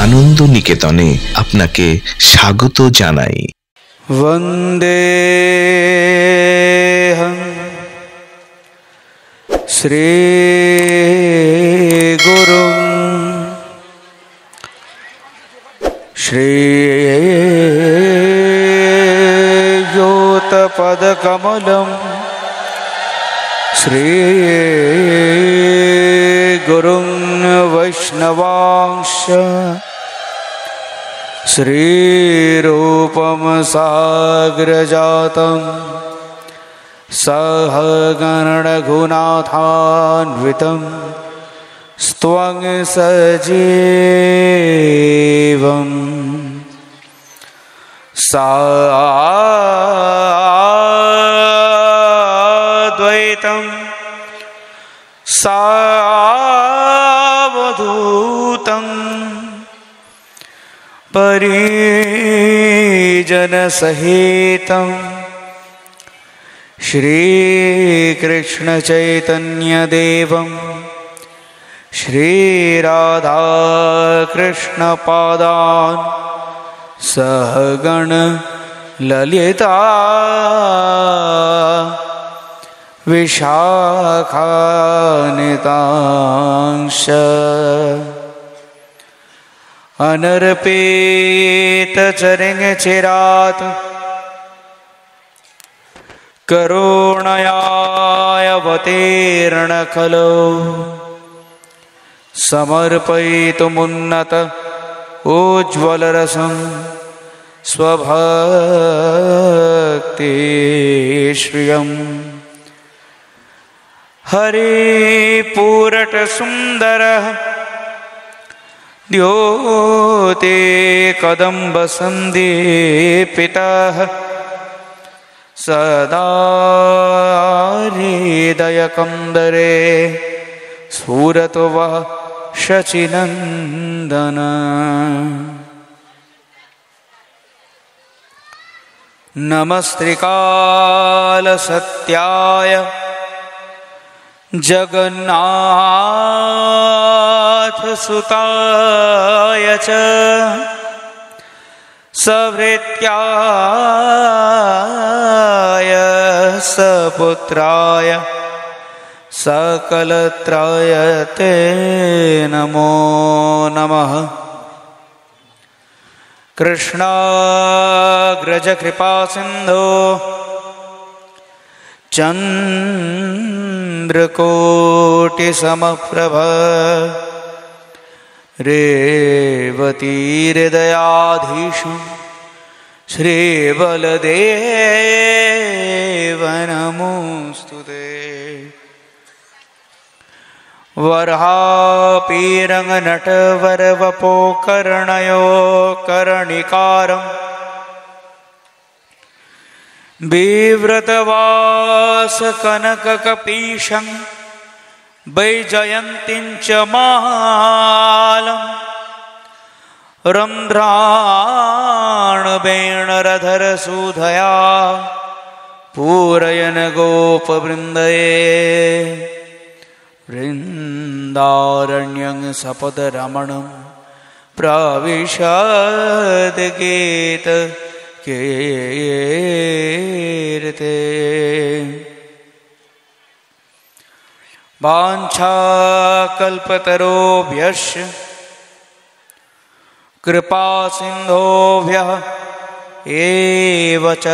আনন্দ নিকেতনে আপনাকে স্বাগত জানাই। वन्देऽहं श्रीगुरुं श्रीयुतपदकमलं श्रीगुरुं वैष्णवांश्च श्रीरूपं साग्रजातं सहगणरघुनाथान्वितं स्त्वं सजीवं साद्वैतं सावधूतं परिजनसहितं श्रीकृष्णचैतन्यदेवं श्रीराधाकृष्णपादान् सहगण ललिता विशाखान्वितांश्च अनर्पितचरणचिरात् करुणयावतीर्ण खलु समर्पयितुमुन्नत उज्ज्वलरसं स्वभक्तिश्रियम् हरिपूरटसुन्दरः द्योते कदम्बसन्दीपितः सदा हृदयकन्दरे स्फुरतु वः शचीनन्दन। नमस्त्रिकालसत्याय जगन्नाथसुताय च सभृत्याय सपुत्राय सकलत्राय ते नमो नमः। कृष्णाग्रजकृपासिन्धो चन्द्रकोटिसमप्रभ रेवतीहृदयाधीशं श्रीबलदेव नमोऽस्तुते। वरापीरङ्गनटवरवपोकर्णयो कर्णिकारम् बिव्रतवासकनककपीशं वैजयन्तीं च मालाम् रन्ध्राणवेणरधरसूधया पूरयन् गोपवृन्दये वृन्दारण्यं सपदरमणं प्रविशद्गीत कीर्ते। वाञ्छाकल्पतरोभ्यश्च कृपासिन्धोभ्यः एव च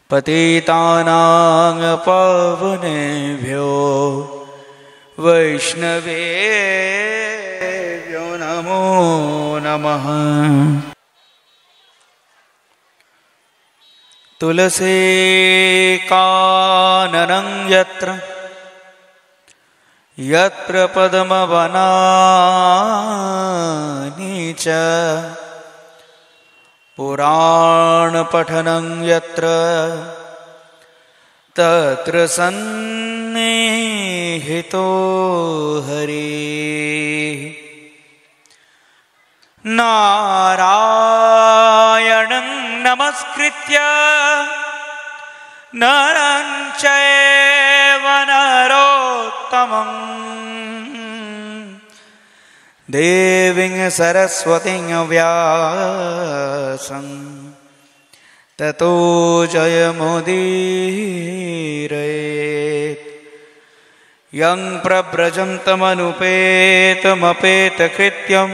पतितानां पावनेभ्यो वैष्णवेभ्यो नमो नमः। तुलसी काननं यत्र यत्र पद्मवनानि च पुराणपठनं यत्र तत्र सन्निहितो हरिः। नारायणं नमस्कृत्य नरं चैव नरोत्तमं देवीं सरस्वतीं व्यासं ततो जयमुदीरयेत्। यं प्रव्रजन्तमनुपेतमपेतकृत्यं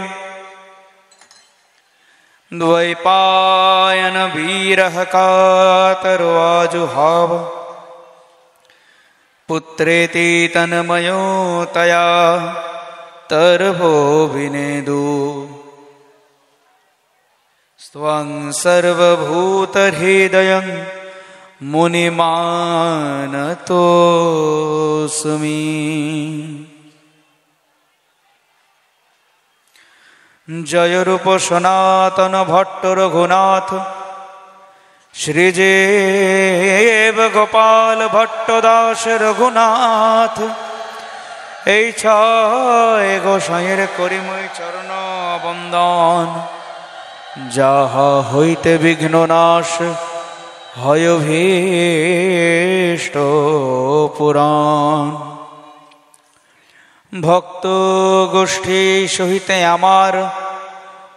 द्वैपायन वीरः कातरो आजुहाव पुत्रेति तन्मयोतया तर्भो विनेदु। स्वं सर्वभूतहृदयं मुनिमानतोऽस्मि। जय रूप सनातन भट्ट रघुनाथ श्रीजेव गोपाल भट्टदास रघुनाथ। এই ছয় গোসাইয়ের করিমই চরণ বন্দন, যাহা হইতে বিঘ্ন নাশ হয় ভীষ্ট পুরাণ। ভক্ত গোষ্ঠী সহিতে আমার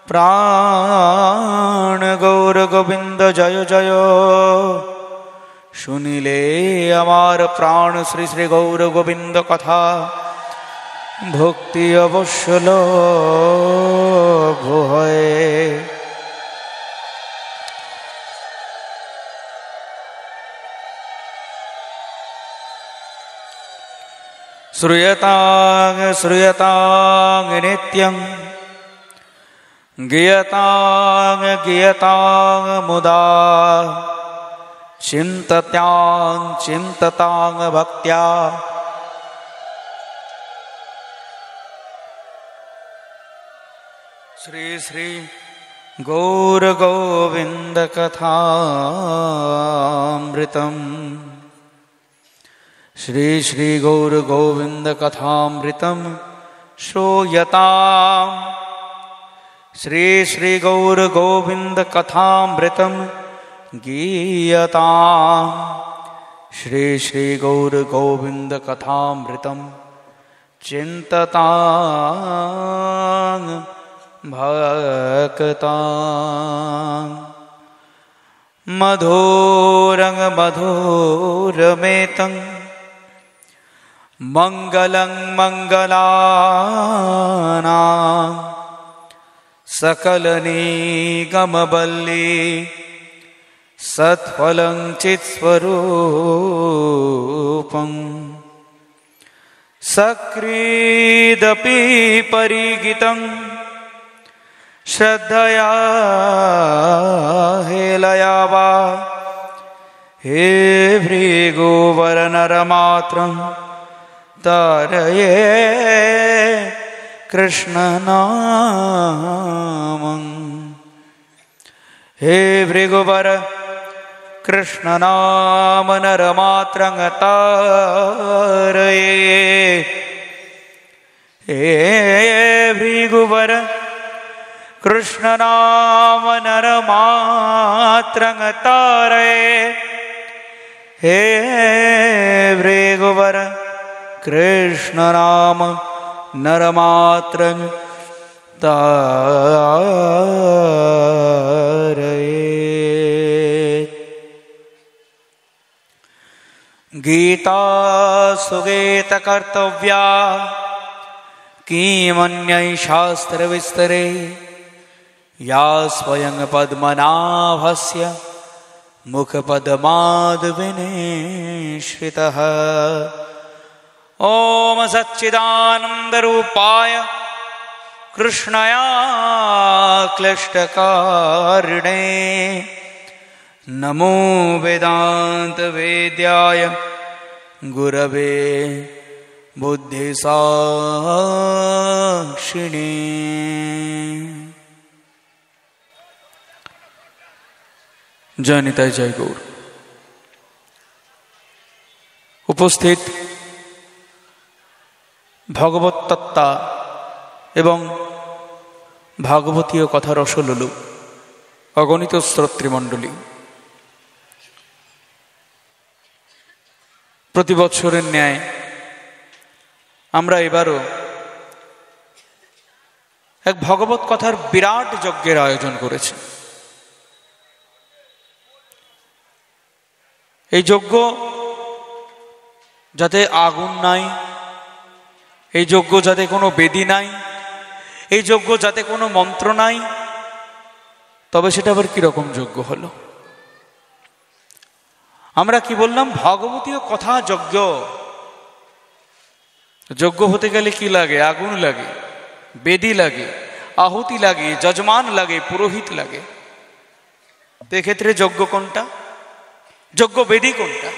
প্রাণ গৌর গোবিন্দ জয় জয়। শুনিলে আমার প্রাণ শ্রী শ্রী গৌর গোবিন্দ কথা, ভক্তি অবশ্য লাভ হয়। শ্রূয়তাং শ্রূয়তাং নিত্যং গীয়তাং গীয়তাং মুদা চিন্তত্যাং চিন্ততাং ভক্ত্যা। শ্রী শ্রী গৌর গোবিন্দ কথামৃতম। শ্রী শ্রী গৌর গোবিন্দ কথামৃতম শ্রূয়তাম। শ্রী শ্রী গৌর গোবিন্দ কথামৃতম গীয়তাম। শ্রী শ্রী গৌর গোবিন্দ কথামৃতম চিন্ততাং ভক্তাং। মধুরং মধুরমেতং মঙ্গলং মঙ্গলানাং সকলনিগমবল্লী সৎফলং চিৎস্বরূপং। সক্রীদপি পরিগীতং শ্রদ্ধয়া হেলয়া বা। হে ভৃগুবরনরমাত্রং তারয়ে কৃষ্ণনামং। हे भृगुवर कृष्ण नाम नरमात्रं तारये। हे भृगुवर कृष्ण नाम नरमात्रं तारये। हे भृगुवर कृष्ण नाम नरमात्रं तारये। गीता सुगीत कर्तव्या किमन्यै शास्त्र विस्तरे। या स्वयं पद्मनाभस्य मुखपद्माद् विनिश्रितः। ओम सच्चिदानन्दरूपाय कृष्णाय क्लिष्टकारिणे नमो वेदांत वेद्याय गुरवे बुद्धिसाक्षिणे। जय निताय जय गौर। उपस्थित भगवत तत्ता एवं भागवतीय कथा रसलुलु अगणित श्रोतृमंडली, प्रति बछरेर न्याय आमरा एबारो এক ভগবত কথার বিরাট যজ্ঞের আয়োজন করেছে। এই যজ্ঞ যাতে আগুন নাই, এই যজ্ঞ যাতে কোনো বেদী নাই, এই যজ্ঞ যাতে কোনো মন্ত্র নাই, তবে সেটা আবার কিরকম যজ্ঞ হলো? আমরা কি বললাম? ভগবতীয় কথা যজ্ঞ। যজ্ঞ হতে গেলে কি লাগে? আগুন লাগে, বেদী লাগে, আহুতি লাগে, যজমান লাগে, পুরোহিত লাগে। তো এক্ষেত্রে যজ্ঞ কোনটা? যজ্ঞ বেদী কোনটা?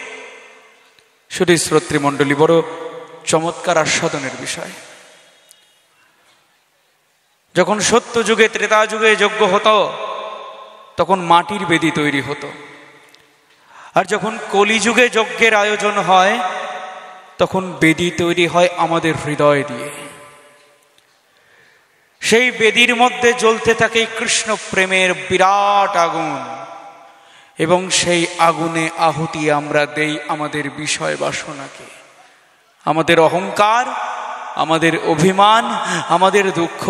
শুধু শ্রোতৃমণ্ডলী, বড় চমৎকার আস্বাদনের বিষয়। যখন সত্য যুগে, ত্রেতা যুগে যজ্ঞ হতো, তখন মাটির বেদী তৈরি হতো। আর যখন কলিযুগে যজ্ঞের আয়োজন হয়, তখন বেদী তৈরি হয় আমাদের হৃদয় দিয়ে। সেই বেদীর মধ্যে জ্বলতে থাকে কৃষ্ণ প্রেমের বিরাট আগুন, এবং সেই আগুনে আহুতি আমরা দেই আমাদের বিষয় বাসনাকে, আমাদের অহংকার, আমাদের অভিমান, আমাদের দুঃখ,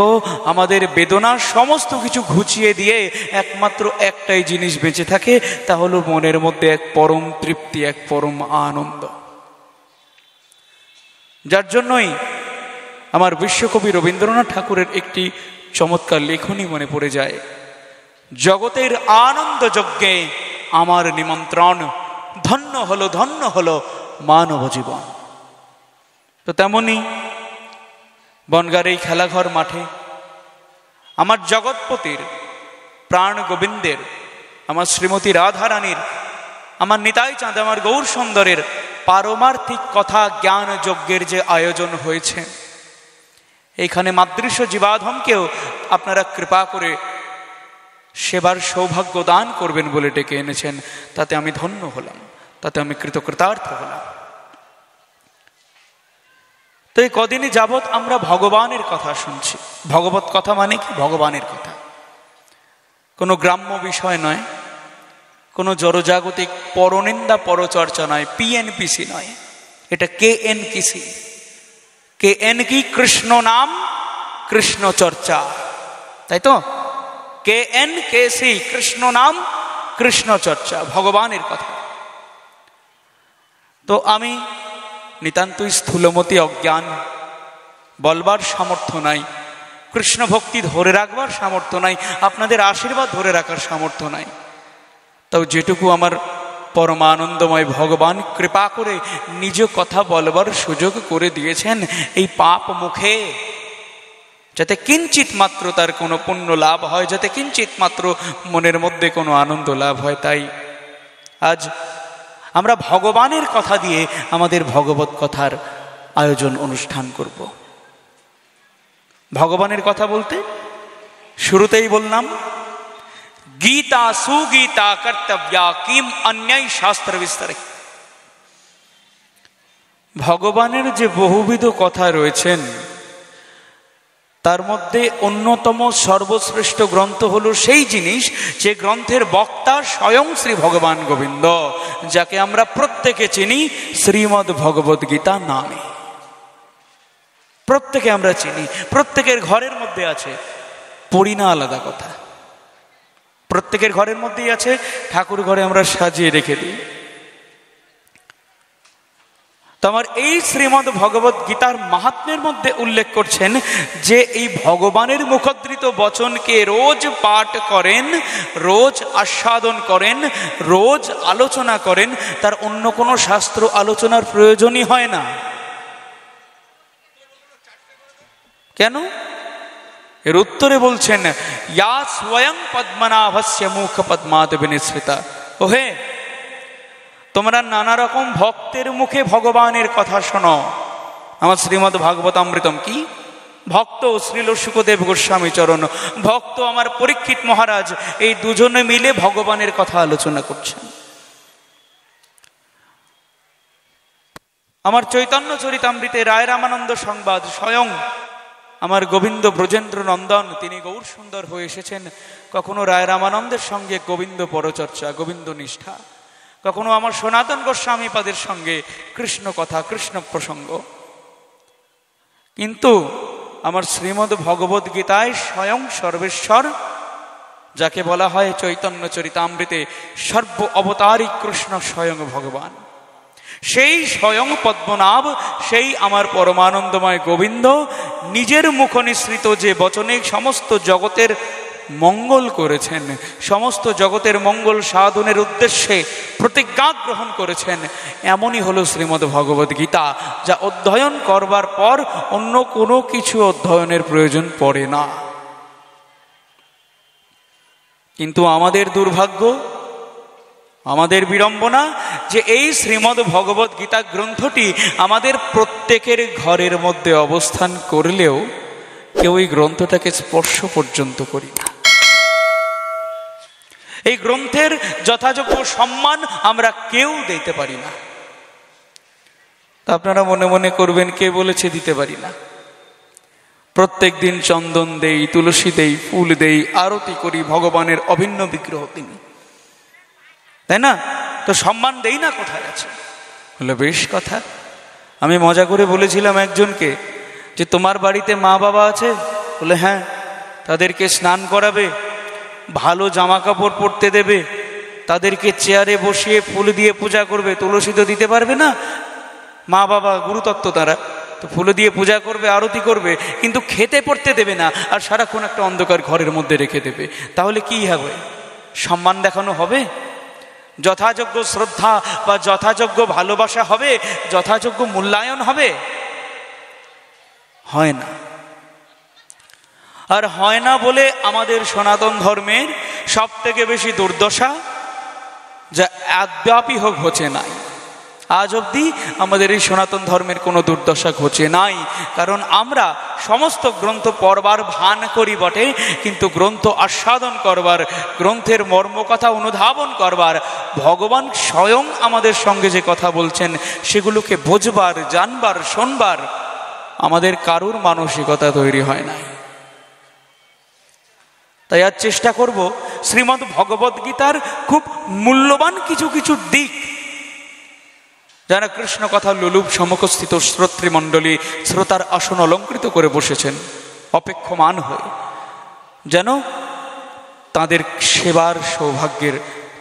আমাদের বেদনা, সমস্ত কিছু ঘুচিয়ে দিয়ে একমাত্র একটাই জিনিস বেঁচে থাকে, তা হলো মনের মধ্যে এক পরম তৃপ্তি, এক পরম আনন্দ। যার জন্যই আমার বিশ্বকবি রবীন্দ্রনাথ ঠাকুরের একটি চমৎকার লেখনী মনে পড়ে যায়, জগতের আনন্দ যজ্ঞে আমার নিমন্ত্রণ, ধন্য হলো মানব জীবন। তো তেমনি বনগাঁর এই খেলাঘর মাঠে আমার জগৎপতির, প্রাণ গোবিন্দের, আমার শ্রীমতী রাধারানীর, আমার নিতাই চাঁদ, আমার গৌর সুন্দরের পারমার্থিক কথা জ্ঞান যজ্ঞের যে আয়োজন হয়েছে, এইখানে মাদৃশ্য জীবাধমকেও আপনারা কৃপা করে সেবার সৌভাগ্য দান করবেন বলে ডেকে এনেছেন। তাতে আমি ধন্য হলাম, তাতে আমি কৃতকৃতার্থ হলাম। তো এই কদিনই যাবৎ আমরা ভগবানের কথা শুনছি। ভগবত কথা মানে কি? ভগবানের কথা। কোনো গ্রাম্য বিষয় নয়, কোনো জড়জাগতিক পরনিন্দা পরচর্চা নয়, পিএনপিসি নয়, এটা কেএনকিসি। কেএন কি? কৃষ্ণ নাম, কৃষ্ণ চর্চা, তাই তো? কেএনকেসি, কৃষ্ণ নাম, কৃষ্ণ চর্চা, ভগবানের কথা। তো আমি নিতান্তই স্থূলমতি, অজ্ঞান, বলবার সামর্থ্য নাই, কৃষ্ণ ভক্তি ধরে রাখবার সামর্থ্য নাই, আপনাদের আশীর্বাদ ধরে রাখার সামর্থ্য নাই। তাও যেটুকু আমার পরমানন্দময় ভগবান কৃপা করে নিজ কথা বলবার সুযোগ করে দিয়েছেন, এই পাপ মুখে যাতে কিঞ্চিত মাত্র তার কোনো পুণ্য লাভ হয়, যাতে কিঞ্চিত মাত্র মনের মধ্যে কোনো আনন্দ লাভ হয়, তাই আজ আমরা ভগবানের কথা দিয়ে আমাদের ভগবত কথার আয়োজন, অনুষ্ঠান করব। ভগবানের কথা বলতে শুরুতেই বললাম, গীতা সুগীতা কর্তব্যা কিম অন্যায় শাস্ত্র বিস্তারে। ভগবানের যে বহুবিধ কথা রয়েছেন, তার মধ্যে অন্যতম সর্বশ্রেষ্ঠ গ্রন্থ হলো সেই জিনিস যে গ্রন্থের বক্তা স্বয়ং শ্রী ভগবান গোবিন্দ, যাকে আমরা প্রত্যেকে চিনি শ্রীমদ্ ভগবদ গীতা নামে। প্রত্যেকে আমরা চিনি, প্রত্যেকের ঘরের মধ্যে আছে, পড়ি না আলাদা কথা, প্রত্যেকের ঘরের মধ্যেই আছে, ঠাকুর ঘরে আমরা সাজিয়ে রেখে দিই। তো আমার এই শ্রীমদ্ ভগবত গীতার মাহাত্ম্যের মধ্যে উল্লেখ করছেন যে এই ভগবানের মুখোদ্ধৃত বচনকে রোজ পাঠ করেন, রোজ আস্বাদন করেন, রোজ আলোচনা করেন, তার অন্য কোনো শাস্ত্র আলোচনার প্রয়োজনই হয় না। কেন? এর উত্তরে বলছেন, ইয়া স্বয়ং পদ্মনাভস্য মুখ পদ্মাদ বিনিসৃতা। ওহে, তোমরা নানা রকম ভক্তের মুখে ভগবানের কথা শোনো। আমার শ্রীমদ্ ভাগবতামৃতম কি? ভক্ত শ্রীল শুকদেব গোস্বামী চরণ, ভক্ত আমার পরীক্ষিত মহারাজ, এই দুজনে মিলে ভগবানের কথা আলোচনা করছেন। আমার চৈতন্য চরিতামৃতে রায় রামানন্দ সংবাদ, স্বয়ং আমার গোবিন্দ ব্রজেন্দ্র নন্দন, তিনি গৌর সুন্দর হয়ে এসেছেন। কখনো রায় রামানন্দের সঙ্গে গোবিন্দ পরচর্চা, গোবিন্দ নিষ্ঠা, কখনো আমার সনাতন গোস্বামী পাদের সঙ্গে কৃষ্ণ কথা, কৃষ্ণ প্রসঙ্গ। কিন্তু আমার শ্রীমদ্ ভগবদ গীতায় স্বয়ং সর্বেশ্বর, যাকে বলা হয় চৈতন্য চরিতামৃতে সর্ব অবতারী কৃষ্ণ স্বয়ং ভগবান, সেই স্বয়ং পদ্মনাভ, সেই আমার পরমানন্দময় গোবিন্দ নিজের মুখ নিঃসৃত যে বচনে সমস্ত জগতের মঙ্গল করেছেন, সমস্ত জগতের মঙ্গল সাধনের উদ্দেশ্যে প্রতিজ্ঞা গ্রহণ করেছেন, এমনই হলো শ্রীমদ্ ভগবদ গীতা, যা অধ্যয়ন করবার পর অন্য কোনো কিছু অধ্যয়নের প্রয়োজন পড়ে না। কিন্তু আমাদের দুর্ভাগ্য, আমাদের বিড়ম্বনা যে এই শ্রীমদ্ ভগবদ গীতা গ্রন্থটি আমাদের প্রত্যেকের ঘরের মধ্যে অবস্থান করলেও কেউ এই গ্রন্থটাকে স্পর্শ পর্যন্ত করি না। এই গ্রন্থের যথাযোগ্য সম্মান আমরা কেউ দিতে পারি না। তা আপনারা মনে মনে করবেন, কে বলেছে দিতে পারি না? প্রত্যেক দিন চন্দন দেই, তুলসী দেই, ফুল দেই, আরতি করি, ভগবানের অভিন্ন বিগ্রহ তিনি, তাই না? তো সম্মান দেই না, কোথায় আছে? বলে বেশ কথা। আমি মজা করে বলেছিলাম একজনকে যে তোমার বাড়িতে মা বাবা আছে? বলে হ্যাঁ। তাদেরকে স্নান করাবে, ভালো জামা কাপড় পরতে দেবে, তাদেরকে চেয়ারে বসিয়ে ফুল দিয়ে পূজা করবে। তুলসী তো দিতে পারবে না, মা বাবা গুরুতত্ত্ব তারা, তো ফুল দিয়ে পূজা করবে, আরতি করবে, কিন্তু খেতে পড়তে দেবে না, আর সারাক্ষণ একটা অন্ধকার ঘরের মধ্যে রেখে দেবে। তাহলে কি হবে? সম্মান দেখানো হবে? যথাযোগ্য শ্রদ্ধা বা যথাযোগ্য ভালোবাসা হবে? যথাযোগ্য মূল্যায়ন হবে? হয় না। আর হয় না বলে আমাদের সনাতন ধর্মের সব থেকে বেশি দুর্দশা, যা আদ্যাপি হোক ঘটে নাই, আজ অবধি আমাদের এই সনাতন ধর্মের কোনো দুর্দশা ঘটে নাই। কারণ আমরা সমস্ত গ্রন্থ পড়বার ভান করি বটে, কিন্তু গ্রন্থ আস্বাদন করবার, গ্রন্থের মর্মকথা অনুধাবন করবার, ভগবান স্বয়ং আমাদের সঙ্গে যে কথা বলছেন সেগুলোকে বুঝবার, জানবার, শোনবার আমাদের কারুর মানসিকতা তৈরি হয় না। তাই আজ চেষ্টা করব শ্রীমদ্ ভগবদ গীতার খুব মূল্যবান কিছু কিছু দিক, যারা কৃষ্ণ কথা লোলুপ সমকস্থিত শ্রোতৃমণ্ডলী শ্রোতার আসন অলঙ্কৃত করে বসেছেন অপেক্ষমান হয়ে, যেন তাদের সেবার সৌভাগ্যের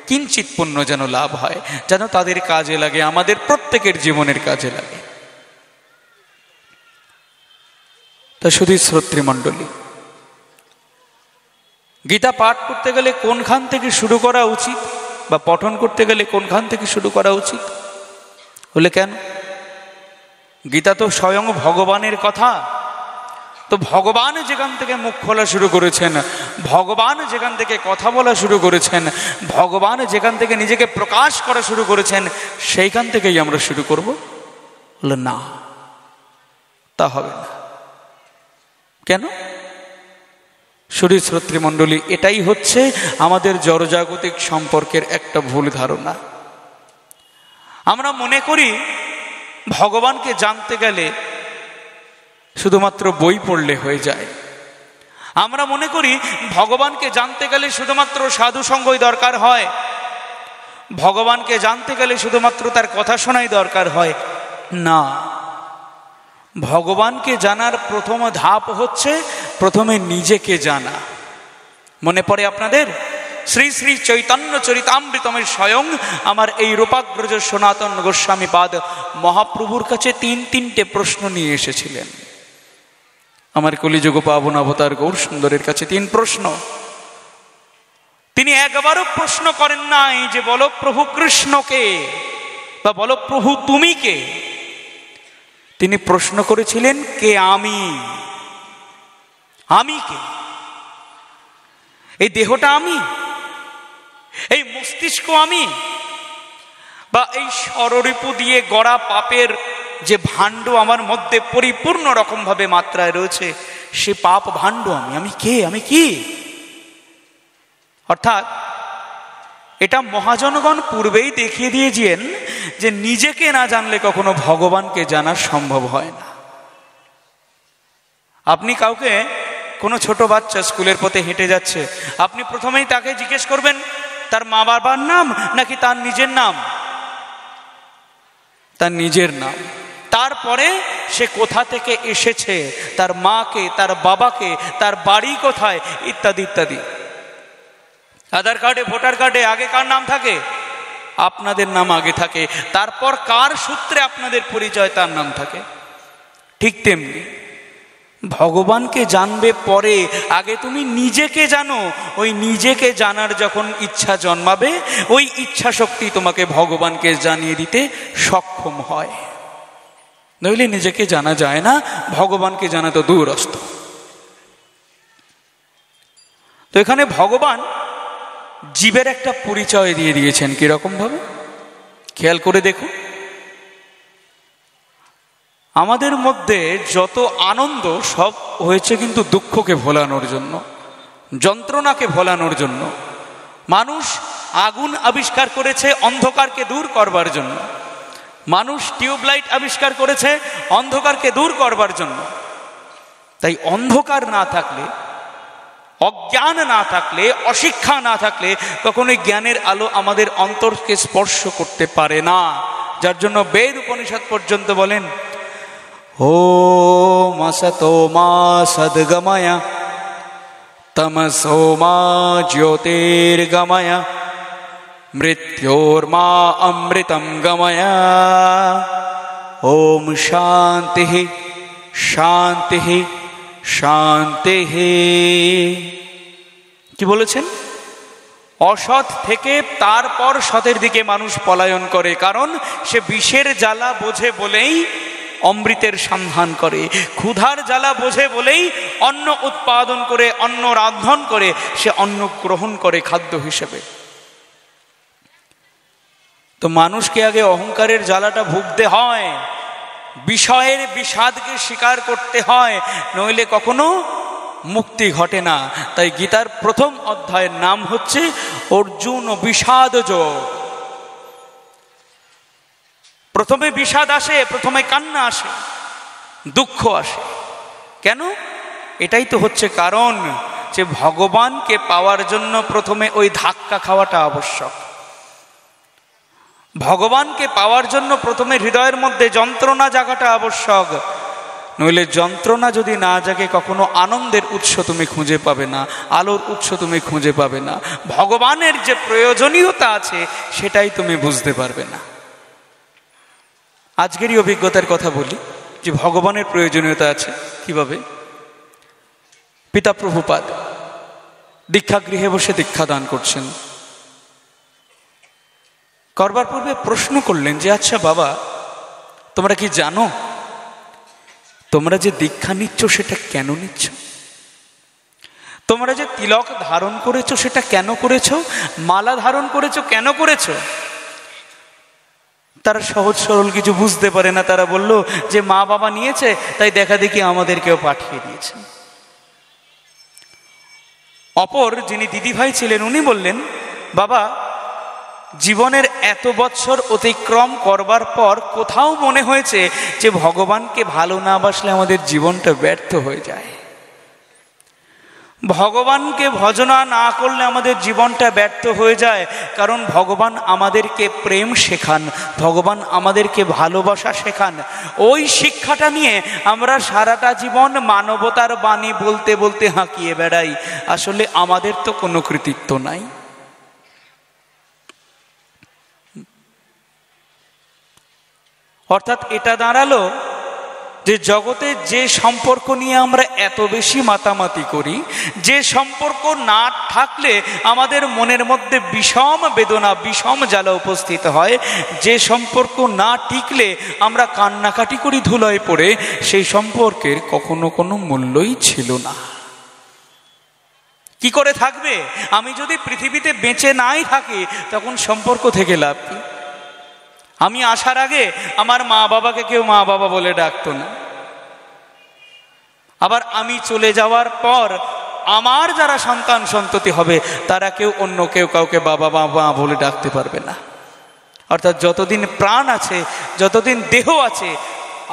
কিঞ্চিত পুণ্য যেন লাভ হয়, যেন তাদের কাজে লাগে, আমাদের প্রত্যেকের জীবনের কাজে লাগে। তা শুধু শ্রোতৃমণ্ডলী, গীতা পাঠ করতে গেলে কোনখান থেকে শুরু করা উচিত, বা পঠন করতে গেলে কোনখান থেকে শুরু করা উচিত? বলে কেন? গীতা তো স্বয়ং ভগবানের কথা। তো ভগবান যেখান থেকে মুখ খোলা শুরু করেছেন, ভগবান যেখান থেকে কথা বলা শুরু করেছেন, ভগবান যেখান থেকে নিজেকে প্রকাশ করা শুরু করেছেন, সেইখান থেকেই আমরা শুরু করব? বলে না, তা হবে না। কেন? শুধু শ্রোতৃমণ্ডলী, এটাই হচ্ছে আমাদের জড়জাগতিক সম্পর্কের একটা ভুল ধারণা। আমরা মনে করি ভগবানকে জানতে গেলে শুধুমাত্র বই পড়লে হয়ে যায়। আমরা মনে করি ভগবানকে জানতে গেলে শুধুমাত্র সাধু সঙ্গই দরকার হয়, ভগবানকে জানতে গেলে শুধুমাত্র তার কথা শোনাই দরকার হয়। না, ভগবানকে জানার প্রথম ধাপ হচ্ছে প্রথমে নিজেকে জানা। মনে পড়ে আপনাদের শ্রী শ্রী চৈতন্য চরিতামৃতমের স্বয়ং আমার এই রূপাগ্রজ সনাতন গোস্বামীপাদ মহাপ্রভুর কাছে তিনটে প্রশ্ন নিয়ে এসেছিলেন। আমার কলিযুগ পাবন অবতার গৌর সুন্দরের কাছে 3 প্রশ্ন। তিনি একবারও প্রশ্ন করেন নাই যে বলো প্রভু কৃষ্ণকে, বা বলো প্রভু তুমি কে। তিনি প্রশ্ন করেছিলেন কে আমি, আমি কে? এই দেহটা আমি, এই মস্তিষ্ক আমি, বা এই ষড়রিপু দিয়ে গড়া পাপের যে ভাণ্ড আমার মধ্যে পরিপূর্ণ রকম ভাবে মাত্রায় রয়েছে, সে পাপ ভাণ্ড আমি। আমি কে? আমি কি? অর্থাৎ এটা মহাজনগণ পূর্বেই দেখিয়ে দিয়েছেন যে নিজেকে না জানলে কখনো ভগবানকে জানা সম্ভব হয় না। আপনি কাউকে, কোনো ছোট বাচ্চা স্কুলের পথে হেঁটে যাচ্ছে, আপনি প্রথমেই তাকে জিজ্ঞেস করবেন তার মা বাবার নাম নাকি তার নিজের নাম? তার নিজের নাম। তারপরে সে কোথা থেকে এসেছে, তার মাকে, তার বাবাকে, তার বাড়ি কোথায়, ইত্যাদি ইত্যাদি। আধার কার্ডে, ভোটার কার্ডে আগে কার নাম থাকে? আপনাদের নাম আগে থাকে। তারপর কার সূত্রে আপনাদের পরিচয়, তার নাম থাকে। ঠিক তেমনি ভগবানকে জানবে পরে, আগে তুমি নিজেকে জানো। ওই নিজেকে জানার যখন ইচ্ছা জন্মাবে, ওই ইচ্ছা শক্তি তোমাকে ভগবানকে জানিয়ে দিতে সক্ষম হয়। নইলে নিজেকে জানা যায় না, ভগবানকে জানা তো দূরস্থ। তো এখানে ভগবান জীবের একটা পরিচয় দিয়ে দিয়েছেন। কিরকম ভাবে? খেয়াল করে দেখুন। আমাদের মধ্যে যত আনন্দ সব হয়েছে কিন্তু দুঃখকে ভোলানোর জন্য, যন্ত্রণাকে ভোলানোর জন্য। মানুষ আগুন আবিষ্কার করেছে অন্ধকারকে দূর করবার জন্য, মানুষ টিউবলাইট আবিষ্কার করেছে অন্ধকারকে দূর করবার জন্য। তাই অন্ধকার না থাকলে, অজ্ঞান না থাকলে, অশিক্ষা না থাকলে কখনোই জ্ঞানের আলো আমাদের অন্তরকে স্পর্শ করতে পারে না। যার জন্য বেদ উপনিষদ পর্যন্ত বলেন, ওম আসতো মা সদ্গময়া তমসো মা জ্যোতির্গময়া মৃত্যোর্মা অমৃতম গময়া ওম শান্তি শান্তি শান্তি। কি বলেছেন? অসৎ থেকে তারপর সতের দিকে মানুষ পলায়ন করে, কারণ সে বিষের জ্বালা বোঝে বলেই অমৃতের সন্ধান করে, ক্ষুধার জ্বালা বোঝে বলেই অন্ন উৎপাদন করে, অন্ন রান্ধন করে, সে অন্ন গ্রহণ করে খাদ্য হিসেবে। তো মানুষকে আগে অহংকারের জ্বালাটা ভুগতে হয়, বিষয়ের বিষাদকে স্বীকার করতে হয়, নইলে কখনো মুক্তি ঘটে না। তাই গীতার প্রথম অধ্যায়ের নাম হচ্ছে অর্জুন বিষাদ যোগ। প্রথমে বিষাদ আসে, প্রথমে কান্না আসে, দুঃখ আসে। কেন? এটাই তো হচ্ছে কারণ যে ভগবানকে পাওয়ার জন্য প্রথমে ওই ধাক্কা খাওয়াটা আবশ্যক। ভগবানকে পাওয়ার জন্য প্রথমে হৃদয়ের মধ্যে যন্ত্রণা জাগাটা আবশ্যক। নইলে যন্ত্রণা যদি না জাগে কখনো আনন্দের উৎস তুমি খুঁজে পাবে না, আলোর উৎস তুমি খুঁজে পাবে না, ভগবানের যে প্রয়োজনীয়তা আছে সেটাই তুমি বুঝতে পারবে না। আজকেরই অভিজ্ঞতার কথা বলি যে ভগবানের প্রয়োজনীয়তা আছে কিভাবে। পিতা প্রভুপাদ দীক্ষাগৃহে বসে দীক্ষা দান করছেন। করবার পূর্বে প্রশ্ন করলেন যে আচ্ছা বাবা, তোমরা কি জানো তোমরা যে দীক্ষা নিচ্ছ সেটা কেন নিচ্ছ? তোমরা যে তিলক ধারণ করেছো সেটা কেন করেছো? মালা ধারণ করেছো কেন করেছো? তারা সহজ সরল কিছু বুঝতে পারে না। তারা বলল যে মা বাবা নিয়েছে, তাই দেখা দেখি আমাদেরকেও পাঠিয়ে দিয়েছে। অপর যিনি দিদিভাই ছিলেন উনি বললেন, বাবা, জীবনের এত বছর অতিক্রম করবার পর কোথাও মনে হয়েছে যে ভগবানকে ভালো না বাসলে আমাদের জীবনটা ব্যর্থ হয়ে যায়, ভগবানকে ভজনা না করলে আমাদের জীবনটা ব্যর্থ হয়ে যায়। কারণ ভগবান আমাদেরকে প্রেম শেখান, ভগবান আমাদেরকে ভালোবাসা শেখান। ওই শিক্ষাটা নিয়ে আমরা সারাটা জীবন মানবতার বাণী বলতে বলতে হাঁকিয়ে বেড়াই। আসলে আমাদের তো কোনো কৃতিত্ব নাই। অর্থাৎ এটা দাঁড়ালো যে জগতে যে সম্পর্ক নিয়ে আমরা এত বেশি মাতামাতি করি, যে সম্পর্ক না থাকলে আমাদের মনের মধ্যে বিষম বেদনা, বিষম জ্বালা উপস্থিত হয়, যে সম্পর্ক না টিকলে আমরা কান্নাকাটি করি ধুলোয় পড়ে, সেই সম্পর্কের কখনো কোনো মূল্যই ছিল না। কি করে থাকবে? আমি যদি পৃথিবীতে বেঁচে নাই থাকি তখন সম্পর্ক থেকে লাভ কি? আমি আসার আগে আমার মা বাবাকে কেউ মা বাবা বলে ডাকতো না। আবার আমি চলে যাওয়ার পর আমার যারা সন্তান সন্ততি হবে তারা কেউ অন্য কেউ কাউকে বাবা বাবা বলে ডাকতে পারবে না। অর্থাৎ যতদিন প্রাণ আছে, যতদিন দেহ আছে,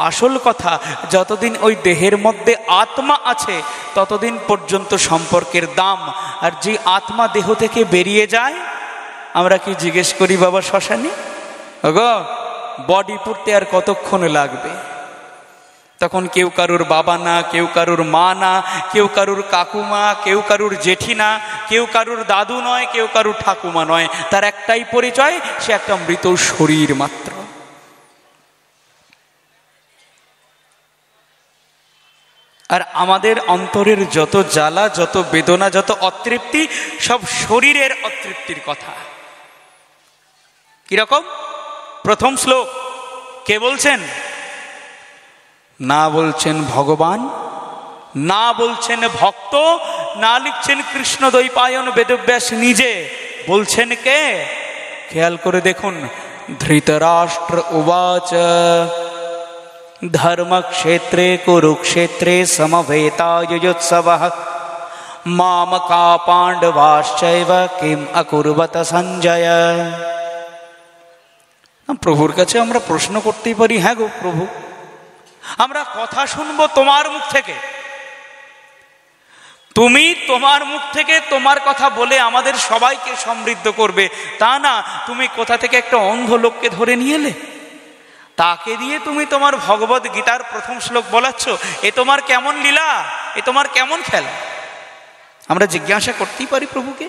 আসল কথা যতদিন ওই দেহের মধ্যে আত্মা আছে ততদিন পর্যন্ত সম্পর্কের দাম। আর যে আত্মা দেহ থেকে বেরিয়ে যায়, আমরা কি জিজ্ঞেস করি বাবা শ্মশানে, ওগো বডি পড়তে আর কতক্ষণ লাগবে? তখন কেউ কারুর বাবা না, কেউ কারুর মা না, কেউ কারুর কাকুমা, কেউ কারুর জেঠি না, কেউ কারুর দাদু নয়, কেউ কারুর ঠাকুমা নয়। তার একটাই পরিচয়, সে একটা মৃত শরীর মাত্র। আর আমাদের অন্তরের যত জ্বালা, যত বেদনা, যত অতৃপ্তি, সব শরীরের অতৃপ্তির কথা। কিরকম? প্রথম শ্লোক কে বলছেন? না বলছেন ভগবান, না বলছেন ভক্ত, না লিখছেন কৃষ্ণ দ্বৈপায়ন বেদব্যাস নিজে, বলছেন কে? খেয়াল করে দেখুন, ধৃতরাষ্ট্র উবাচ ধর্মক্ষেত্রে কুরুক্ষেত্রে সমবেতাযুৎসবঃ মামকা পাণ্ডবাশ্চৈব কিম অকুর্বত সঞ্জয়। প্রভুর কাছে আমরা প্রশ্ন করতেই পারি, হ্যাঁ গো প্রভু, আমরা কথা শুনবো তোমার মুখ থেকে, তুমি তোমার মুখ থেকে তোমার কথা বলে আমাদের সবাইকে সমৃদ্ধ করবে, তা না তুমি কোথা থেকে একটা অন্ধ লোককে ধরে নিয়ে এলে, তাকে দিয়ে তুমি তোমার ভগবত গীতার প্রথম শ্লোক বলাচ্ছ। এ তোমার কেমন লীলা, এ তোমার কেমন খেলা? আমরা জিজ্ঞাসা করতেই পারি প্রভুকে।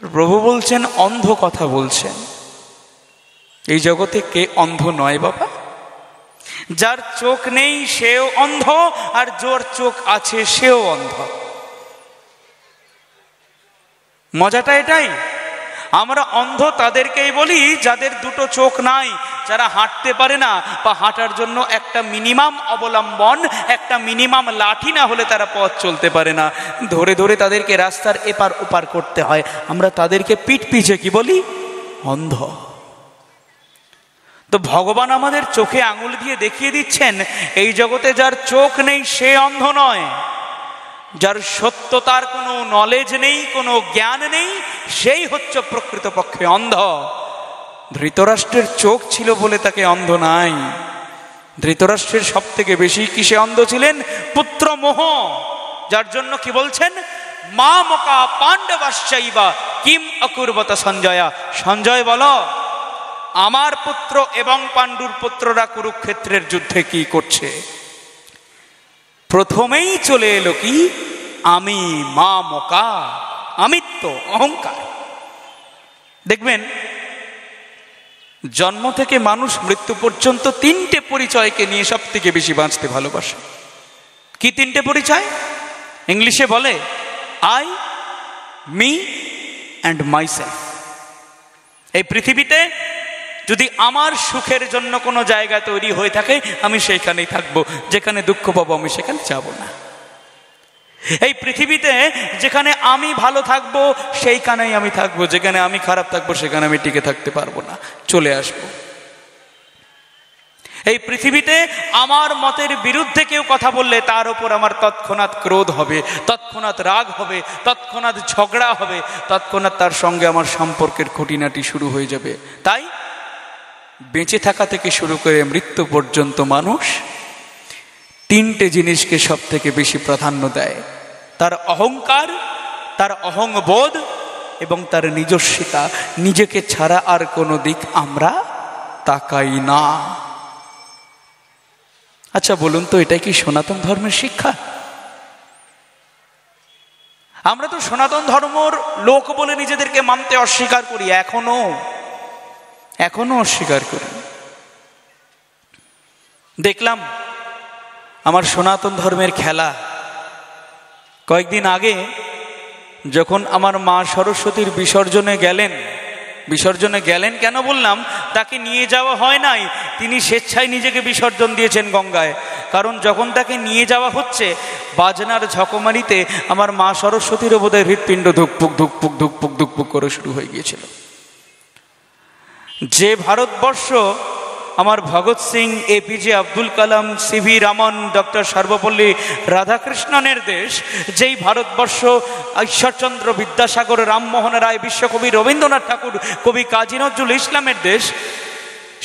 প্রভু বলছেন অন্ধ কথা বলছেন। এই জগতে কে অন্ধ নয় বাবা? যার চোখ নেই সেও অন্ধ, আর যার চোখ আছে সেও অন্ধ। মজাটা এটাই, আমরা অন্ধ তাদেরকেই বলি যাদের দুটো চোখ নাই, যারা হাঁটতে পারে না, বা হাঁটার জন্য একটা মিনিমাম অবলম্বন, একটা মিনিমাম লাঠি না হলে তারা পথ চলতে পারে না, ধরে ধরে তাদেরকে রাস্তার এপার ওপার করতে হয়। আমরা তাদেরকে পিঠ পিছে কি বলি? অন্ধ। তো ভগবান আমাদের চোখে আঙুল দিয়ে দেখিয়ে দিচ্ছেন, এই জগতে যার চোখ নেই সে অন্ধ নয়, যার সত্যতার কোনো নলেজ নেই, কোনো জ্ঞান নেই, সেই হচ্ছে প্রকৃতপক্ষে অন্ধ। ধৃতরাষ্ট্রের চোখ ছিল বলে তাকে অন্ধ নাই। ধৃতরাষ্ট্রের সব থেকে বেশি কিসে অন্ধ ছিলেন? পুত্র মোহ। যার জন্য কি বলছেন? মা মকা পাণ্ডবাশ্চৈবা কিম অকুর্বত সঞ্জয়া। সঞ্জয় বলো, আমার পুত্র এবং পাণ্ডুর পুত্ররা কুরুক্ষেত্রের যুদ্ধে কি করছে? প্রথমেই চলে এলো কি? আমি, মা মকা, আমিত্ব, অহংকার। দেখবেন জন্ম থেকে মানুষ মৃত্যু পর্যন্ত তিনটে পরিচয়কে নিয়ে সব থেকে বেশি বাঁচতে ভালোবাসে। কি তিনটে পরিচয়? ইংলিশে বলে আই, মি অ্যান্ড মাইসেলফ। এই পৃথিবীতে যদি আমার সুখের জন্য কোনো জায়গা তৈরি হয়ে থাকে, আমি সেইখানেই থাকবো। যেখানে দুঃখ পাবো আমি সেখানে যাব না। এই পৃথিবীতে যেখানে আমি ভালো থাকবো সেইখানেই আমি থাকবো, যেখানে আমি খারাপ থাকবো সেখানে আমি টিকে থাকতে পারবো না, চলে আসবো। এই পৃথিবীতে আমার মতের বিরুদ্ধে কেউ কথা বললে তার উপর আমার তৎক্ষণাৎ ক্রোধ হবে, তৎক্ষণাৎ রাগ হবে, তৎক্ষণাৎ ঝগড়া হবে, তৎক্ষণাৎ তার সঙ্গে আমার সম্পর্কের খুঁটিনাটি শুরু হয়ে যাবে। তাই বেঁচে থাকা থেকে শুরু করে মৃত্যু পর্যন্ত মানুষ তিনটে জিনিসকে সব থেকে বেশি প্রাধান্য দেয়: তার অহংকার, তার অহংবোধ এবং তার নিজস্বতা। নিজেকে ছাড়া আর কোনো দিক আমরা তাকাই না। আচ্ছা বলুন তো, এটাই কি সনাতন ধর্মের শিক্ষা? আমরা তো সনাতন ধর্মর লোক বলে নিজেদেরকে মানতে অস্বীকার করি, এখনো অস্বীকার করি। দেখলাম আমার সনাতন ধর্মের খেলা। কয়েকদিন আগে যখন আমার মা সরস্বতীর বিসর্জনে গেলেন কেন বললাম, তাকে নিয়ে যাওয়া হয় নাই, তিনি স্বেচ্ছায় নিজেকে বিসর্জন দিয়েছেন গঙ্গায়। কারণ যখন তাকে নিয়ে যাওয়া হচ্ছে, বাজনার ঝকমারিতে আমার মা সরস্বতীরও বোধহয় হৃৎপিণ্ড ধুকপুক ধুকপুক ধুকপুক ধুকপুক করে শুরু হয়ে গিয়েছিল। যে ভারতবর্ষ আমার Bhagat Singh, APJ Abdul Kalam, CV Ramon, doctor Sarvepalli রাধাকৃষ্ণনের দেশ, যেই ভারতবর্ষ ঈশ্বরচন্দ্র বিদ্যাসাগর, রামমোহন রায়, বিশ্বকবি রবীন্দ্রনাথ ঠাকুর, কবি কাজী নজরুল ইসলামের দেশ,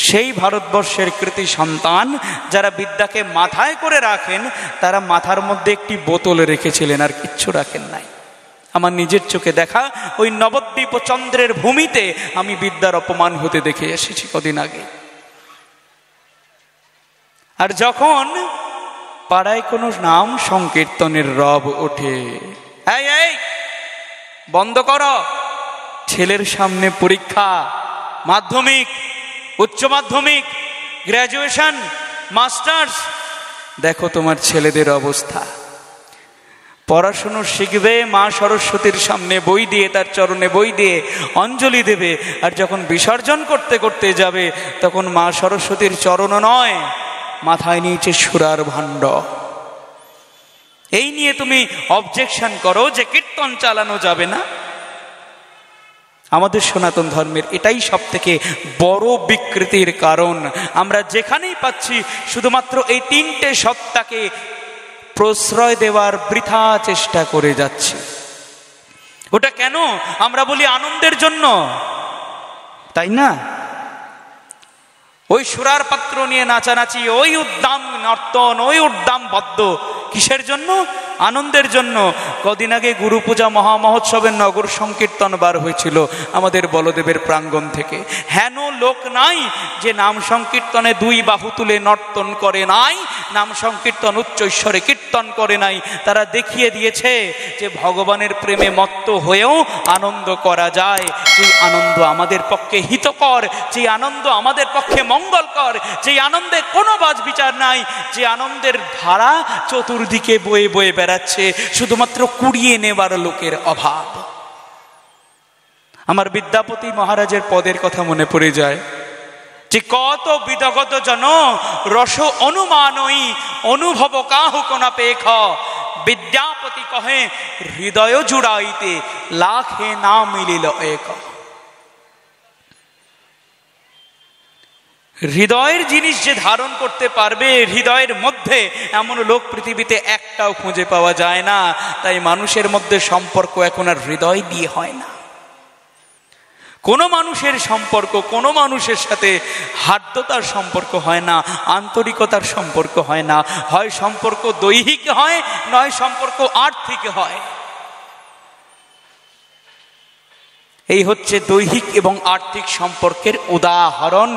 সেই ভারতবর্ষের কৃতি সন্তান যারা বিদ্যাকে মাথায় করে রাখেন, তারা মাথার মধ্যে একটি বোতল রেখেছিলেন, আর কিচ্ছু রাখেন নাই। আমার নিজের চোখে দেখা ওই নবদ্বীপ চন্দ্রের ভূমিতে আমি বিদ্যার অপমান হতে দেখে এসেছি কদিন আগে। আর যখন পাড়ায় কোনো নাম সংকীর্তনের রব ওঠে, এই এই বন্ধ করো, ছেলের সামনে পরীক্ষা, মাধ্যমিক, উচ্চ মাধ্যমিক, গ্র্যাজুয়েশন, মাস্টার্স, দেখো তোমার ছেলেদের অবস্থা। পড়াশুনো শিখবে, মা সরস্বতীর সামনে বই দিয়ে, তার চরণে বই দিয়ে অঞ্জলি দেবে, আর যখন বিসর্জন করতে করতে যাবে তখন মা সরস্বতীর চরণ নয়, মাথায় নিয়েছে সুরার ভাণ্ড। এই নিয়ে তুমি অবজেকশন করো যে কীর্তন চালানো যাবে না। আমাদের সনাতন ধর্মের এটাই সব থেকে বড় বিকৃতির কারণ। আমরা যেখানেই পাচ্ছি শুধুমাত্র এই তিনটে সত্তাকে প্রশ্রয় দেওয়ার বৃথা চেষ্টা করে যাচ্ছি। ওটা কেন? আমরা বলি আনন্দের জন্য, তাই না? ওই সুরার পাত্র নিয়ে নাচানাচি, ওই উদ্দাম নর্তন, ওই উদ্দাম বদ্ধ, কিসের জন্য? আনন্দের জন্য। কদিন আগে গুরু পূজা মহামহোৎসবের নগর সংকীর্তন বার হয়েছিল আমাদের বলদেবের প্রাঙ্গণ থেকে। হেন লোক নাই যে নাম সংকীর্তনে দুই বাহু তুলে নর্তন করে নাই, নাম সংকীর্তন উচ্চৈশ্বরে কীর্তন করে নাই। তারা দেখিয়ে দিয়েছে যে ভগবানের প্রেমে মত্ত হয়েও আনন্দ করা যায়। যে আনন্দ আমাদের পক্ষে হিতকর, যে আনন্দ আমাদের পক্ষে মঙ্গলকর, যে আনন্দে কোনো বাজ বিচার নাই, যে আনন্দের ধারা চতুর্দিকে বয়ে বয়ে বেড়াচ্ছে, শুধুমাত্র কুড়িয়ে নেবার লোকের অভাব। আমার বিদ্যাপতি মহারাজের পদের কথা মনে পড়ে যায় যে কত বিদগত জন রস অনুমানই অনুভব কাহু কোনা পেখ, বিদ্যাপতি কহে হৃদয় জুড়াইতে লাখে না মিলিল এক। হৃদয়ের জিনিস যে ধারণ করতে পারবে, হৃদয়ের মধ্যে, এমন লোক পৃথিবীতে একটাও খুঁজে পাওয়া যায় না। তাই মানুষের মধ্যে সম্পর্ক এখন আর হৃদয় দিয়ে হয় না। কোনো মানুষের সম্পর্ক কোনো মানুষের সাথে হার্দ্যতার সম্পর্ক হয় না, আন্তরিকতার সম্পর্ক হয় না। হয় সম্পর্ক দৈহিক হয়, নয় সম্পর্ক আর্থিক হয়। এই হচ্ছে দৈহিক এবং আর্থিক সম্পর্কের উদাহরণ,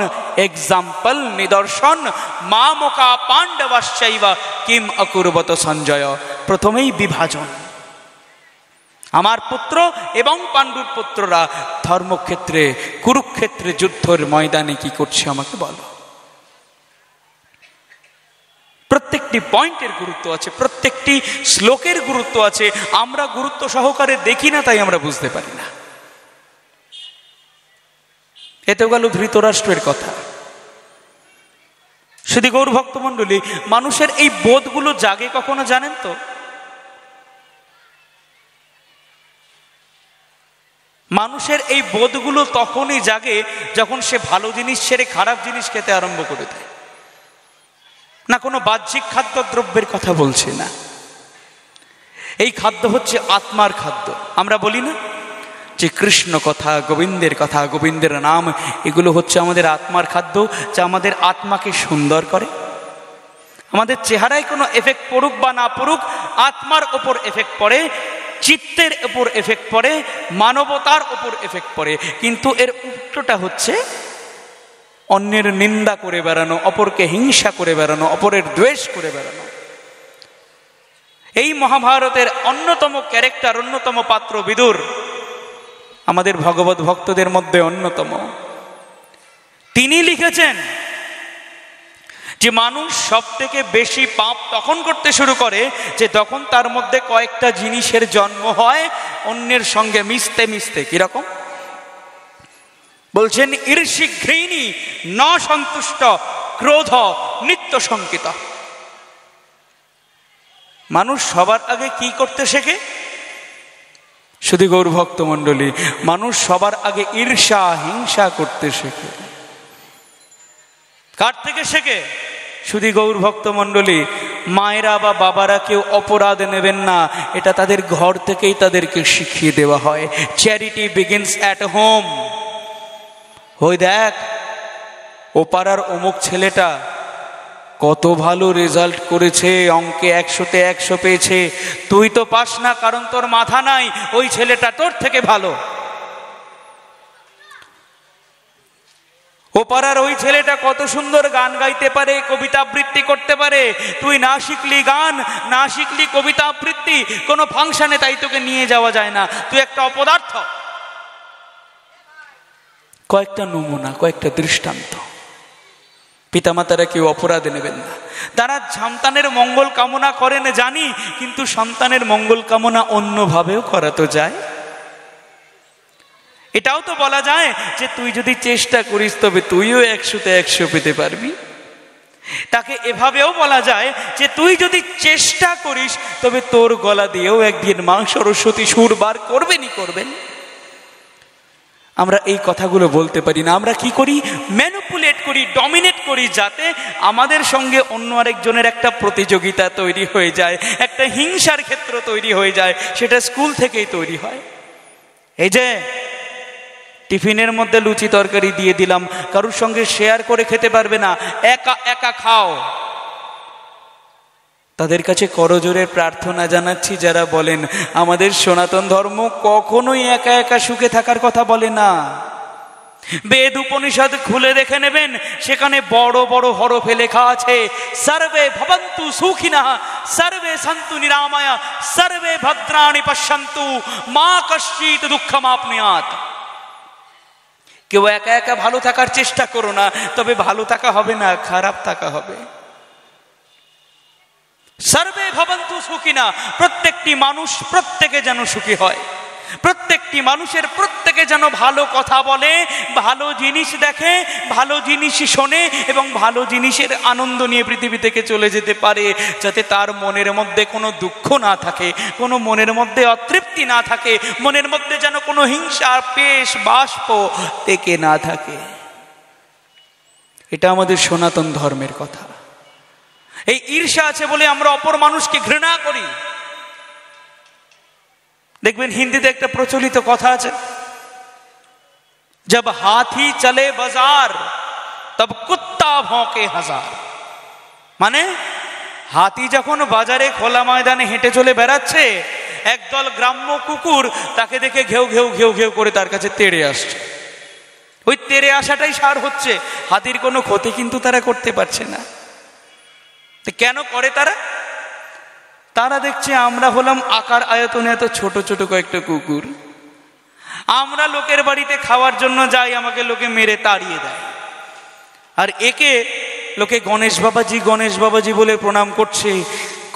এক্সাম্পল, নিদর্শন। মা মোকা পাণ্ডবাশ্চৈবা কিম অকুর্বত সঞ্জয়। প্রথমেই বিভাজন। আমার পুত্র এবং পাণ্ডুর পুত্ররা ধর্মক্ষেত্রে, কুরুক্ষেত্রে যুদ্ধের ময়দানে কি করছে আমাকে বলো। প্রত্যেকটি পয়েন্টের গুরুত্ব আছে, প্রত্যেকটি শ্লোকের গুরুত্ব আছে। আমরা গুরুত্ব সহকারে দেখি না, তাই আমরা বুঝতে পারি না। এতে গেল ধৃতরাষ্ট্রের কথা। শুধু গৌর ভক্তমণ্ডলী, মানুষের এই বোধগুলো জাগে কখনো জানেন তো? মানুষের এই বোধগুলো তখনই জাগে যখন সে ভালো জিনিস ছেড়ে খারাপ জিনিস খেতে আরম্ভ করে দেয়। না, কোনো বাহ্যিক খাদ্যদ্রব্যের কথা বলছি না। এই খাদ্য হচ্ছে আত্মার খাদ্য। আমরা বলি না যে কৃষ্ণ কথা, গোবিন্দের কথা, গোবিন্দের নাম, এগুলো হচ্ছে আমাদের আত্মার খাদ্য, যা আমাদের আত্মাকে সুন্দর করে। আমাদের চেহারায় কোনো এফেক্ট পড়ুক বা না পড়ুক, আত্মার ওপর এফেক্ট পড়ে, চিত্তের ওপর এফেক্ট পড়ে, মানবতার ওপর এফেক্ট পড়ে। কিন্তু এর উল্টোটা হচ্ছে অন্যের নিন্দা করে বেড়ানো, অপরকে হিংসা করে বেড়ানো, অপরের দ্বেষ করে বেড়ানো। এই মহাভারতের অন্যতম ক্যারেক্টার, অন্যতম পাত্র বিদুর, আমাদের ভগবত ভক্তদের মধ্যে অন্যতম। তিনি লিখেছেন যে মানুষ সব থেকে বেশি পাপ তখন করতে শুরু করে যে তখন তার মধ্যে কয়েকটা জিনিসের জন্ম হয় অন্যের সঙ্গে মিশতে মিশতে। কিরকম বলছেন? ঈর্ষি, ঘৃণী, ন সন্তুষ্ট, ক্রোধ, নিত্য শঙ্কিত। মানুষ সবার আগে কি করতে শেখে? শুধু গৌর ভক্ত মণ্ডলী, মানুষ সবার আগে ঈর্ষা, হিংসা করতে শেখে। কার থেকে শেখে? শুধু গৌর ভক্ত মণ্ডলী, মায়েরা বা বাবারা কেউ অপরাধ নেবেন না, এটা তাদের ঘর থেকেই তাদেরকে শিখিয়ে দেওয়া হয়। Charity begins at home. ওই দেখ, ও পাড়ার অমুক ছেলেটা কত ভালো রেজাল্ট করেছে, অঙ্কে 100-তে 100 পেয়েছে, তুই তো পাস না কারণ তোর মাথা নাই, ওই ছেলেটা তোর থেকে ভালো। ও পাড়ার ওই ছেলেটা কত সুন্দর গান গাইতে পারে, কবিতা আবৃত্তি করতে পারে, তুই না শিখলি গান, না শিখলি কবিতা আবৃত্তি, কোনো ফাংশনে তাই তোকে নিয়ে যাওয়া যায় না, তুই একটা অপদার্থ। কয়েকটা নমুনা, কয়েকটা দৃষ্টান্ত। পিতামাতারা কেউ অপরাধ নেবেন না, তারা সন্তানের মঙ্গল কামনা করেন জানি, কিন্তু সন্তানের মঙ্গল কামনা অন্যভাবেও করা তো যায়। এটাও তো বলা যায় যে তুই যদি চেষ্টা করিস তবে তুইও 100-তে 100 পেতে পারবি। তাকে এভাবেও বলা যায় যে তুই যদি চেষ্টা করিস তবে তোর গলা দিয়েও একদিন মা সরস্বতী সুর বার করবেন। আমরা এই কথাগুলো বলতে পারি না। আমরা কি করি? ম্যানিপুলেট করি, ডমিনেট করি, যাতে আমাদের সঙ্গে অন্য আরেকজনের একটা প্রতিযোগিতা তৈরি হয়ে যায়, একটা হিংসার ক্ষেত্র তৈরি হয়ে যায়। সেটা স্কুল থেকেই তৈরি হয়। এই যে টিফিনের মধ্যে লুচি তরকারি দিয়ে দিলাম, কারোর সঙ্গে শেয়ার করে খেতে পারবে না, একা একা খাও। তাদের কাছে করজোরে প্রার্থনা জানাচ্ছি যারা বলেন আমাদের সনাতন ধর্ম কখনোই একা একা সুখে থাকার কথা বলে না। বেদ উপনিষদ খুলে দেখে নেবেন, সেখানে বড় বড় হরফে লেখা আছে সর্বে ভবন্তু সুখিনঃ সর্বে সন্তু নিরাময়া সর্বে ভদ্রাণি পশ্যন্তু মা কশ্চিৎ দুঃখমাপ্নুয়াৎ। কেউ একা একা ভালো থাকার চেষ্টা করো না, তবে ভালো থাকা হবে না, খারাপ থাকা হবে। সর্বে ভবন্তু সুখিনঃ, প্রত্যেকটি মানুষ প্রত্যেকে যেন সুখী হয়, প্রত্যেকটি মানুষের প্রত্যেকে যেন ভালো কথা বলে, ভালো জিনিস দেখে, ভালো জিনিস শোনে এবং ভালো জিনিসের আনন্দ নিয়ে পৃথিবী থেকে চলে যেতে পারে, যাতে তার মনের মধ্যে কোনো দুঃখ না থাকে, কোনো মনের মধ্যে অতৃপ্তি না থাকে, মনের মধ্যে যেন কোনো হিংসা পেশ বাষ্প থেকে না থাকে। এটা আমাদের সনাতন ধর্মের কথা। এই ঈর্ষা আছে বলে আমরা অপর মানুষকে ঘৃণা করি। দেখবেন হিন্দিতে একটা প্রচলিত কথা আছে, জব হাথি চলে বাজার তব কুত্তা ভौंके হাজার। মানে হাতি যখন বাজারে খোলা ময়দানে হেঁটে চলে বেড়াচ্ছে, একদল গ্রাম্য কুকুর তাকে দেখে ঘেউ ঘেউ ঘেউ ঘেউ করে তার কাছে তেড়ে আসছে। ওই তেড়ে আসাটাই সার হচ্ছে, হাতির কোনো ক্ষতি কিন্তু তারা করতে পারছে না। কেন করে তারা? তারা দেখছে আমরা হলাম আকার আয়তনে এত ছোট ছোট কয়েকটা কুকুর, আমরা লোকের বাড়িতে খাওয়ার জন্য যাই, আমাকে লোকে মেরে তাড়িয়ে দেয়, আর একে লোকে গণেশ বাবাজি বলে প্রণাম করছে,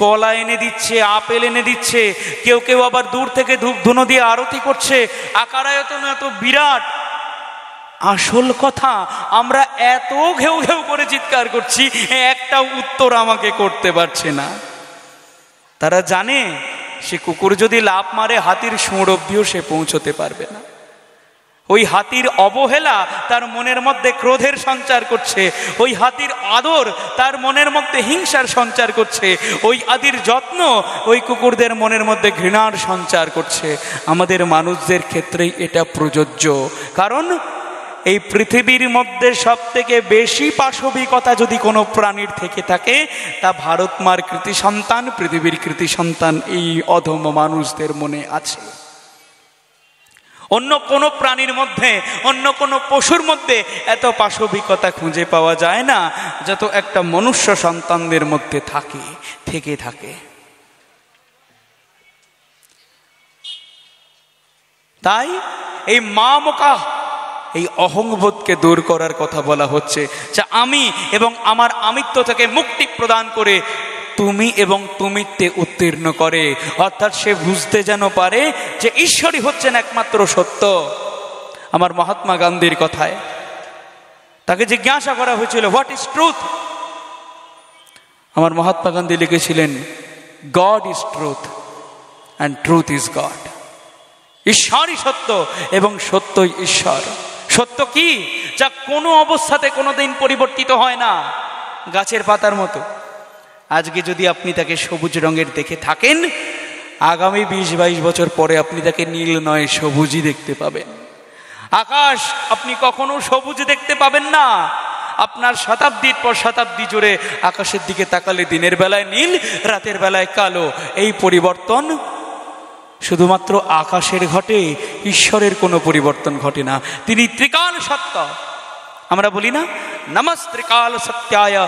কলা এনে দিচ্ছে, আপেল এনে দিচ্ছে, কেউ কেউ আবার দূর থেকে ধূপ ধুনো দিয়ে আরতি করছে। আকার আয়তন এত বিরাট, আসল কথা আমরা এত ঘেউ ঘেউ করে চিৎকার করছি, একটা উত্তর আমাকে করতে পারছে না। তারা জানে সে কুকুর যদি লাফ মারে হাতির সুঁড় অবধিও সে পৌঁছতে পারবে না। ওই হাতির অবহেলা তার মনের মধ্যে ক্রোধের সঞ্চার করছে, ওই হাতির আদর তার মনের মধ্যে হিংসার সঞ্চার করছে, ওই আদির যত্ন ওই কুকুরদের মনের মধ্যে ঘৃণার সঞ্চার করছে। আমাদের মানুষদের ক্ষেত্রেই এটা প্রযোজ্য, কারণ এই পৃথিবীর মধ্যে সব থেকে বেশি পাশবিকতা যদি কোনো প্রাণীর থেকে থাকে, তা ভারত মার কৃতি সন্তান, পৃথিবীর কৃতি সন্তান এই অধম মানুষদের মনে আছে। অন্য কোনো প্রাণীর মধ্যে, অন্য কোনো পশুর মধ্যে এত পাশবিকতা খুঁজে পাওয়া যায় না যত একটা মনুষ্য সন্তানদের মধ্যে থেকে থাকে। তাই এই মা মোকা, এই অহংবোধকে দূর করার কথা বলা হচ্ছে, যা আমি এবং আমার আমিত্ব থেকে মুক্তি প্রদান করে তুমি এবং তুমিতে উত্তীর্ণ করে। অর্থাৎ সে বুঝতে যেন পারে যে ঈশ্বরই হচ্ছেন একমাত্র সত্য। আমার মহাত্মা গান্ধীর কথায় তাকে জিজ্ঞাসা করা হয়েছিল, হোয়াট ইজ ট্রুথ? আমার মহাত্মা গান্ধী লিখেছিলেন, god is truth and truth is god. ঈশ্বরই সত্য এবং সত্যই ঈশ্বর। সত্য কি? যা কোনো অবস্থাতে কোনোদিন পরিবর্তিত হয় না, গাছের পাতার মতো। আজকে যদি আপনি তাকে সবুজ রঙের দেখে থাকেন, আগামী 20-22 বছর পরে আপনি তাকে নীল নয় সবুজই দেখতে পাবেন। আকাশ আপনি কখনো সবুজ দেখতে পাবেন না। আপনার শতাব্দীর পর শতাব্দী জুড়ে আকাশের দিকে তাকালে দিনের বেলায় নীল, রাতের বেলায় কালো। এই পরিবর্তন শুধুমাত্র আকাশের ঘটে, ঈশ্বরের কোনো পরিবর্তন ঘটে না। তিনি ত্রিকাল সত্য। আমরা বলি না, নমস্ত্রিকাল সত্যায়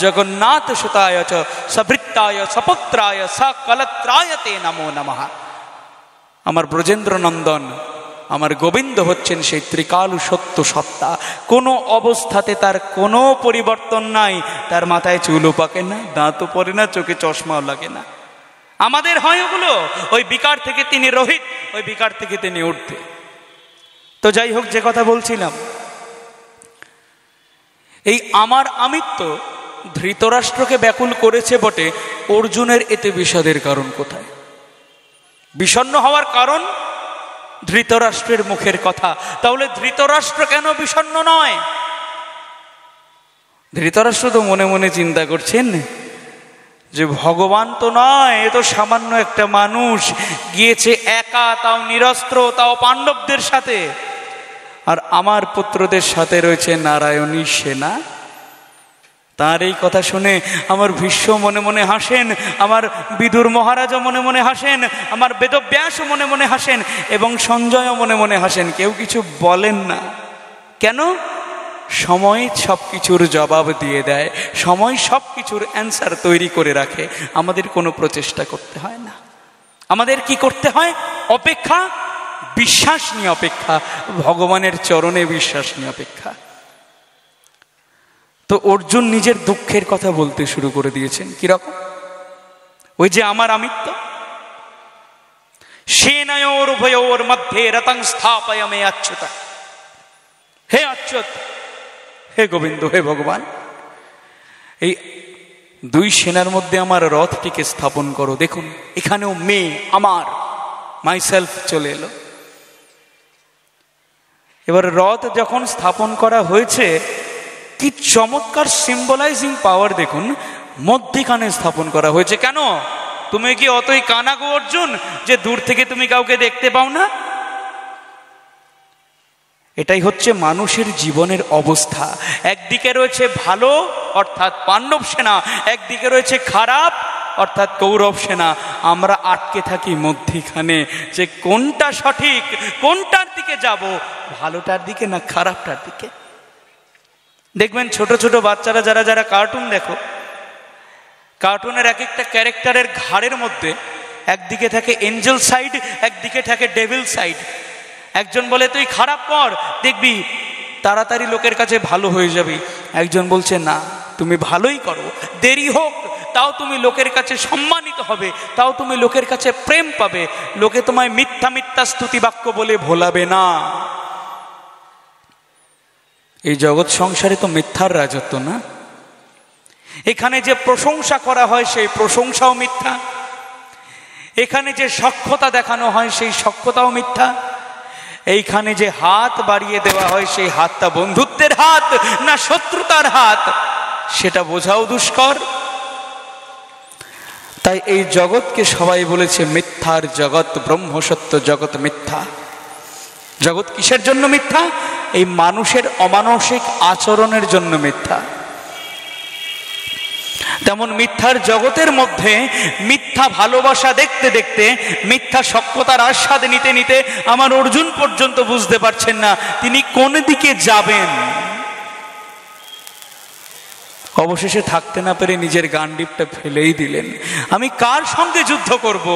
জগন্নাথ সুতায় চ সভৃত্তায় সপুত্রায় সকলত্রায় তে নমো নমঃ। আমার ব্রজেন্দ্র নন্দন, আমার গোবিন্দ হচ্ছেন সেই ত্রিকাল সত্য সত্তা। কোনো অবস্থাতে তার কোনো পরিবর্তন নাই। তার মাথায় চুলও পাকে না, দাঁতও পড়ে না, চোখে চশমাও লাগে না। আমাদের হয় ওগুলো, ওই বিকার থেকে তিনি রোহিত, ওই বিকার থেকে তিনি ঊর্ধ্বে। তো যাই হোক, যে কথা বলছিলাম, এই আমার আমিত্ব ধৃতরাষ্ট্রকে ব্যাকুল করেছে বটে, অর্জুনের এতে বিষাদের কারণ কোথায়? বিষণ্ণ হওয়ার কারণ ধৃতরাষ্ট্রের মুখের কথা। তাহলে ধৃতরাষ্ট্র কেন বিষণ্ণ নয়? ধৃতরাষ্ট্র তো মনে মনে চিন্তা করছেন যে ভগবান তো নয়, এ তো সামান্য একটা মানুষ, গিয়েছে একা, তাও নিরস্ত্র, তাও পাণ্ডবদের সাথে। আর আমার পুত্রদের সাথে রয়েছে নারায়ণী সেনা। তার এই কথা শুনে আমার ভীষ্ম মনে মনে হাসেন, আমার বিদুর মহারাজও মনে মনে হাসেন, আমার বেদব্যাসও মনে মনে হাসেন, এবং সঞ্জয়ও মনে মনে হাসেন। কেউ কিছু বলেন না। কেন? সময় সব কিছুর জবাব দিয়ে দেয়, সময় সব কিছুর অ্যান্সার তৈরি করে রাখে। আমাদের কোনো প্রচেষ্টা করতে হয় না। আমাদের কি করতে হয়? অপেক্ষা, বিশ্বাস নিয়ে অপেক্ষা, ভগবানের চরণে বিশ্বাস নিয়ে অপেক্ষা। তো অর্জুন নিজের দুঃখের কথা বলতে শুরু করে দিয়েছেন। কিরকম? ওই যে আমার আমিত্ব, সেনায়োর উভয়োর মধ্যে রতং স্থাপয়ামে অচ্যুত। হে অচ্যুত, হে গোবিন্দ, হে ভগবান, এই দুই সেনার মধ্যে আমার রথটিকে স্থাপন করো। দেখুন, এখানেও মেয়ে আমার, মাইসেলফ চলে এলো। এবার রথ যখন স্থাপন করা হয়েছে, কি চমৎকার সিম্বলাইজিং পাওয়ার দেখুন, মধ্যিখানে স্থাপন করা হয়েছে। কেন? তুমি কি অতই কানা গো অর্জুন যে দূর থেকে তুমি কাউকে দেখতে পাও না? এটাই হচ্ছে মানুষের জীবনের অবস্থা। একদিকে রয়েছে ভালো অর্থাৎ পাণ্ডব সেনা, একদিকে রয়েছে খারাপ অর্থাৎ কৌরব সেনা। আমরা আটকে থাকি মধ্যিখানে, যে কোনটা সঠিক, কোনটার দিকে যাব, ভালোটার দিকে না খারাপটার দিকে। দেখবেন ছোট ছোট বাচ্চারা যারা যারা কার্টুন দেখো, কার্টুনের এক একটা ক্যারেক্টারের ঘাড়ের মধ্যে একদিকে থাকে এঞ্জেল সাইড, একদিকে থাকে ডেভিল সাইড। একজন বলে তুই খারাপ কর, দেখবি তাড়াতাড়ি লোকের কাছে ভালো হয়ে যাবি। একজন বলছে না, তুমি ভালোই করো, দেরি হোক তাও তুমি লোকের কাছে সম্মানিত হবে, তাও তুমি লোকের কাছে প্রেম পাবে, লোকে তোমায় মিথ্যা মিথ্যা স্তুতি বাক্য বলে ভোলাবে না। এই জগৎ সংসারে তো মিথ্যার রাজত্ব না? এখানে যে প্রশংসা করা হয় সেই প্রশংসাও মিথ্যা, এখানে যে সখ্যতা দেখানো হয় সেই সখ্যতাও মিথ্যা, এইখানে যে হাত বাড়িয়ে দেওয়া হয় সেই হাতটা বন্ধুত্বের হাত না শত্রুতার হাত, সেটা বোঝাও দুষ্কর। তাই এই জগৎকে সবাই বলেছে মিথ্যার জগৎ, ব্রহ্মসত্য জগৎ মিথ্যা। জগৎ কিসের জন্য মিথ্যা? এই মানুষের অমানসিক আচরণের জন্য মিথ্যা। তেমন মিথ্যার জগতের মধ্যে মিথ্যা ভালোবাসা দেখতে দেখতে, মিথ্যা সখ্যতার আস্বাদ নিতে নিতে আমার অর্জুন পর্যন্ত বুঝতে পারছেন না তিনি কোন দিকে যাবেন। অবশেষে থাকতে না পেরে নিজের গান্ডিবটা ফেলেই দিলেন। আমি কার সঙ্গে যুদ্ধ করব?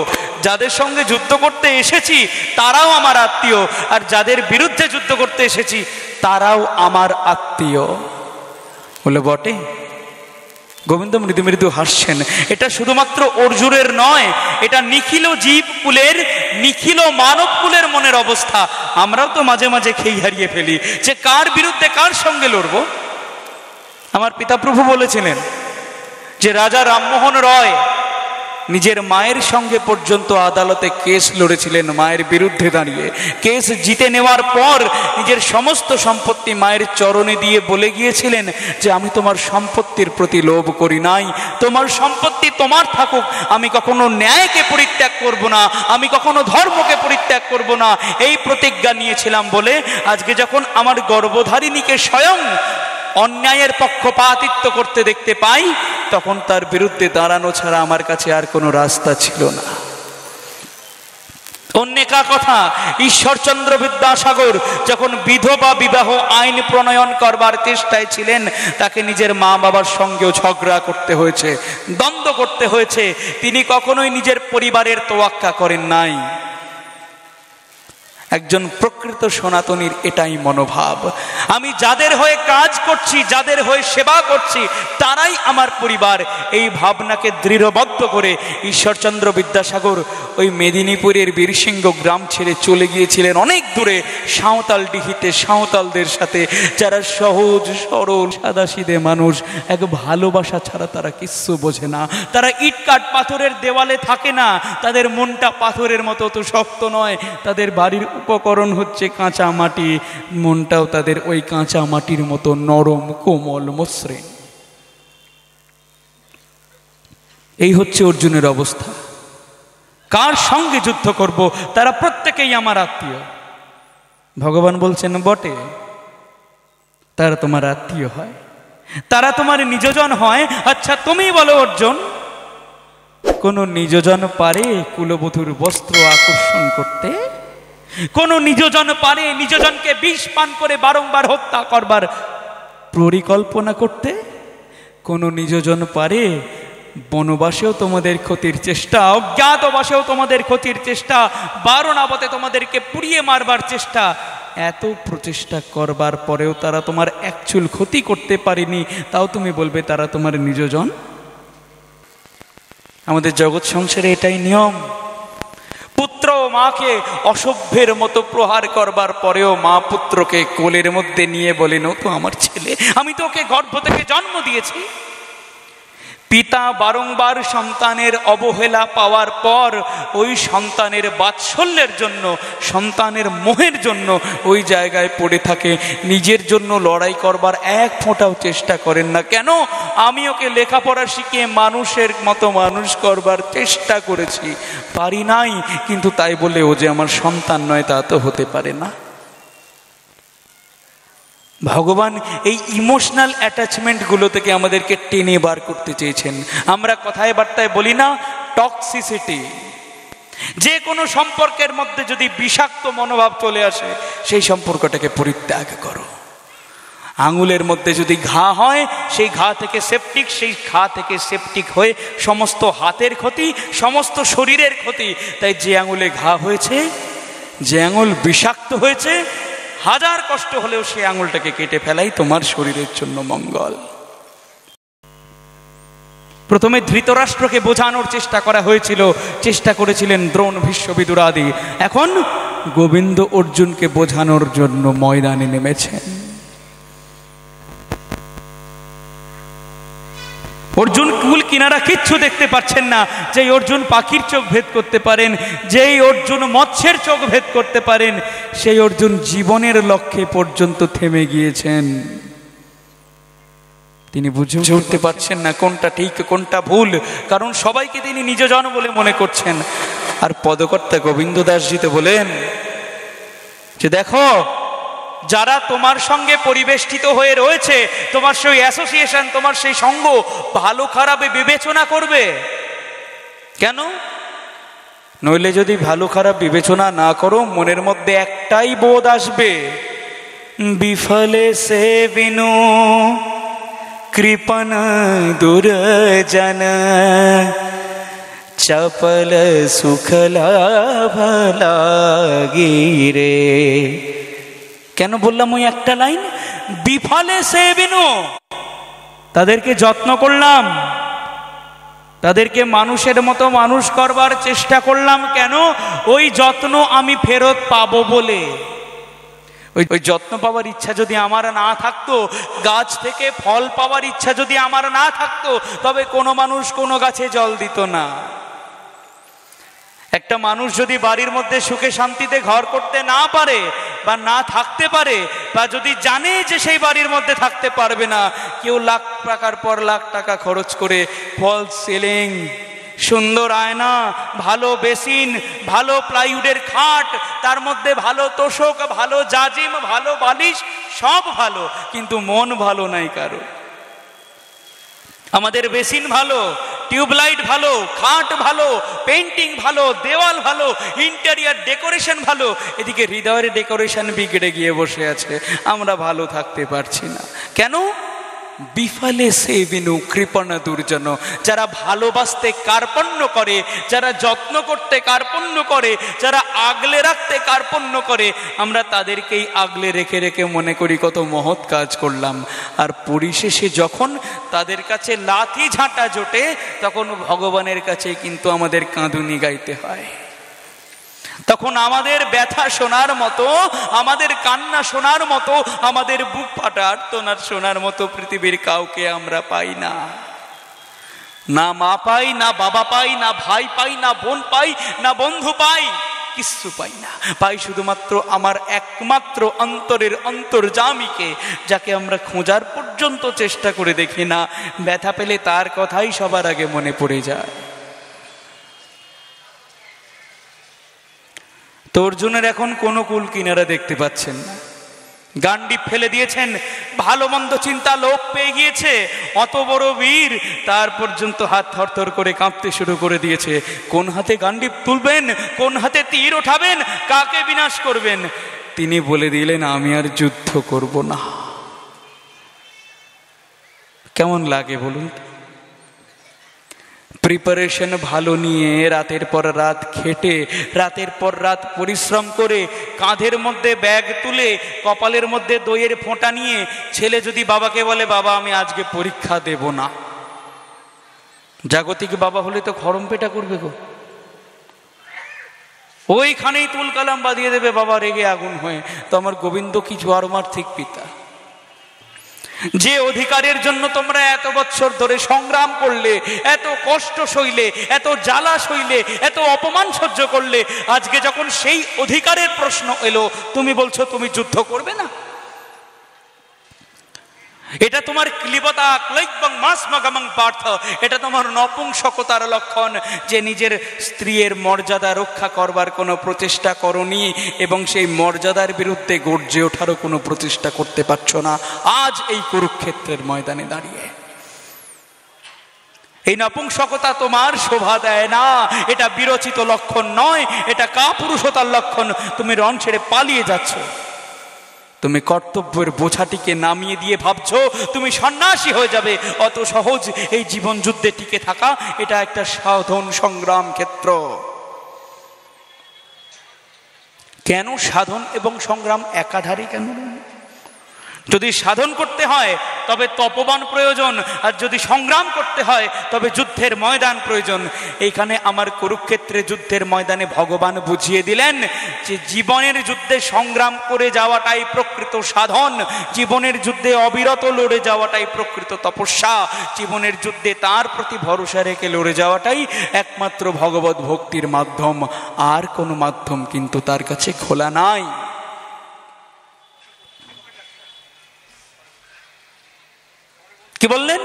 যাদের সঙ্গে যুদ্ধ করতে এসেছি তারাও আমার আত্মীয়, আর যাদের বিরুদ্ধে যুদ্ধ করতে এসেছি তারাও আমার আত্মীয়। বলে বটে? গোবিন্দ মৃদু মৃদু হাসছেন। এটা শুধুমাত্র অর্জুনের নয়, এটা নিখিল জীব কুলের, নিখিল মানব কুলের মনের অবস্থা। আমরাও তো মাঝে মাঝে খেই হারিয়ে ফেলি যে কার বিরুদ্ধে কার সঙ্গে লড়বো। আমার পিতাপ্রভু বলেছিলেন যে রাজা রামমোহন রয় নিজের মায়ের সঙ্গে পর্যন্ত আদালতে কেস লড়েছিলেন, মায়ের বিরুদ্ধে দাঁড়িয়ে। কেস জিতে নেওয়ার পর নিজের সমস্ত সম্পত্তি মায়ের চরণে দিয়ে বলে গিয়েছিলেন যে আমি তোমার সম্পত্তির প্রতি লোভ করি নাই, তোমার সম্পত্তি তোমার থাকুক, আমি কখনো ন্যায়কে পরিত্যাগ করব না, আমি কখনো ধর্মকে পরিত্যাগ করব না, এই প্রতিজ্ঞা নিয়েছিলাম বলে আজকে যখন আমার গর্ভধারিণীকে স্বয়ং অন্যায়ের পক্ষপাতিত্ব করতে দেখতে পাই, তখন তার বিরুদ্ধে দাঁড়ানো ছাড়া আমার কাছে আর কোনো রাস্তা ছিল না। অন্যেকা কথা, ঈশ্বরচন্দ্র বিদ্যাসাগর যখন বিধবা বিবাহ আইন প্রণয়ন করবার চেষ্টায় ছিলেন, তাকে নিজের মা বাবার সঙ্গেও ঝগড়া করতে হয়েছে, দ্বন্দ্ব করতে হয়েছে। তিনি কখনোই নিজের পরিবারের তোয়াক্কা করেন নাই। একজন প্রকৃত সনাতনীর এটাই মনোভাব। আমি যাদের হয়ে কাজ করছি, যাদের হয়ে সেবা করছি, তারাই আমার পরিবার। এই ভাবনাকে দৃঢ়বদ্ধ করে ঈশ্বরচন্দ্র বিদ্যাসাগর ওই মেদিনীপুরের বীরসিংহ গ্রাম ছেড়ে চলে গিয়েছিলেন অনেক দূরে, সাঁওতাল ডিহিতে সাঁওতালদের সাথে, যারা সহজ সরল সাদাসিধে মানুষ। এক ভালোবাসা ছাড়া তারা কিচ্ছু বোঝে না। তারা ইটকাট পাথরের দেওয়ালে থাকে না, তাদের মনটা পাথরের মতো তো শক্ত নয়। তাদের বাড়ির উপকরণ হচ্ছে কাঁচা মাটি, মনটাও তাদের ওই কাঁচা মাটির মতো নরম, কোমল, মসৃণ। এই হচ্ছে অর্জুনের অবস্থা। কার সঙ্গে যুদ্ধ করব? তারা প্রত্যেকেই আমার আত্মীয়। ভগবান বলছেন বটে, তারা তোমার আত্মীয় হয়, তারা তোমার নিজজন হয়। আচ্ছা তুমি বলো অর্জুন, কোন নিজজন পারে কুলবধূর বস্ত্র আকর্ষণ করতে? কোন নিজজন পারে নিজজনকে বিষ পান করে বারংবার হত্যা করবার পরিকল্পনা করতে? কোন নিজজন পারে বনবাসেও তোমাদের ক্ষতির চেষ্টা, অজ্ঞাতবাসেও তোমাদের ক্ষতির চেষ্টা, বারণাবতে তোমাদেরকে পুড়িয়ে মারবার চেষ্টা? এত প্রচেষ্টা করবার পরেও তারা তোমার একচুল ক্ষতি করতে পারেনি, তাও তুমি বলবে তারা তোমার নিজজন? আমাদের জগৎ সংসারে এটাই নিয়ম। পুত্র মাকে অসভ্যের মতো প্রহার করবার পরেও মা পুত্রকে কোলের মধ্যে নিয়ে বলেন, ও তো আমার ছেলে, আমি তো ওকে গর্ভ থেকে জন্ম দিয়েছি। পিতা বারংবার সন্তানের অবহেলা পাওয়ার পর ওই সন্তানের বাৎসল্যের জন্য, সন্তানের মোহের জন্য ওই জায়গায় পড়ে থাকে, নিজের জন্য লড়াই করবার এক ফোঁটাও চেষ্টা করেন না। কেন? আমি ওকে লেখাপড়া শিখিয়ে মানুষের মতো মানুষ করবার চেষ্টা করেছি, পারি নাই, কিন্তু তাই বলে ও যে আমার সন্তান নয় তা তো হতে পারে না। ভগবান এই ইমোশনাল অ্যাটাচমেন্টগুলো থেকে আমাদেরকে টেনে বার করতে চেয়েছেন। আমরা কথায় বার্তায় বলি না টক্সিসিটি। যে কোনো সম্পর্কের মধ্যে যদি বিষাক্ত মনোভাব চলে আসে, সেই সম্পর্কটাকে পরিত্যাগ করো। আঙুলের মধ্যে যদি ঘা হয়, সেই ঘা থেকে সেপটিক, সেই ঘা থেকে সেপটিক হয়ে সমস্ত হাতের ক্ষতি, সমস্ত শরীরের ক্ষতি। তাই যে আঙুলে ঘা হয়েছে, যে আঙুল বিষাক্ত হয়েছে, হাজার কষ্ট হলেও সেই আঙুলটাকে কেটে ফেলাই তোমার শরীরের জন্য মঙ্গল। প্রথমে ধৃতরাষ্ট্রকে বোঝানোর চেষ্টা করা হয়েছিল, চেষ্টা করেছিলেন দ্রোণ, ভীষ্ম, বিদুরাদি। এখন গোবিন্দ অর্জুনকে বোঝানোর জন্য ময়দানে নেমেছেন। অর্জুন কুল কিনারা কিচ্ছু দেখতে পাচ্ছেন না। যেই অর্জুন পাখির চোখ ভেদ করতে পারেন, যেই অর্জুন মৎস্যের চোখ ভেদ করতে পারেন, সেই অর্জুন জীবনের লক্ষ্যে পর্যন্ত থেমে গিয়েছেন। তিনি বুঝে উঠতে পারছেন না কোনটা ঠিক কোনটা ভুল, কারণ সবাইকে তিনি নিজজন বলে মনে করছেন। আর পদকর্তা গোবিন্দ দাসজি তো বলেন যে দেখো, যারা তোমার সঙ্গে পরিবেষ্টিত হয়ে রয়েছে, তোমার সেই অ্যাসোসিয়েশন, তোমার সেই সঙ্গ ভালো খারাপে বিবেচনা করবে। কেন? নইলে যদি ভালো খারাপ বিবেচনা না করো, মনের মধ্যে একটাই বোধ আসবে, বিফলে সে বিনু কৃপণ দুর্জন চপল সুখলা ভলাগিরে। কেন বললাম ওই একটা লাইন? বিফলে সে বিনু, তাদেরকে যত্ন করলাম, তাদেরকে মানুষের মতো মানুষ করবার চেষ্টা করলাম। কেন? ওই যত্ন আমি ফেরত পাবো বলে। ওই যত্ন পাওয়ার ইচ্ছা যদি আমার না থাকতো, গাছ থেকে ফল পাওয়ার ইচ্ছা যদি আমার না থাকতো, তবে কোনো মানুষ কোনো গাছে জল দিত না। একটা মানুষ যদি বাড়ির মধ্যে সুখে শান্তিতে ঘর করতে না পারে, বা না থাকতে পারে, বা যদি জানে যে সেই বাড়ির মধ্যে থাকতে পারবে না, কেউ লাখ টাকার পর লাখ টাকা খরচ করে ফল সিলিং, সুন্দর আয়না, ভালো বেসিন, ভালো প্লাইউডের খাট, তার মধ্যে ভালো তোষক, ভালো জাজিম, ভালো বালিশ, সব ভালো, কিন্তু মন ভালো নাই কারো। আমাদের বেসিন ভালো, টিউবলাইট ভালো, খাট ভালো, পেন্টিং ভালো, দেওয়াল ভালো, ইন্টেরিয়ার ডেকোরেশন ভালো, এদিকে হৃদয়ের ডেকোরেশন বিগড়ে গিয়ে বসে আছে। আমরা ভালো থাকতে পারছি না কেন? বিফলে সে বিনু কৃপণ দুর্জন। যারা ভালোবাসতে কার্পণ্য করে, যারা যত্ন করতে কার্পণ্য করে, যারা আগলে রাখতে কার্পণ্য করে, আমরা তাদেরকেই আগলে রেখে রেখে মনে করি কত মহৎ কাজ করলাম। আর পরিশেষে যখন তাদের কাছে লাথি ঝাঁটা জোটে, তখন ভগবানের কাছে কিন্তু আমাদের কাঁদুনি গাইতে হয়। তখন আমাদের ব্যথা শোনার মতো, আমাদের কান্না শোনার মতো, আমাদের বুক ফাটা আর্তনাদ শোনার মতো পৃথিবীর কাউকে আমরা পাই না। না মা পাই, না বাবা পাই, না ভাই পাই, না বোন পাই, না বন্ধু পাই, কিচ্ছু পাই না। পাই শুধুমাত্র আমার একমাত্র অন্তরের অন্তর্যামীকে, যাকে আমরা খোঁজার পর্যন্ত চেষ্টা করে দেখি না। ব্যথা পেলে তার কথাই সবার আগে মনে পড়ে যায়। তো অর্জুনের এখন কোনো কুল কিনারা দেখতে পাচ্ছেন না। গান্ডীব ফেলে দিয়েছেন, ভালো মন্দ চিন্তা লোপ পেয়ে গিয়েছে। অত বড় বীর, তার পর্যন্ত হাত থরথর করে কাঁপতে শুরু করে দিয়েছে। কোন হাতে গান্ডীব তুলবেন, কোন হাতে তীর ওঠাবেন, কাকে বিনাশ করবেন? তিনি বলে দিলেন, আমি আর যুদ্ধ করব না। কেমন লাগে বলুন? প্রিপারেশন ভালো নিয়ে রাতের পর রাত খেটে, রাতের পর রাত পরিশ্রম করে, কাঁধের মধ্যে ব্যাগ তুলে, কপালের মধ্যে দইয়ের ফোঁটা নিয়ে ছেলে যদি বাবাকে বলে, বাবা আমি আজকে পরীক্ষা দেব না, জাগতিক বাবা হলে তো খরম পেটা করবে গো। ওইখানেই তুল কালাম বাঁধিয়ে দেবে বাবা রেগে আগুন হয়ে। তো আমার গোবিন্দ কি জোয়ার মার ঠিক পিতা। যে অধিকারের জন্য তোমরা এত বছর ধরে সংগ্রাম করলে, এত কষ্ট সইলে, এত জ্বালা সইলে, এত অপমান সহ্য করলে, আজকে যখন সেই অধিকারের প্রশ্ন এলো, তুমি বলছো তুমি যুদ্ধ করবে না? এটা তোমার ক্লিবতা, ক্লৈবং মাসমগমং পার্থ। এটা তোমার নপুংসকতার লক্ষণ, যে নিজের স্ত্রীর মর্যাদা রক্ষা করবার কোনো প্রচেষ্টা করনি এবং সেই মর্যাদার বিরুদ্ধে গর্জে ওঠারও কোনো প্রচেষ্টা করতে পারছো না আজ এই কুরুক্ষেত্রের ময়দানে দাঁড়িয়ে। এই নপুংসকতা তোমার শোভা দেয় না, এটা বিরচিত লক্ষণ নয়, এটা কাপুরুষতার লক্ষণ। তুমি রণ ছেড়ে পালিয়ে যাচ্ছ, তুমি কর্তব্যের বোঝাটিকে নামিয়ে দিয়ে ভাবছো তুমি সন্ন্যাসী হয়ে যাবে। অত সহজ এই জীবন যুদ্ধে টিকে থাকা, এটা একটা সাধন সংগ্রাম ক্ষেত্র। কেন সাধন এবং সংগ্রাম একাধারে কেন? যদি সাধন করতে হয় তবে তপবান প্রয়োজন, আর যদি সংগ্রাম করতে হয় তবে যুদ্ধের ময়দান প্রয়োজন। এইখানে আমার কুরুক্ষেত্রে যুদ্ধের ময়দানে ভগবান বুঝিয়ে দিলেন যে জীবনের যুদ্ধে সংগ্রাম করে যাওয়াটাই প্রকৃত সাধন, জীবনের যুদ্ধে অবিরত লড়ে যাওয়াটাই প্রকৃত তপস্যা, জীবনের যুদ্ধে তার প্রতি ভরসা রেখে লড়ে যাওয়াটাই একমাত্র ভগবত ভক্তির মাধ্যম। আর কোনো মাধ্যম কিন্তু তার কাছে খোলা নাই। কি বললেন?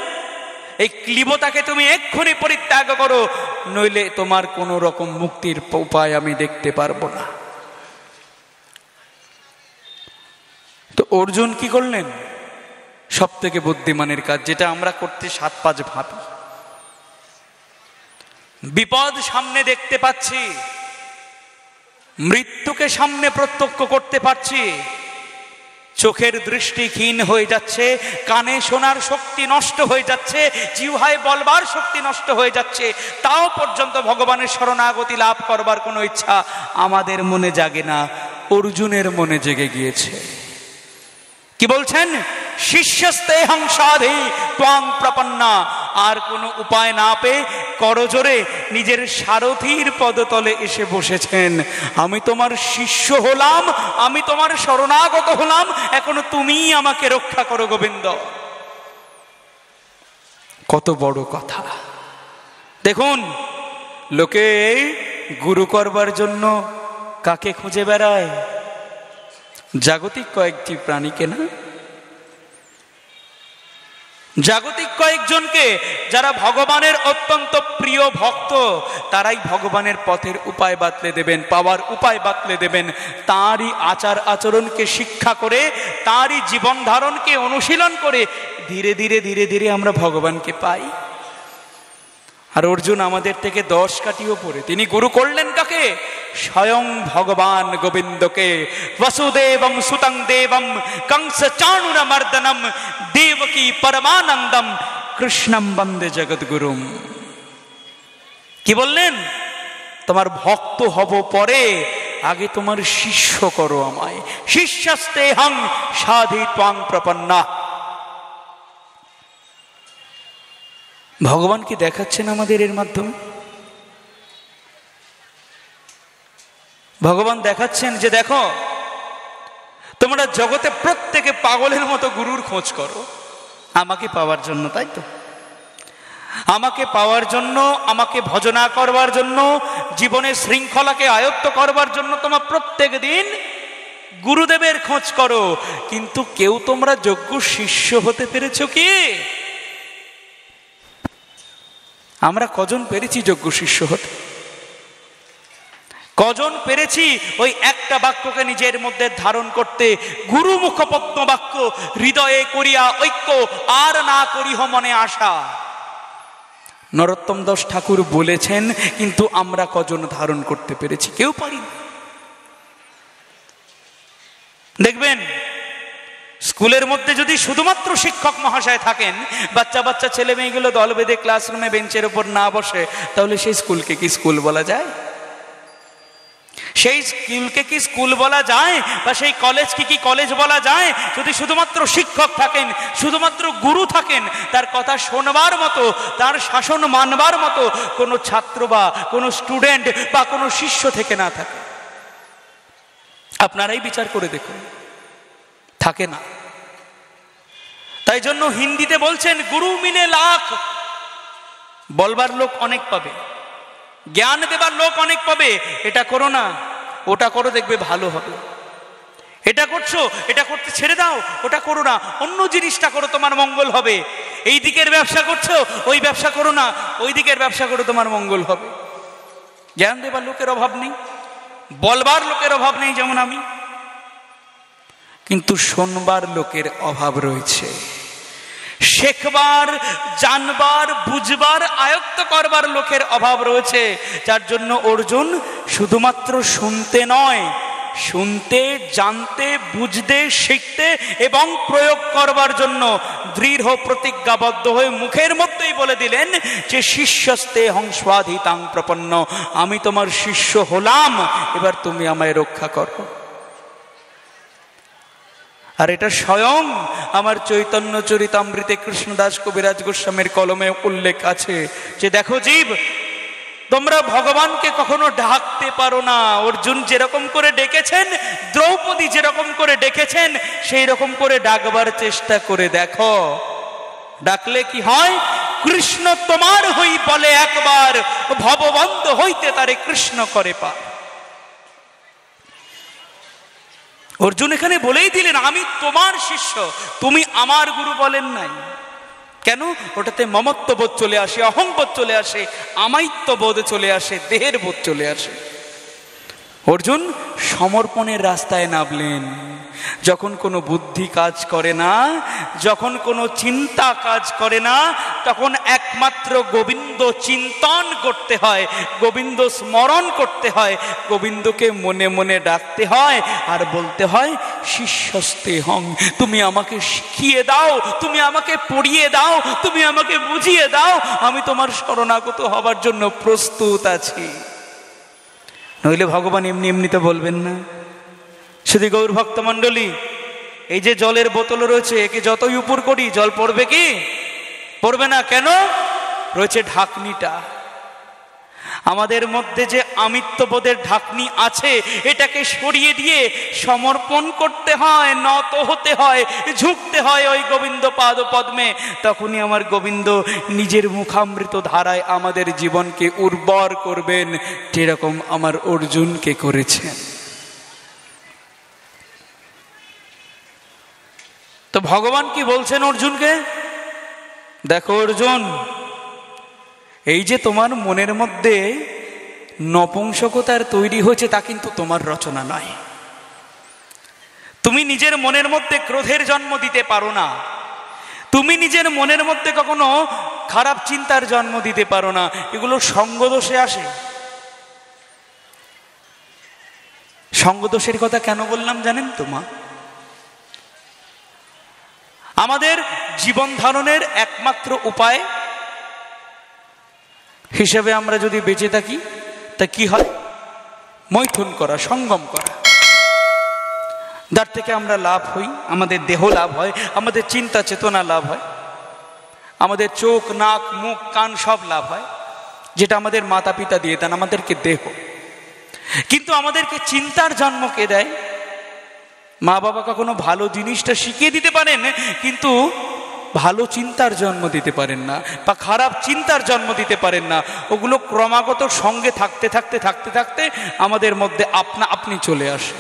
এই ক্লিবতাকে তুমি এক্ষুনি পরিত্যাগ করো, নইলে তোমার কোন রকম মুক্তির উপায় আমি দেখতে পারবো না। তো অর্জুন কি করলেন? সব থেকে বুদ্ধিমানের কাজ, যেটা আমরা করতে 7-5 ভাবি। বিপদ সামনে দেখতে পাচ্ছি, মৃত্যুকে সামনে প্রত্যক্ষ করতে পারছি, চোখের দৃষ্টি ক্ষীণ হয়ে যাচ্ছে, কানে শোনার শক্তি নষ্ট হয়ে যাচ্ছে, জিহ্বায় বলবার শক্তি নষ্ট হয়ে যাচ্ছে, তাও পর্যন্ত ভগবানের শরণাগতি লাভ করবার কোনো ইচ্ছা আমাদের মনে জাগে না। অর্জুনের মনে জেগে গিয়েছে। কি বলছেন? শিষ্যস্তেহং সাধে ত্বাং প্রপন্না। আর কোনো উপায় না পেয়ে করজোরে নিজের সারথীর পদতলে এসে বসেছেন। আমি তোমার শিষ্য হলাম, আমি তোমার শরণাগত হলাম, এখন তুমিই আমাকে রক্ষা করো গোবিন্দ। কত বড় কথা! দেখুন, লোকে গুরু করবার জন্য কাকে খুঁজে বেড়ায়? জাগতিক কয়েকটি প্রাণীকে না, জাগতিক কয়েকজনকে, যারা ভগবানের অত্যন্ত প্রিয় ভক্ত, তারাই ভগবানের পথের উপায় বাতলে দেবেন, পাওয়ার উপায় বাতলে দেবেন। তাঁরই আচার আচরণকে শিক্ষা করে, তাঁরই জীবন ধারণকে অনুশীলন করে ধীরে ধীরে ধীরে ধীরে আমরা ভগবানকে পাই। আর অর্জুন আমাদের থেকে 10 কাঠিও পড়ে তিনি গুরু করলেন কাকে? স্বয়ং ভগবান গোবিন্দকে। বসুদেবং সুতং দেবম কংস চাণুর মর্দনম দেবকী পরমানন্দম কৃষ্ণম বন্দে জগদ্গুরুম। কি বললেন? তোমার ভক্ত হব পরে, আগে তোমার শিষ্য করো আমায়। শিষ্যস্তেহং সাধি ত্বং প্রপন্না। ভগবান কি দেখাচ্ছেন আমাদের এর মাধ্যমে? ভগবান দেখাচ্ছেন যে দেখো তোমরা জগতে প্রত্যেকে পাগলের মতো গুরুর খোঁজ করো আমাকে পাওয়ার জন্য, তাই তো? আমাকে পাওয়ার জন্য, আমাকে ভজনা করবার জন্য, জীবনের শৃঙ্খলাকে আয়ত্ত করবার জন্য তোমরা প্রত্যেক দিন গুরুদেবের খোঁজ করো, কিন্তু কেউ তোমরা যোগ্য শিষ্য হতে পেরেছো কি? আমরা কজন পেরেছি যোগ্য শিষ্য হতে? কজন পেরেছি ওই একটা বাক্যকে নিজের মধ্যে ধারণ করতে? গুরু মুখপদ্ম বাক্য হৃদয়ে করিয়া ঐক্য, আর না করিহ মনে আশা। নরোত্তম দাস ঠাকুর বলেছেন, কিন্তু আমরা কজন ধারণ করতে পেরেছি? কেউ পারি। দেখবেন স্কুলের মধ্যে যদি শুধুমাত্র শিক্ষক মহাশয় থাকেন, বাচ্চা বাচ্চা ছেলে মেয়েগুলো দল বেঁধে ক্লাসরুমে বেঞ্চের উপর না বসে, তাহলে সেই স্কুলকে কি স্কুল বলা যায়? সেই স্কুলকে কি স্কুল বলা যায়? বা সেই কলেজকে কি কলেজ বলা যায়? যদি শুধুমাত্র শিক্ষক থাকেন, শুধুমাত্র গুরু থাকেন, তার কথা শোনবার মতো, তার শাসন মানবার মতো কোনো ছাত্র বা কোনো স্টুডেন্ট বা কোনো শিষ্য থেকে না থাকে, আপনারাই বিচার করে দেখুন, থাকে না। তাই জন্য হিন্দিতে বলছেন গুরু মিলে লাখ। বলবার লোক অনেক পাবে, জ্ঞান দেবার লোক অনেক পাবে। এটা করো না, ওটা করো, দেখবে ভালো হবে। এটা করছো, এটা করতে ছেড়ে দাও, ওটা করো না, অন্য জিনিসটা করো, তোমার মঙ্গল হবে। এই দিকের ব্যবসা করছো, ওই ব্যবসা করো না, ওই দিকের ব্যবসা করো, তোমার মঙ্গল হবে। জ্ঞান দেবার লোকের অভাব নেই, বলবার লোকের অভাব নেই যেমন আমি, কিন্তু শোনবার লোকের অভাব রয়েছে। শেখবার, জানবার, বুঝবার, আয়ত্ত করবার লোকের অভাব রয়েছে। যার জন্য অর্জুন শুধুমাত্র শুনতে নয়, শুনতে, জানতে, বুঝতে, শিখতে এবং প্রয়োগ করবার জন্য দৃঢ় প্রতিজ্ঞাবদ্ধ হয়ে মুখের মধ্যেই বলে দিলেন যে শিষ্যস্তে হংস্বাধিতাং প্রপন্ন, আমি তোমার শিষ্য হলাম, এবার তুমি আমায় রক্ষা করো। আর এটা স্বয়ং আমার চৈতন্য চরিতামৃতে কৃষ্ণদাস কবিরাজ গোস্বামীর কলমে উল্লেখ আছে যে দেখো জীব, তোমরা ভগবানকে কখনো ডাকতে পারো না। অর্জুন যেরকম করে ডেকেছেন, দ্রৌপদী যেরকম করে ডেকেছেন, সেই রকম করে ডাকবার চেষ্টা করে দেখো। ডাকলে কি হয়? কৃষ্ণ তোমার হই বলে একবার, ভববন্ধ হইতে তারে কৃষ্ণ করে পার। অর্জুন এখানে বলেই দিলেন আমি তোমার শিষ্য, তুমি আমার গুরু বলেন নাই। কেন? ওটাতে মমত্ববোধ চলে আসে, অহংবোধ চলে আসে, আমাইত্ববোধ চলে আসে, দেহের বোধ চলে আসে। অর্জুন সমর্পণের রাস্তায় নামলেন। যখন কোনো বুদ্ধি কাজ করে না, যখন কোনো চিন্তা কাজ করে না, তখন একমাত্র গোবিন্দ চিন্তন করতে হয়, গোবিন্দ স্মরণ করতে হয়, গোবিন্দকে মনে মনে ডাকতে হয় আর বলতে হয় শিষ্যস্তে হং, তুমি আমাকে শিখিয়ে দাও, তুমি আমাকে পড়িয়ে দাও, তুমি আমাকে বুঝিয়ে দাও, আমি তোমার শরণাগত হবার জন্য প্রস্তুত আছি। নইলে ভগবান এমনি এমনিতে বলবেন না। শুধু গৌর ভক্ত মণ্ডলী, এই যে জলের বোতল রয়েছে, একে যতই উপর করি জল পড়বে কি? পড়বে না। কেন? রয়েছে ঢাকনিটা। আমাদের মধ্যে যে আমিত্ববোধের ঢাকনি আছে, এটাকে সরিয়ে দিয়ে সমর্পণ করতে হয়, নত হতে হয়, ঝুঁকতে হয় ওই গোবিন্দ পাদ পদ্মে। তখনই আমার গোবিন্দ নিজের মুখামৃত ধারায় আমাদের জীবনকে উর্বর করবেন, যেরকম আমার অর্জুনকে করেছেন। তো ভগবান কি বলছেন অর্জুনকে? দেখো অর্জুন, এই যে তোমার মনের মধ্যে নপুংসকতার তৈরি হয়েছে, তা কিন্তু তোমার রচনা নয়। তুমি নিজের মনের মধ্যে ক্রোধের জন্ম দিতে পারো না। তুমি নিজের মনের মধ্যে কখনো খারাপ চিন্তার জন্ম দিতে পারো না, এগুলো সঙ্গদোষে আসে। সঙ্গদোষের কথা কেন বললাম জানেন তো মা? আমাদের জীবন ধারণের একমাত্র উপায় হিসেবে আমরা যদি বেঁচে থাকি, তা কি হয়? মৈথুন করা, সঙ্গম করা। যার থেকে আমরা লাভ হই, আমাদের দেহ লাভ হয়, আমাদের চিন্তা চেতনা লাভ হয়, আমাদের চোখ, নাক, মুখ, কান সব লাভ হয়, যেটা আমাদের মাতা পিতা দিয়ে দেন আমাদেরকে দেহ। কিন্তু আমাদেরকে চিন্তার জন্ম কে দেয়? মা বাবা কখনো ভালো জিনিসটা শিখিয়ে দিতে পারেন, কিন্তু ভালো চিন্তার জন্ম দিতে পারেন না, বা খারাপ চিন্তার জন্ম দিতে পারেন না। ওগুলো ক্রমাগত সঙ্গে থাকতে থাকতে থাকতে থাকতে আমাদের মধ্যে আপনা আপনি চলে আসে।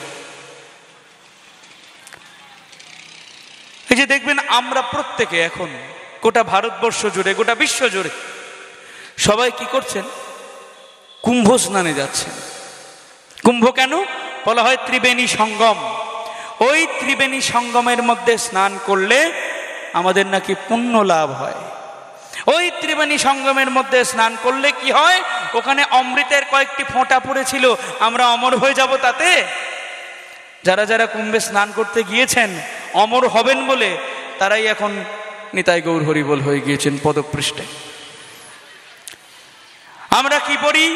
এই যে দেখবেন আমরা প্রত্যেকে এখন গোটা ভারতবর্ষ জুড়ে, গোটা বিশ্ব জুড়ে সবাই কি করছেন? কুম্ভ স্নানে যাচ্ছেন। কুম্ভ কেন বলা হয়? ত্রিবেণী সঙ্গম। ওই ত্রিবেণী সঙ্গমের মধ্যে স্নান করলে আমাদের নাকি পুণ্য লাভ হয়। ওই ত্রিবেণী সঙ্গমের মধ্যে স্নান করলে কি হয়? ওখানে অমৃতের কয়েকটি ফোঁটা পড়েছিল, আমরা অমর হয়ে যাব তাতে। যারা যারা কুম্ভে স্নান করতে গিয়েছেন অমর হবেন বলে, তারাই এখন নিতাই গৌর হরিবোল হয়ে গিয়েছেন পদপৃষ্ঠে। আমরা কি পড়ি?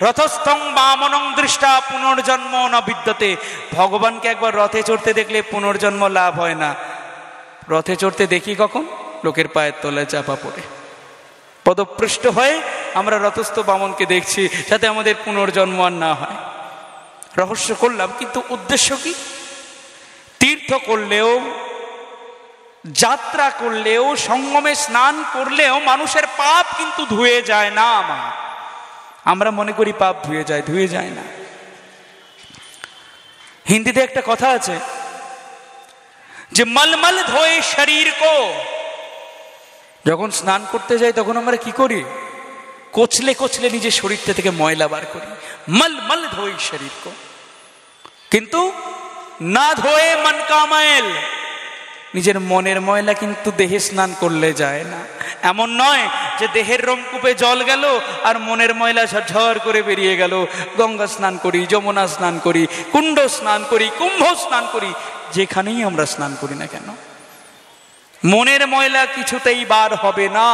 রথস্থং বামনং দৃষ্টা পুনর্জন্ম ন বিদ্যতে। ভগবানকে একবার রথে চড়তে দেখলে পুনর্জন্ম লাভ হয় না। রথে চড়তে দেখি কখন? লোকের পায়ের তলায় চাপা পড়ে। পদপৃষ্ঠ হয়ে আমরা রথস্থ বামনকে দেখছি, যাতে আমাদের পুনর্জন্ম আর না হয়। রহস্য করলাম, কিন্তু উদ্দেশ্য কি? তীর্থ করলেও, যাত্রা করলেও, সঙ্গমে স্নান করলেও মানুষের পাপ কিন্তু ধুয়ে যায় না। আমরা মনে করি পাপ ধুয়ে যায়, ধুয়ে যায় না। হিন্দিতে একটা কথা আছে যে মলমল ধোয়ে শরীর কো। যখন স্নান করতে যাই তখন আমরা কি করি? কোচলে কোচলে নিজের শরীরটা থেকে ময়লা বার করি। মলমল ধোয়ে শরীর কো, কিন্তু না ধোয়ে মন কা ময়ল। নিজের মনের ময়লা কিন্তু দেহে স্নান করলে যায় না। এমন নয় যে দেহের রোমকূপে জল গেল আর মনের ময়লা ঝরঝর করে বেরিয়ে গেল। গঙ্গা স্নান করি, যমুনা স্নান করি, কুণ্ড স্নান করি, কুম্ভ স্নান করি, যেখানেই আমরা স্নান করি না কেন, মনের ময়লা কিছুতেই বার হবে না।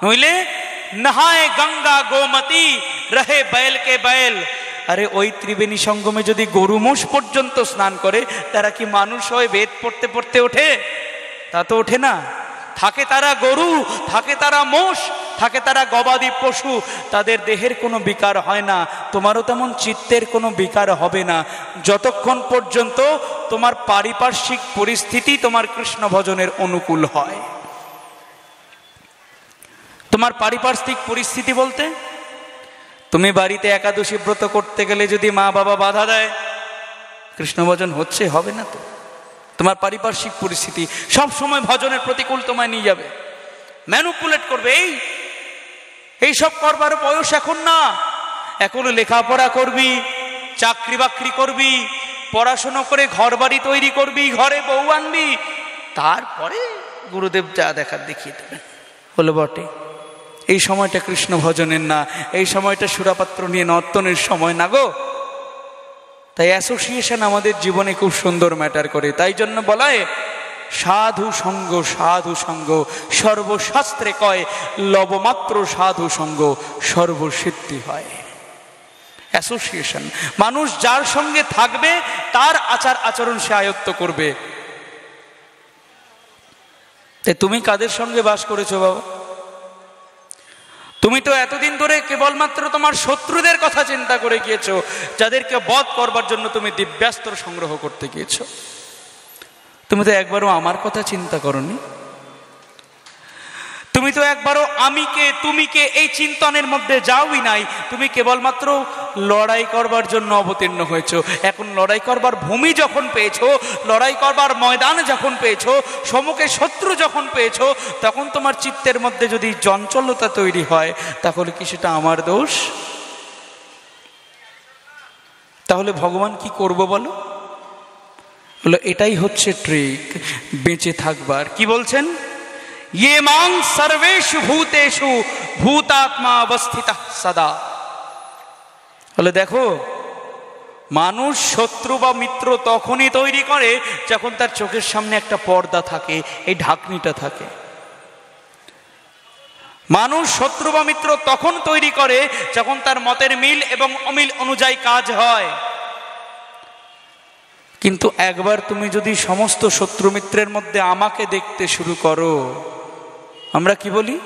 নইলে নহায় গঙ্গা গোমতী রহে बैल के बैल। আরে ওই ত্রিবেণী সঙ্গমে যদি গরু মোষ পর্যন্ত স্নান করে, তারা কি মানুষ হয় বেদ পড়তে পড়তে ওঠে? তা তো ওঠে না। থাকে তারা গরু, থাকে তারা মোষ, থাকে তারা গবাদি পশু, তাদের দেহের কোনো বিকার হয় না। তোমারও তেমন চিত্তের কোনো বিকার হবে না, যতক্ষণ পর্যন্ত তোমার পারিপার্শ্বিক পরিস্থিতি তোমার কৃষ্ণ ভজনের অনুকূল হয়। তোমার পারিপার্শ্বিক পরিস্থিতি বলতে, তুমি বাড়িতে একাদশী ব্রত করতে গেলে যদি মা বাবা বাধা দেয়, কৃষ্ণ ভজন হচ্ছে? হবে না তো। তোমার পারিপার্শ্বিক পরিস্থিতি সব সময় ভজনের প্রতিকূল তোমায় নিয়ে যাবে, ম্যানুপুলেট করবে। এই সব করবার বয়স এখন না। এখনো লেখাপড়া করবি, চাকরি বাকরি করবি, পড়াশোনা করে ঘর বাড়ি তৈরি করবি, ঘরে বউ আনবি, তারপরে গুরুদেব যা দেখার দেখিয়ে দেবেন। হলো বটে, এই সময়টা কৃষ্ণ ভজনের না, এই সময়টা সুরাপাত্র নিয়ে নর্তনের সময় না গো। তাই অ্যাসোসিয়েশন আমাদের জীবনে খুব সুন্দর ম্যাটার করে। তাই জন্য বলা হয় সাধু সঙ্গ, সাধু সঙ্গ সর্বশাস্ত্রে কয়, লবমাত্র সাধু সঙ্গ সর্বসিদ্ধি হয়। অ্যাসোসিয়েশন, মানুষ যার সঙ্গে থাকবে তার আচার আচরণ সে আয়ত্ত করবে। তুমি কাদের সঙ্গে বাস করেছো বাবা? তুমি তো এতদিন ধরে কেবলমাত্র তোমার শত্রুদের কথা চিন্তা করে গিয়েছো, যাদেরকে বধ করবার জন্য তুমি দিব্যাস্ত্র সংগ্রহ করতে গিয়েছো। তুমি তো একবারও আমার কথা চিন্তা করনি। তুমি তো একবারও আমি কে তুমি কে এই চিন্তনের মধ্যে যাওই নাই। তুমি কেবলমাত্র লড়াই করবার জন্য অবতীর্ণ হয়েছো। এখন লড়াই করবার ভূমি যখন পেয়েছো, লড়াই করবার ময়দান যখন পেয়েছো, সম্মুখে শত্রু যখন পেয়েছো, তখন তোমার চিত্তের মধ্যে যদি চঞ্চলতা তৈরি হয়, তাহলে কি সেটা আমার দোষ? তাহলে ভগবান কি করব বলো? বলো এটাই হচ্ছে ট্রিক বেঁচে থাকবার। কি বলছেন? ये मां सर्वेषु भूतेषु भूतात्मा अवस्थितः सदा। বলে দেখো, মানুষ শত্রু বা মিত্র তখনই তৈরি করে যখন তার চোখের সামনে একটা পর্দা থাকে, এই ঢাকনিটা থাকে। মানুষ শত্রু বা মিত্র তখন তৈরি করে যখন তার মতের মিল এবং অমিল অনুযায়ী কাজ হয়। কিন্তু একবার তুমি যদি সমস্ত শত্রু মিত্রের মধ্যে আমাকে দেখতে শুরু করো, আমরা কি বলি?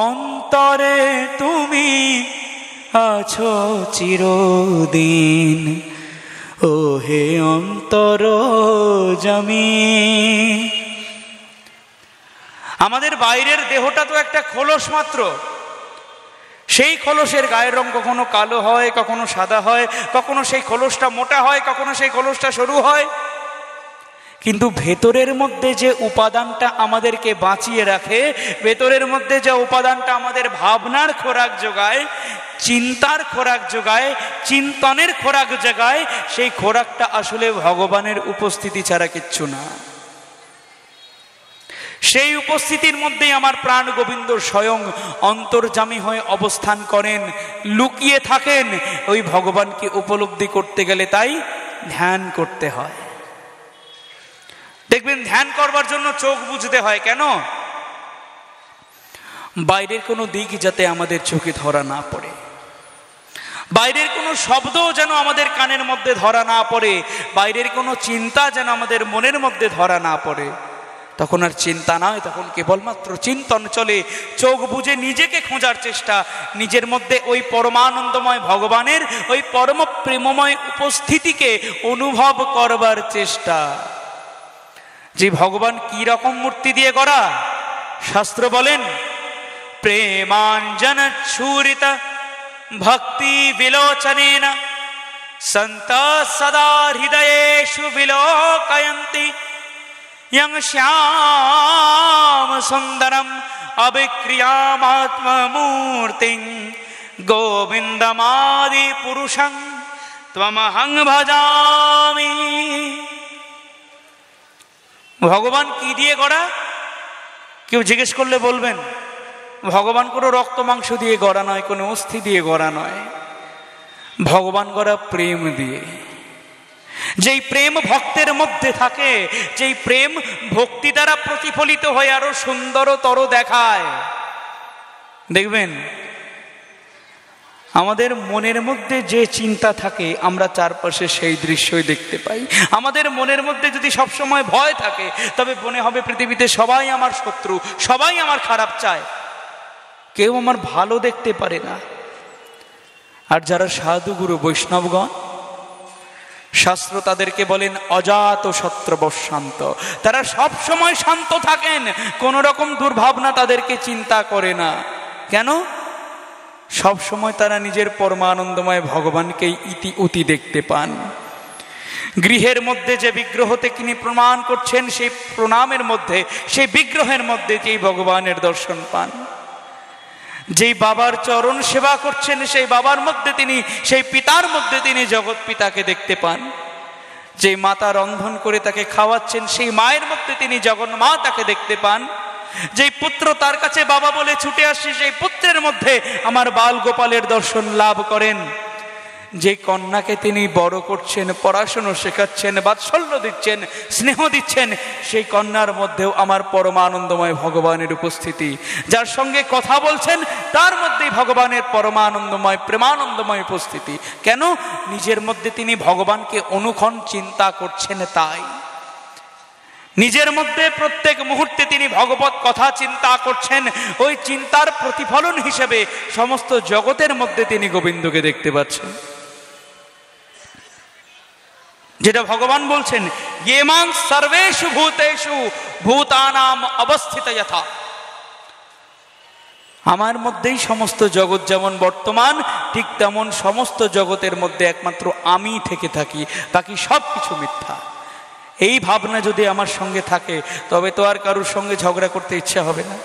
অন্তরে তুমি আছো চিরদিন, ও হে অন্তরজামী। আমাদের বাইরের দেহটা তো একটা খোলস মাত্র। সেই খোলসের গায়ের রং কখনো কালো হয়, কখনো সাদা হয়, কখনো সেই খোলসটা মোটা হয়, কখনো সেই খোলসটা সরু হয়। কিন্তু ভেতরের মধ্যে যে উপাদানটা আমাদেরকে বাঁচিয়ে রাখে, ভেতরের মধ্যে যে উপাদানটা আমাদের ভাবনার খোরাক যোগায়, চিন্তার খোরাক যোগায়, চিন্তনের খোরাক যোগায়, সেই খোরাকটা আসলে ভগবানের উপস্থিতি ছাড়া কিচ্ছু না। সেই উপস্থিতির মধ্যেই আমার প্রাণ গোবিন্দ স্বয়ং অন্তর্যামী হয়ে অবস্থান করেন, লুকিয়ে থাকেন। ওই ভগবানকে উপলব্ধি করতে গেলে তাই ধ্যান করতে হয়। দেখবেন, ধ্যান করবার জন্য চোখ বুঝতে হয়। কেন? বাইরের কোনো দিক যাতে আমাদের চোখে ধরা না পড়ে, বাইরের কোনো শব্দ যেন আমাদের কানের মধ্যে ধরা না পড়ে, বাইরের কোনো চিন্তা যেন আমাদের মনের মধ্যে ধরা না পড়ে। তখন আর চিন্তা নয়, তখন কেবলমাত্র চিন্তন চলে। চোখ বুঝে নিজেকে খোঁজার চেষ্টা, নিজের মধ্যে ওই পরমানন্দময় ভগবানের ওই পরম প্রেমময় উপস্থিতিকে অনুভব করবার চেষ্টা। যে ভগবান কি রকম মূর্তি দিয়ে গড়া? শাস্ত্র বলেন, প্রেমাঞ্জন ছুরিত ভক্তি বিলোচনেন সন্ত সদা হৃদয়েষু বিলোকয়ন্তি यं श्याम सुंदरम अभिक्रियामात्ममूर्तिं गोविंदमादि पुरुषं त्वमहं भजामि। ভগবান কি দিয়ে গড়া? কেউ জিজ্ঞেস করলে বলবেন, ভগবান কোনো রক্ত মাংস দিয়ে গড়া নয়, কোনো অস্থি দিয়ে গড়া নয়। ভগবান গড়া প্রেম দিয়ে। যেই প্রেম ভক্তের মধ্যে থাকে, যেই প্রেম ভক্তি দ্বারা প্রতিফলিত হয়ে আরো সুন্দরতর দেখায়। দেখবেন, আমাদের মনের মধ্যে যে চিন্তা থাকে, আমরা চারপাশে সেই দৃশ্যই দেখতে পাই। আমাদের মনের মধ্যে যদি সবসময় ভয় থাকে, তবে মনে হবে পৃথিবীতে সবাই আমার শত্রু, সবাই আমার খারাপ চায়, কেউ আমার ভালো দেখতে পারে না। আর যারা সাধু গুরু বৈষ্ণবগণ, শাস্ত্র তাদেরকে বলেন অজাত শত্রবশান্ত। তারা সব সময় শান্ত থাকেন, কোন রকম দুর্ভাবনা তাদেরকে চিন্তা করে না। কেন? সব সময় তারা নিজের পরমানন্দময় ভগবানকেই ইতি উতি দেখতে পান। গৃহের মধ্যে যে বিগ্রহতে তিনি প্রণাম করছেন, সেই প্রণামের মধ্যে, সেই বিগ্রহের মধ্যে যেই ভগবানের দর্শন পান। যেই বাবার চরণ সেবা করছেন, সেই বাবার মধ্যে তিনি, সেই পিতার মধ্যে তিনি জগৎ পিতাকে দেখতে পান। যেই মাতা রন্ধন করে তাকে খাওয়াচ্ছেন, সেই মায়ের মধ্যে তিনি জগন্মা তাকে দেখতে পান। যেই পুত্র তার কাছে বাবা বলে ছুটে আসে, সেই পুত্রের মধ্যে আমার বাল গোপালের দর্শন লাভ করেন। যে কন্যাকে তিনি বড় করছেন, পড়াশোনা শেখাচ্ছেন, বাৎসল্য দিচ্ছেন, স্নেহ দিচ্ছেন, সেই কন্যার মধ্যেও আমার পরমানন্দময় ভগবানের উপস্থিতি। যার সঙ্গে কথা বলছেন, তার মধ্যেই ভগবানের পরমানন্দময় প্রেমানন্দময় উপস্থিতি। কেন? নিজের মধ্যে তিনি ভগবানকে অনুক্ষণ চিন্তা করছেন। তাই নিজের মধ্যে প্রত্যেক মুহূর্তে তিনি ভগবত কথা চিন্তা করছেন। ওই চিন্তার প্রতিফলন হিসেবে সমস্ত জগতের মধ্যে তিনি গোবিন্দকে দেখতে পাচ্ছেন। যেটা ভগবান বলছেন, ये मां सर्वेषु भूतेषु भूतानाम अवस्थित यथा। আমার মধ্যেই সমস্ত জগৎ যেমন বর্তমান, ঠিক তেমন সমস্ত জগতের মধ্যে একমাত্র আমি থেকে থাকি, বাকি সব কিছু মিথ্যা। এই ভাবনা যদি আমার সঙ্গে থাকে, তবে তো আর কারোর সঙ্গে ঝগড়া করতে ইচ্ছা হবে না।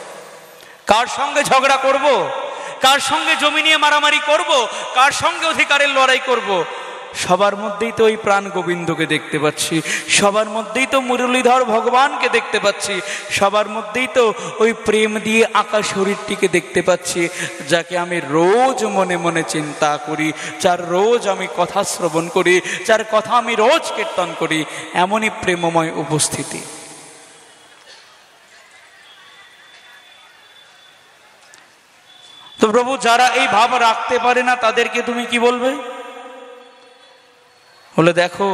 কার সঙ্গে ঝগড়া করব? কার সঙ্গে জমি নিয়ে মারামারি করব? কার সঙ্গে অধিকারের লড়াই করব? সবার মধ্যেই তো ওই প্রাণ গোবিন্দকে দেখতে পাচ্ছি, সবার মধ্যেই তো মুরলীধর ভগবানকে দেখতে পাচ্ছি, সবার মধ্যেই তো ওই প্রেম দিয়ে আঁকা শরীরটিকে দেখতে পাচ্ছি, যাকে আমি রোজ মনে মনে চিন্তা করি, যার রোজ আমি কথা শ্রবণ করি, যার কথা আমি রোজ কীর্তন করি, এমনই প্রেমময় উপস্থিতি। তো প্রভু, যারা এই ভাব রাখতে পারে না তাদেরকে তুমি কি বলবে? বলে দেখো,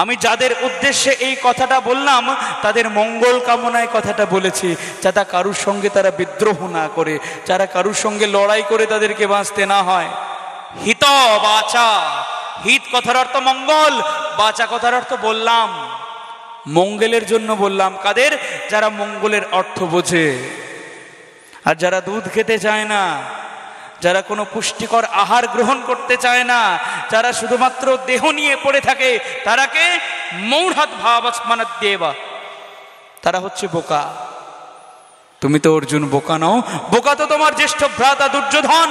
আমি যাদের উদ্দেশ্যে এই কথাটা বললাম তাদের মঙ্গল কামনায় কথাটা বলেছি, যাতে কারুর সঙ্গে তারা বিদ্রোহ না করে, যারা কারুর সঙ্গে লড়াই করে তাদেরকে বাঁচতে না হয়। হিত বাচা, হিত কথার অর্থ মঙ্গল, বাচা কথার অর্থ বললাম মঙ্গলের জন্য বললাম। কাদের? যারা মঙ্গলের অর্থ বোঝে। আর যারা দুধ খেতে চায় না, যারা কোনো পুষ্টিকর আহার গ্রহণ করতে চায় না, যারা শুধুমাত্র দেহ নিয়ে পড়ে থাকে, তারাকে মৌঢ়াৎ ভাবাস্মানাৎ দেবা, তারা হচ্ছে বোকা। তুমি তো অর্জুন বোকা নও, বোকা তো তোমার জ্যেষ্ঠ ভ্রাতা দুর্যোধন।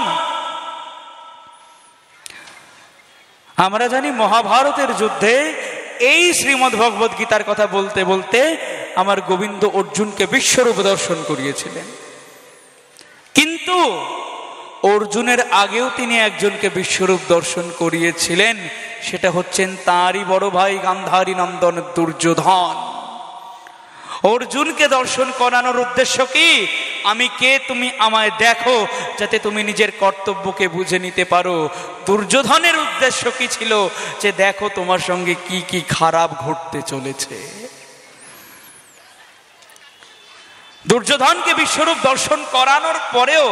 আমরা জানি মহাভারতের যুদ্ধে এই শ্রীমদ্ ভগবদ গীতার কথা বলতে বলতে আমার গোবিন্দ অর্জুনকে বিশ্বরূপ দর্শন করিয়েছিলেন। কিন্তু অর্জুনের আগেও তিনি একজনকে বিশ্বরূপ দর্শন করিয়েছিলেন, সেটা হচ্ছেন তাঁরই বড় ভাই গান্ধারী নন্দন দুর্যোধন। অর্জুনকে দর্শন করানোর উদ্দেশ্য কি? আমি কে, তুমি আমায় দেখো, যাতে তুমি নিজের কর্তব্যকে বুঝে নিতে পারো। দুর্যোধনের উদ্দেশ্য কি ছিল? যে দেখো তোমার সঙ্গে কি কি খারাপ ঘটতে চলেছে। দুর্যোধনকে বিশ্বরূপ দর্শন করানোর পরেও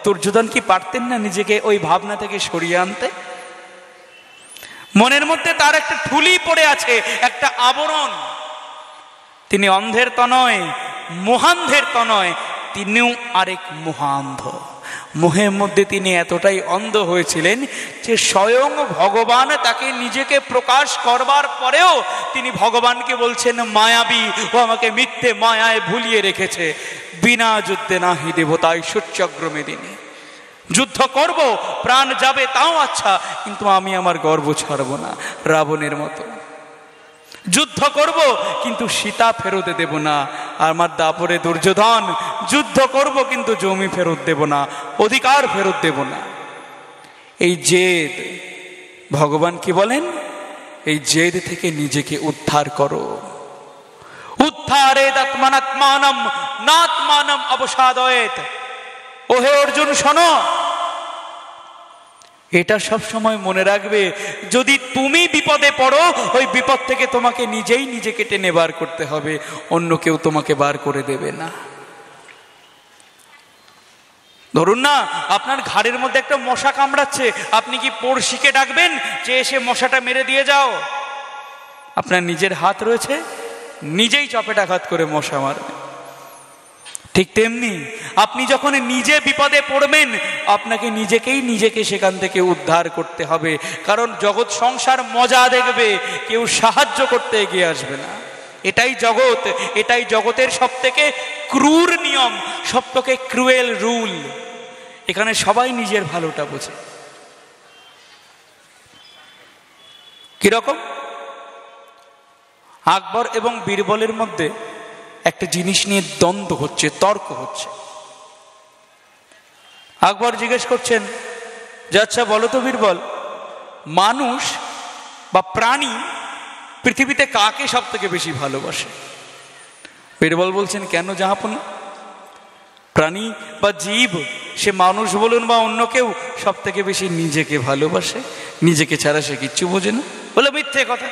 দুর্যোধন কি পারতেন না নিজেকে ওই ভাবনা থেকে সরিয়ে আনতে? মনের মধ্যে তার একটা ঠুলি পড়ে আছে, একটা আবরণ। তিনি অন্ধের তো নয়, মোহান্ধের তো নয়, তিনিও আরেক মহান্ধ। মোহের মধ্যে তিনি এতটাই অন্ধ হয়েছিলেন যে স্বয়ং ভগবান তাকে নিজেকে প্রকাশ করবার পরেও তিনি ভগবানকে বলছেন মায়াবী, ও আমাকে মিথ্যে মায়ায় ভুলিয়ে রেখেছে। বিনা যুদ্ধে নাহি দেবতায় সূচ্যগ্রমে দিনে, যুদ্ধ করব, প্রাণ যাবে তাও আচ্ছা, কিন্তু আমি আমার গর্ব ছাড়ব না, রাবণের মতো। যুদ্ধ করব কিন্তু সীতা ফেরত দেব না। আর আমার দাপরে দুর্যোধন, যুদ্ধ করব কিন্তু জমি ফেরত দেব না, অধিকার ফেরত দেব না। এই জেদ, ভগবান কি বলেন? এই জেদ থেকে নিজেকে উদ্ধার করো। উদ্ধারেদ আত্মানাত্মানম নাত্মানম অবসাদয়েত। ওহে অর্জুন শোনো, এটা সব সময় মনে রাখবে, যদি তুমি বিপদে পড়ো, ওই বিপদ থেকে তোমাকে নিজেই নিজেকে টেনে বার করতে হবে, অন্য কেউ তোমাকে বার করে দেবে না। ধরুন না, আপনার ঘাড়ের মধ্যে একটা মশা কামড়াচ্ছে, আপনি কি পড়শিকে ডাকবেন যে এসে মশাটা মেরে দিয়ে যাও? আপনার নিজের হাত রয়েছে, নিজেই চপেটাঘাত করে মশা মারবে। ঠিক তেমনি আপনি যখন নিজে বিপদে পড়বেন, আপনাকে নিজেকে সেখান থেকে উদ্ধার করতে হবে। কারণ জগৎ সংসার মজা দেখবে, কেউ সাহায্য করতে এগিয়ে আসবে না। এটাই জগৎ, এটাই জগতের সব থেকে ক্রূর নিয়ম, সব থেকে ক্রুয়েল রুল। এখানে সবাই নিজের ভালোটা বোঝে। কিরকম? আকবর এবং বীরবলের মধ্যে একটা জিনিস নিয়ে দ্বন্দ্ব হচ্ছে, তর্ক হচ্ছে। আকবর জিজ্ঞেস করছেন যে আচ্ছা বলো তো বীরবল, মানুষ বা প্রাণী পৃথিবীতে কাকে সব থেকে বেশি ভালোবাসে? বীরবল বলছেন কেন জাহাপনা, প্রাণী বা জীব, সে মানুষ বলুন বা অন্য কেউ, সব থেকে বেশি নিজেকে ভালোবাসে, নিজেকে ছাড়া সে কিচ্ছু বোঝে না। বলে মিথ্যে কথা।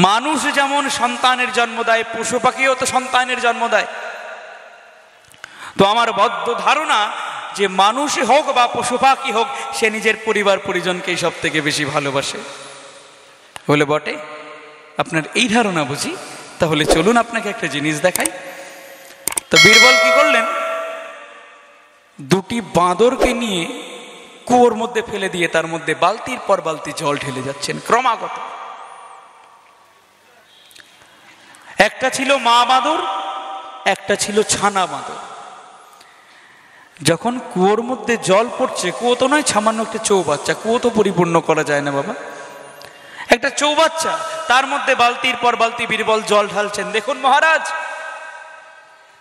মানুষ যেমন সন্তানের জন্ম দেয়, পশু পাখিও তো সন্তানের জন্ম দেয়। তো আমার বদ্ধ ধারণা যে মানুষ হোক বা পশু পাখি হোক, সে নিজের পরিবার পরিজনকেই সব থেকে বেশি ভালোবাসে। বলে বটে, আপনার এই ধারণা বুঝি, তাহলে চলুন আপনাকে একটা জিনিস দেখাই। তো বীরবল কি করলেন, দুটি বাঁদরকে নিয়ে কুয়োর মধ্যে ফেলে দিয়ে তার মধ্যে বালতির পর বালতি জল ঢেলে যাচ্ছেন ক্রমাগত। একটা ছিল মা বাঁদর, একটা ছিল ছানা বাঁদর। যখন কুয়োর মধ্যে জল পড়ছে, কুয়ো তো নয় সামান্য একটা চৌবাচ্চা, কুয়ো তো পরিপূর্ণ করা যায় না বাবা, একটা চৌবাচ্চা, তার মধ্যে বালতির পর বালতি বীরবল জল ঢালছেন। দেখুন মহারাজ,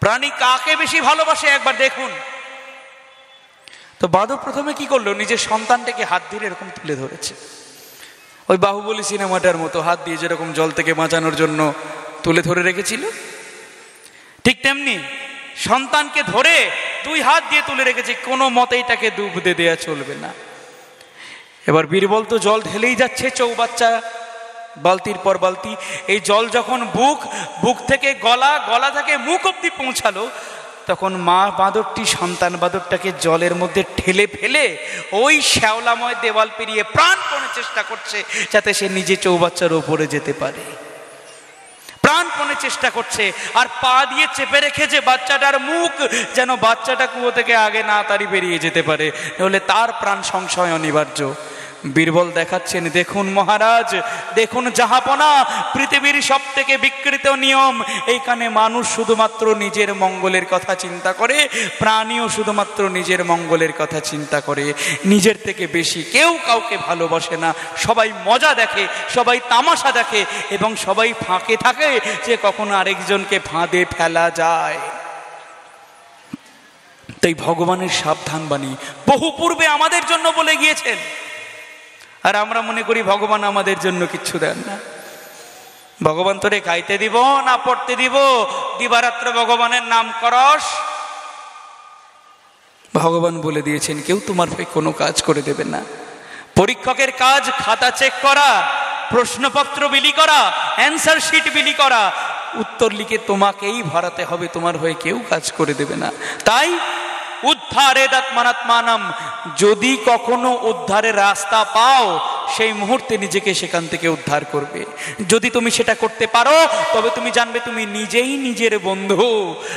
প্রাণী কাকে বেশি ভালোবাসে একবার দেখুন। তো বাদর প্রথমে কি করলো, নিজের সন্তানটাকে হাত দিয়ে এরকম তুলে ধরেছে, ওই বাহুবলী সিনেমাটার মতো হাত দিয়ে যেরকম জল থেকে বাঁচানোর জন্য তুলে ধরে রেখেছিল, ঠিক তেমনি সন্তানকে ধরে দুই হাত দিয়ে তুলে রেখেছে, কোনো মতেই তাকে ডুবতে দেয়া চলবে না। এবার বীরবল তো জল ঢেলেই যাচ্ছে, চৌবাচ্চা বালতির পর বালতি, এই জল যখন বুক থেকে গলা থেকে মুখ অব্দি পৌঁছালো, তখন মা বাঁদরটি সন্তান বাঁদরটাকে জলের মধ্যে ঠেলে ফেলে ওই শ্যাওলাময় দেওয়াল পেরিয়ে প্রাণপণে চেষ্টা করছে যাতে সে নিজে চৌবাচ্চার ওপরে যেতে পারে, প্রাণপণে চেষ্টা করছে, আর পা দিয়ে চেপে রেখেছে বাচ্চাটার মুখ, যেন বাচ্চাটা কুয়ো থেকে আগে না তাড়ি বেরিয়ে যেতে পারে, নাহলে তার প্রাণ সংশয় অনিবার্য। বীরবল দেখাচ্ছেন, দেখুন মহারাজ, দেখুন জাহাপনা, পৃথিবীর সব থেকে বিকৃত নিয়ম, এইখানে মানুষ শুধুমাত্র নিজের মঙ্গলের কথা চিন্তা করে, প্রাণীও শুধুমাত্র নিজের মঙ্গলের কথা চিন্তা করে, নিজের থেকে বেশি কেউ কাউকে ভালোবাসে না, সবাই মজা দেখে, সবাই তামাশা দেখে, এবং সবাই ফাঁকে থাকে যে কখনো আরেকজনকে ফাঁদে ফেলা যায়। তাই ভগবানের সাবধান বাণী বহু পূর্বে আমাদের জন্য বলে গিয়েছেন, আর আমরা মনে করি ভগবান আমাদের জন্য কিচ্ছু দেন না। ভগবান তোরে খাইতে দিব না পড়তে দিব, দিবারাত্র ভগবানের নাম করস। ভগবান বলে দিয়েছেন কেউ তোমার হয়ে কোনো কাজ করে দেবে না। পরীক্ষকের কাজ খাতা চেক করা, প্রশ্নপত্র বিলি করা, অ্যান্সার শিট বিলি করা, উত্তর লিখে তোমাকেই ভরাতে হবে, তোমার হয়ে কেউ কাজ করে দেবে না। তাই উদ্ধারেদাত্মানাত্মানম, যদি কখনো উদ্ধারের রাস্তা পাও সেই মুহূর্তে নিজেকে সেখান থেকে উদ্ধার করবে। যদি তুমি সেটা করতে পারো তবে তুমি জানবে তুমি নিজেই নিজের বন্ধু,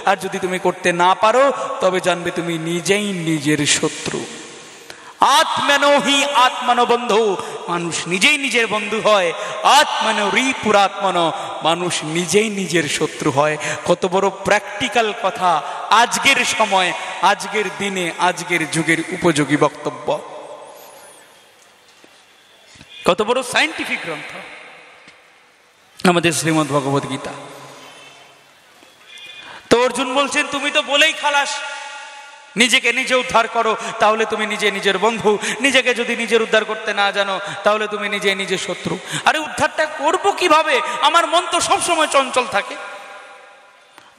আর যদি তুমি করতে না পারো তবে জানবে তুমি নিজেই নিজের শত্রু। আত্মনো হি আত্মনো বন্ধু, মানুষ নিজেই নিজের বন্ধু হয়। আত্মনো রিপুরাত্মন, মানুষ নিজেই নিজের শত্রু হয়। কত বড় প্র্যাকটিক্যাল কথা, আজকের সময়, আজকের দিনে, আজকের যুগের উপযোগী বক্তব্য। কত বড় সায়েন্টিফিক গ্রন্থ আমাদের শ্রীমদ্ ভগবদ গীতা। তো অর্জুন বলছেন তুমি তো বলেই খালাস, নিজেকে নিজে উদ্ধার করো, তাহলে তুমি নিজে নিজের বন্ধু। নিজেকে যদি নিজের উদ্ধার করতে না জানো তাহলে তুমি নিজে নিজের শত্রু। আরে উদ্ধারটা করবো কিভাবে? আমার মন তো সবসময় চঞ্চল থাকে।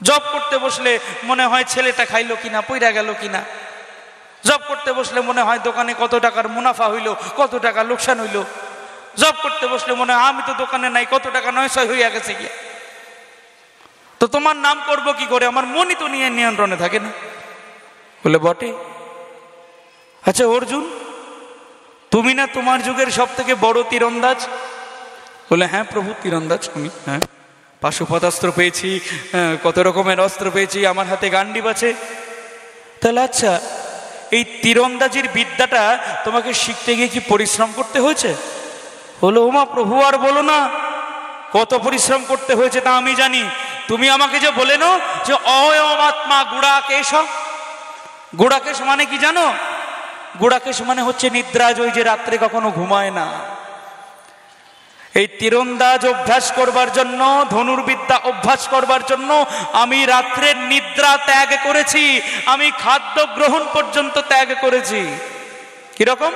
জব করতে বসলে মনে হয় ছেলেটা খাইলো কিনা, পইরা গেল কিনা। জব করতে বসলে মনে হয় দোকানে কত টাকার মুনাফা হইল, কত টাকা লোকসান হইল। জব করতে বসলে মনে হয় আমি তো দোকানে নাই, কত টাকা নয়ছয় হইয়া গেছে গিয়া। তো তোমার নাম করবো কি করে? আমার মনই তো নিয়ে নিয়ন্ত্রণে থাকে না। বলে বটে। আচ্ছা অর্জুন, তুমি না তোমার যুগের সব থেকে বড় তীরন্দাজ? বলে হ্যাঁ প্রভু, তীরন্দাজ আমি। হ্যাঁ, পাশুপতাস্ত্র পেয়েছি, কত রকমের অস্ত্র পেয়েছি, আমার হাতে গান্ডিব আছে। তাহলে আচ্ছা, এই তীরন্দাজির বিদ্যাটা তোমাকে শিখতে গিয়ে কি পরিশ্রম করতে হয়েছে? বলো ওমা প্রভু আর বলো না, কত পরিশ্রম করতে হয়েছে তা আমি জানি। তুমি আমাকে যে বলে নো যে অয়ম আত্মা গুড়াকেশ, গুড়াকেশ মানে কি জানো? গুড়াকেশ মানে হচ্ছে নিদ্রাজ, ওই যে রাত্রে কখনো ঘুমায় না। এই তীরন্দাজ অভ্যাস করবার জন্য, ধনুর্বিদ্যা অভ্যাস করবার জন্য আমি রাত্রের নিদ্রা ত্যাগ করেছি, আমি খাদ্য গ্রহণ পর্যন্ত ত্যাগ করেছি। কিরকম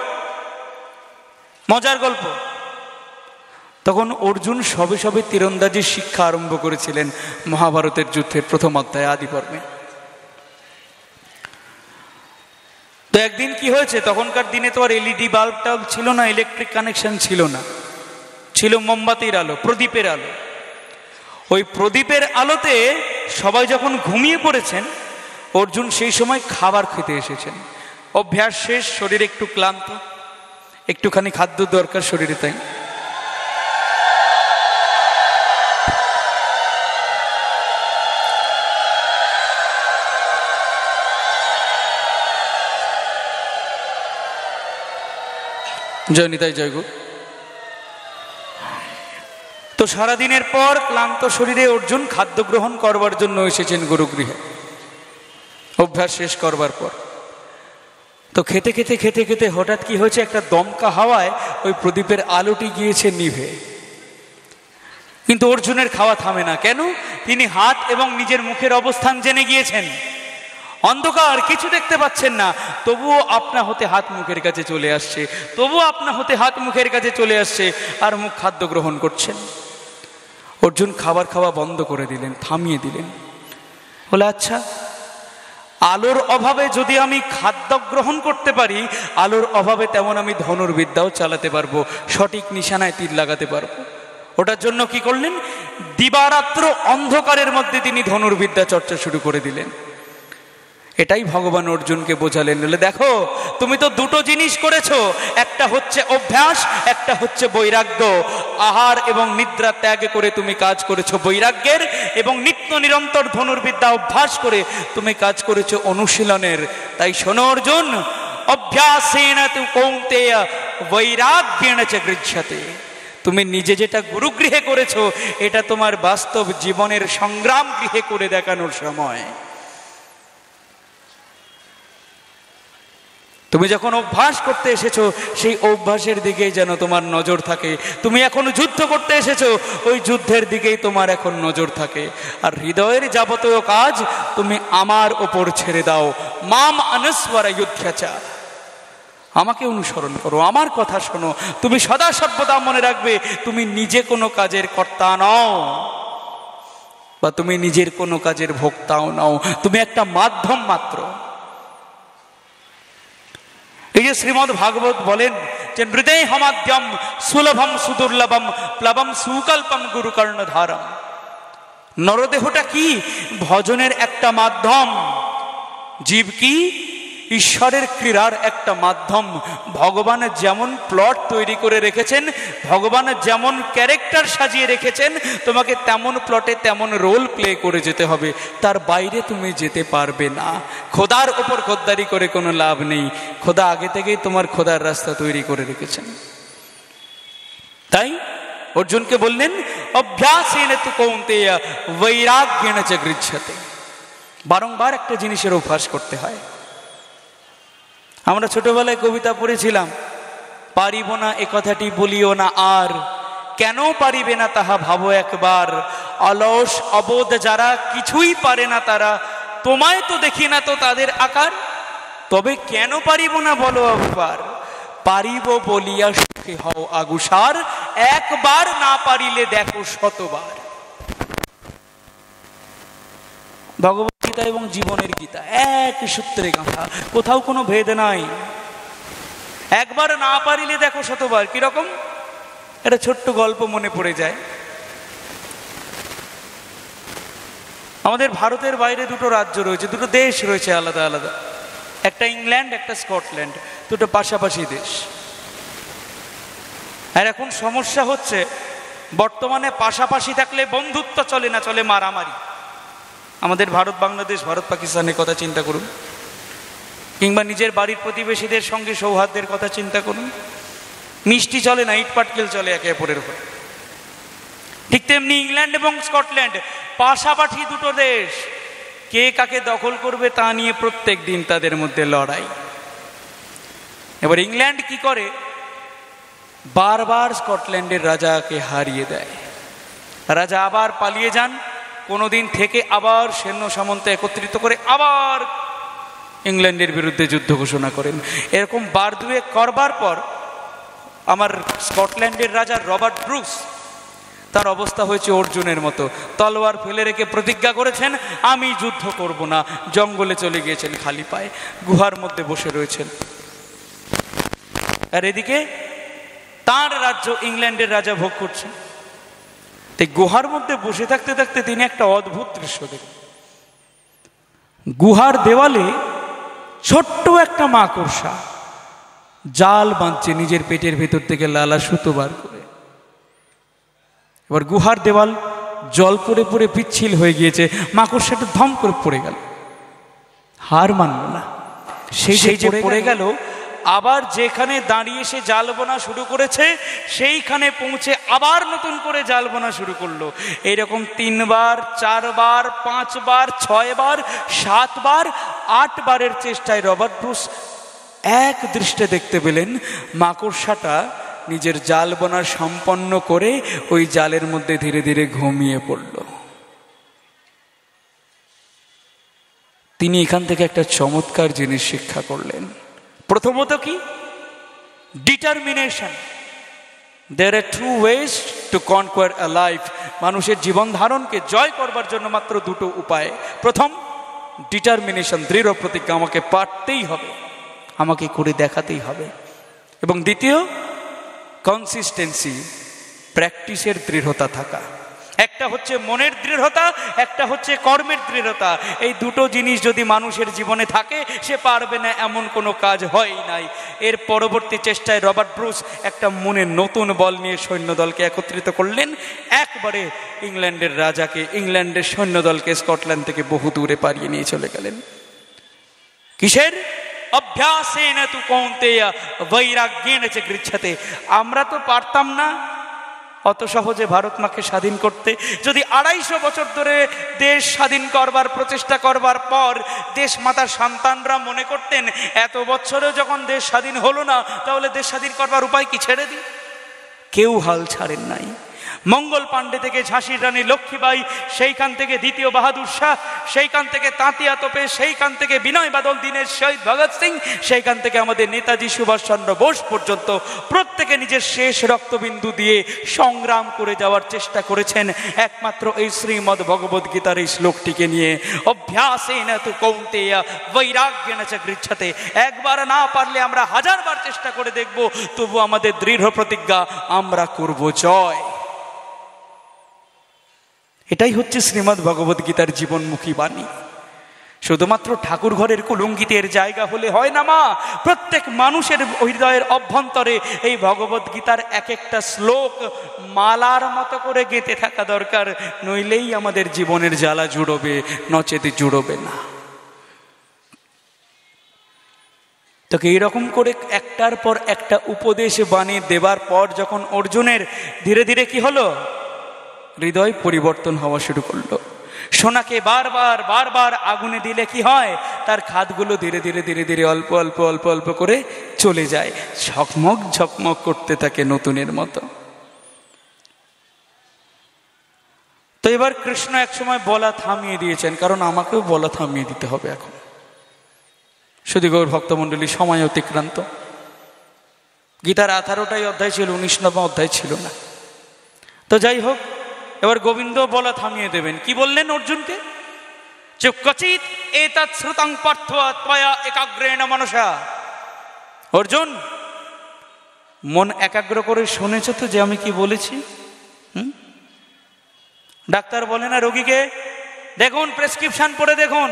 মজার গল্প। তখন অর্জুন সবে সবে তীরন্দাজির শিক্ষা আরম্ভ করেছিলেন মহাভারতের যুদ্ধের প্রথম অধ্যায় আদি পর্বে। তো একদিন কি হয়েছে, তখনকার দিনে তো আর এলইডি বাল্ব টাল্ব ছিল না, ইলেকট্রিক কানেকশন ছিল না, ছিল মোমবাতির আলো, প্রদীপের আলো। ওই প্রদীপের আলোতে সবাই যখন ঘুমিয়ে পড়েছেন, অর্জুন সেই সময় খাবার খেতে এসেছেন। অভ্যাস শেষ, শরীর একটু ক্লান্ত, একটুখানি খাদ্য দরকার শরীরে। তাই জয় নিতাই, জয় গো। তো সারাদিনের পর ক্লান্ত শরীরে অর্জুন খাদ্য গ্রহণ করবার জন্য এসেছেন গুরুগৃহে, অভ্যাস শেষ করবার পর। তো খেতে খেতে খেতে খেতে হঠাৎ কি হয়েছে, একটা দমকা হাওয়ায় ওই প্রদীপের আলোটি গিয়েছে নিভে। কিন্তু অর্জুনের খাওয়া থামে না। কেন? তিনি হাত এবং নিজের মুখের অবস্থান জেনে গিয়েছেন। অন্ধকার, কিছু দেখতে পাচ্ছেন না, তবুও আপনা হতে হাত মুখের কাছে চলে আসছে, তবুও আপনা হতে হাত মুখের কাছে চলে আসছে, আর মুখ খাদ্য গ্রহণ করছেন। অর্জুন খাবার খাওয়া বন্ধ করে দিলেন, থামিয়ে দিলেন। বলে, আচ্ছা, আলোর অভাবে যদি আমি খাদ্য গ্রহণ করতে পারি, আলোর অভাবে তেমন আমি ধনুর্বিদ্যাও চালাতে পারবো, সঠিক নিশানায় তীর লাগাতে পারবো। ওটার জন্য কি করলেন? দিবারাত্র অন্ধকারের মধ্যে তিনি ধনুর্বিদ্যা চর্চা শুরু করে দিলেন। এটাই ভগবান অর্জুনকে বোঝালেন। বলে, দেখো, তুমি তো দুটো জিনিস করেছো, একটা হচ্ছে অভ্যাস, একটা হচ্ছে বৈরাগ্য। আহার এবং নিদ্রা ত্যাগ করে তুমি কাজ করেছো বৈরাগ্যের, এবং নিত্য নিরন্তর ধনুর্বিদ্যা অভ্যাস করে তুমি কাজ করেছো অনুশীলনের। তাই শোনো অর্জুন, অভ্যাসেন তু কৌন্তেয় বৈরাগ্যেণ চ গৃহ্যতে। তুমি নিজে যেটা গুরুগৃহে করেছো, এটা তোমার বাস্তব জীবনের সংগ্রাম গৃহে করে দেখানোর সময়। তুমি যখন অভ্যাস করতে এসেছো, সেই অভ্যাসের দিকেই যেন তোমার নজর থাকে। তুমি এখন যুদ্ধ করতে এসেছো, ওই যুদ্ধের দিকেই তোমার এখন নজর থাকে। আর হৃদয়ের যাবতীয় কাজ তুমি আমার ওপর ছেড়ে দাও। মাম অনুস্বরা যুদ্ধা, আমাকে অনুসরণ করো, আমার কথা শোনো। তুমি সদা সর্বদা মনে রাখবে, তুমি নিজে কোনো কাজের কর্তা নও, বা তুমি নিজের কোনো কাজের ভোক্তাও নও, তুমি একটা মাধ্যম মাত্র। এই যে শ্রীমদ্ ভাগবত বলেন যে, হৃদয় হমাদ্যম সুলভম সুদুর্লভম প্লবম সুকল্পম গুরুকর্ণধারম। নরদেহটা কি? ভজনের একটা মাধ্যম। জীব কি? ঈশ্বরের ক্রীড়ার একটা মাধ্যম। ভগবান যেমন প্লট তৈরি করে রেখেছেন, ভগবান যেমন ক্যারেক্টার সাজিয়ে রেখেছেন, তোমাকে তেমন প্লটে তেমন রোল প্লে করে যেতে হবে, তার বাইরে তুমি যেতে পারবে না। খোদার ওপর খোদ্দারি করে কোনো লাভ নেই। খোদা আগে থেকেই তোমার খোদার রাস্তা তৈরি করে রেখেছেন। তাই অর্জুনকে বললেন, অভ্যাসেন তু কৌন্তেয় বৈরাগ্যেণ চ গৃহ্যতে। বারংবার একটা জিনিসের অভ্যাস করতে হয়। আমরা ছোটবেলায় কবিতা পড়েছিলাম, পারিব না এ কথাটি বলিও না আর, কেন পারিবে না তাহা ভাবো একবার। অলস অবোধ যারা, কিছুই পারে না তারা, তোমায় তো দেখি না তো তাদের আকার। তবে কেন পারিব না বলো একবার, পারিব বলিয়া সুখে হও আগুসার, একবার না পারিলে দেখো শতবার। ভগবত গীতা এবং জীবনের গীতা এক সূত্রে গাঁথা, কোথাও কোনো ভেদ নাই। একবার না পারিলে দেখো শতবার। কিরকম? একটা ছোট্ট গল্প মনে পড়ে যায়। আমাদের ভারতের বাইরে দুটো রাজ্য রয়েছে, দুটো দেশ রয়েছে আলাদা আলাদা। একটা ইংল্যান্ড, একটা স্কটল্যান্ড, দুটো পাশাপাশি দেশ। আর এখন সমস্যা হচ্ছে, বর্তমানে পাশাপাশি থাকলে বন্ধুত্ব চলে না, চলে মারামারি। আমাদের ভারত বাংলাদেশ, ভারত পাকিস্তানের কথা চিন্তা করুন, কিংবা নিজের বাড়ির প্রতিবেশীদের সঙ্গে সৌহার্দ্যের কথা চিন্তা করুন। মিষ্টি চলে না, ইট পাটকেল চলে একে অপরের উপর। ঠিক তেমনি ইংল্যান্ড এবং স্কটল্যান্ড পাশাপাশি দুটো দেশ, কে কাকে দখল করবে তা নিয়ে প্রত্যেক দিন তাদের মধ্যে লড়াই। এবার ইংল্যান্ড কি করে, বারবার স্কটল্যান্ডের রাজাকে হারিয়ে দেয়। রাজা আবার পালিয়ে যান, কোনোদিন থেকে আবার সৈন্য সামন্ত একত্রিত করে আবার ইংল্যান্ডের বিরুদ্ধে যুদ্ধ ঘোষণা করেন। এরকম বার দুয়েক করবার পর আমার স্কটল্যান্ডের রাজা রবার্ট ব্রুস, তার অবস্থা হয়েছে অর্জুনের মতো। তলোয়ার ফেলে রেখে প্রতিজ্ঞা করেছেন, আমি যুদ্ধ করব না। জঙ্গলে চলে গিয়েছেন খালি পায়ে, গুহার মধ্যে বসে রয়েছেন। আর এদিকে তার রাজ্য ইংল্যান্ডের রাজা ভোগ করছেন। গুহার মধ্যে বসে থাকতে থাকতে তিনি একটা অদ্ভুত দৃশ্য দেখেন। গুহার দেওয়ালে ছোট্ট একটা মাকড়সা জাল বাঁধছে নিজের পেটের ভেতর থেকে লালা সুতো বার করে। এবার গুহার দেওয়াল জল পড়ে পড়ে পিচ্ছিল হয়ে গিয়েছে, মাকড়সাটা ধম করে পড়ে গেল। হার মানল না, সেই যে পড়ে গেল, আবার যেখানে দাঁড়িয়ে সে জাল বোনা শুরু করেছে, সেইখানে পৌঁছে আবার নতুন করে জাল বোনা শুরু করলো। এইরকম 3 বার, 4 বার, 5 বার, 6 বার, 7 বার, 8 বারের চেষ্টায় রবার্ট ব্রুস এক দৃষ্টে দেখতে পেলেন মাকড়সাটা নিজের জাল বোনা সম্পন্ন করে ওই জালের মধ্যে ধীরে ধীরে ঘুমিয়ে পড়ল। তিনি এখান থেকে একটা চমৎকার জিনিস শিক্ষা করলেন। প্রথমত কি? Determination. There are two ways to conquer a life. মানুষের জীবন ধারণকে জয় করবার জন্য মাত্র দুটো উপায়। প্রথম, ডিটারমিনেশন, দৃঢ় প্রতিজ্ঞা, আমাকে পারতেই হবে, আমাকে করে দেখাতেই হবে। এবং দ্বিতীয়, কনসিস্টেন্সি, প্র্যাকটিসের দৃঢ়তা থাকা। একটা হচ্ছে মনের দৃঢ়তা, একটা হচ্ছে কর্মের দৃঢ়তা। এই দুটো জিনিস যদি মানুষের জীবনে থাকে, সে পারবে না এমন কোনো কাজ হয় নাই। এর পরবর্তী চেষ্টায় রবার্ট ব্রুস একটা মনে নতুন বল নিয়ে সৈন্যদলকে একত্রিত করলেন। একবারে ইংল্যান্ডের রাজাকে, ইংল্যান্ডের সৈন্যদলকে স্কটল্যান্ড থেকে বহু দূরে পাড়িয়ে নিয়ে চলে গেলেন। কিসের? অভ্যাসেন তু কৌন্তেয় বৈরাগ্যেন চ গৃহ্যতে। আমরা তো পারতাম না অত সহজে ভারত মাকে স্বাধীন করতে। যদি 250 বছর ধরে দেশ স্বাধীন করবার প্রচেষ্টা করবার পর দেশ মাতার সন্তানরা মনে করতেন এত বছরেও যখন দেশ স্বাধীন হলো না, তাহলে দেশ স্বাধীন করবার উপায় কি, ছেড়ে দিই? কেউ হাল ছাড়েন নাই। মঙ্গল পাণ্ডে থেকে ঝাঁসির রানী লক্ষ্মীবাই, সেইখান থেকে দ্বিতীয় বাহাদুর শাহ, সেইখান থেকে তাঁতিয়া তোপে, সেইখান থেকে বিনয় বাদল দীনেশ, শহীদ ভগৎ সিং, সেইখান থেকে আমাদের নেতাজি সুভাষচন্দ্র বোস পর্যন্ত প্রত্যেকে নিজের শেষ রক্তবিন্দু দিয়ে সংগ্রাম করে যাওয়ার চেষ্টা করেছেন একমাত্র এই শ্রীমদ্ ভগবদ গীতার এই শ্লোকটিকে নিয়ে। অভ্যাসেন তু কৌন্তেয় বৈরাগ্যেন চ গৃহ্যতে। একবার না পারলে আমরা 1000 বার চেষ্টা করে দেখব, তবু আমাদের দৃঢ় প্রতিজ্ঞা, আমরা করব জয়। এটাই হচ্ছে শ্রীমদ্ ভগবদ গীতার জীবনমুখী বাণী। শুধুমাত্র ঠাকুর ঘরের কুলুঙ্গিতের জায়গা হলে হয় না মা, প্রত্যেক মানুষের হৃদয়ের অভ্যন্তরে এই ভগবদ গীতার এক একটা শ্লোক মালার মতো করে গেঁথে থাকা দরকার, নইলেই আমাদের জীবনের জ্বালা জুড়বে, নচেত জুড়বে না। তোকে এইরকম করে একটার পর একটা উপদেশ বাণী দেবার পর যখন অর্জুনের ধীরে ধীরে কি হলো, হৃদয় পরিবর্তন হওয়া শুরু করলো। সোনাকে বারবার বারবার আগুনে দিলে কি হয়, তার খাদগুলো ধীরে ধীরে ধীরে ধীরে অল্প অল্প অল্প অল্প করে চলে যায়, ঝকমক ঝকমক করতে থাকে নতুনের মতো। তো এবার কৃষ্ণ একসময় বলা থামিয়ে দিয়েছেন, কারণ আমাকেও বলা থামিয়ে দিতে হবে এখন। শুধু গৌর ভক্তমণ্ডলী, সময় অতিক্রান্ত। গীতার 18টাই অধ্যায় ছিল, 19 অধ্যায় ছিল না। তো যাই হোক, এবার গোবিন্দ বলা থামিয়ে দেবেন। কি বললেন অর্জুনকে? যে কচিত এতৎ শ্রুতং পার্থা ত্বয়া একাগ্রেণ মনসা। অর্জুন, মন একাগ্র করে শুনেছ তো যে আমি কি বলেছি? ডাক্তার বলে না রোগীকে, দেখুন প্রেসক্রিপশন পড়ে দেখুন,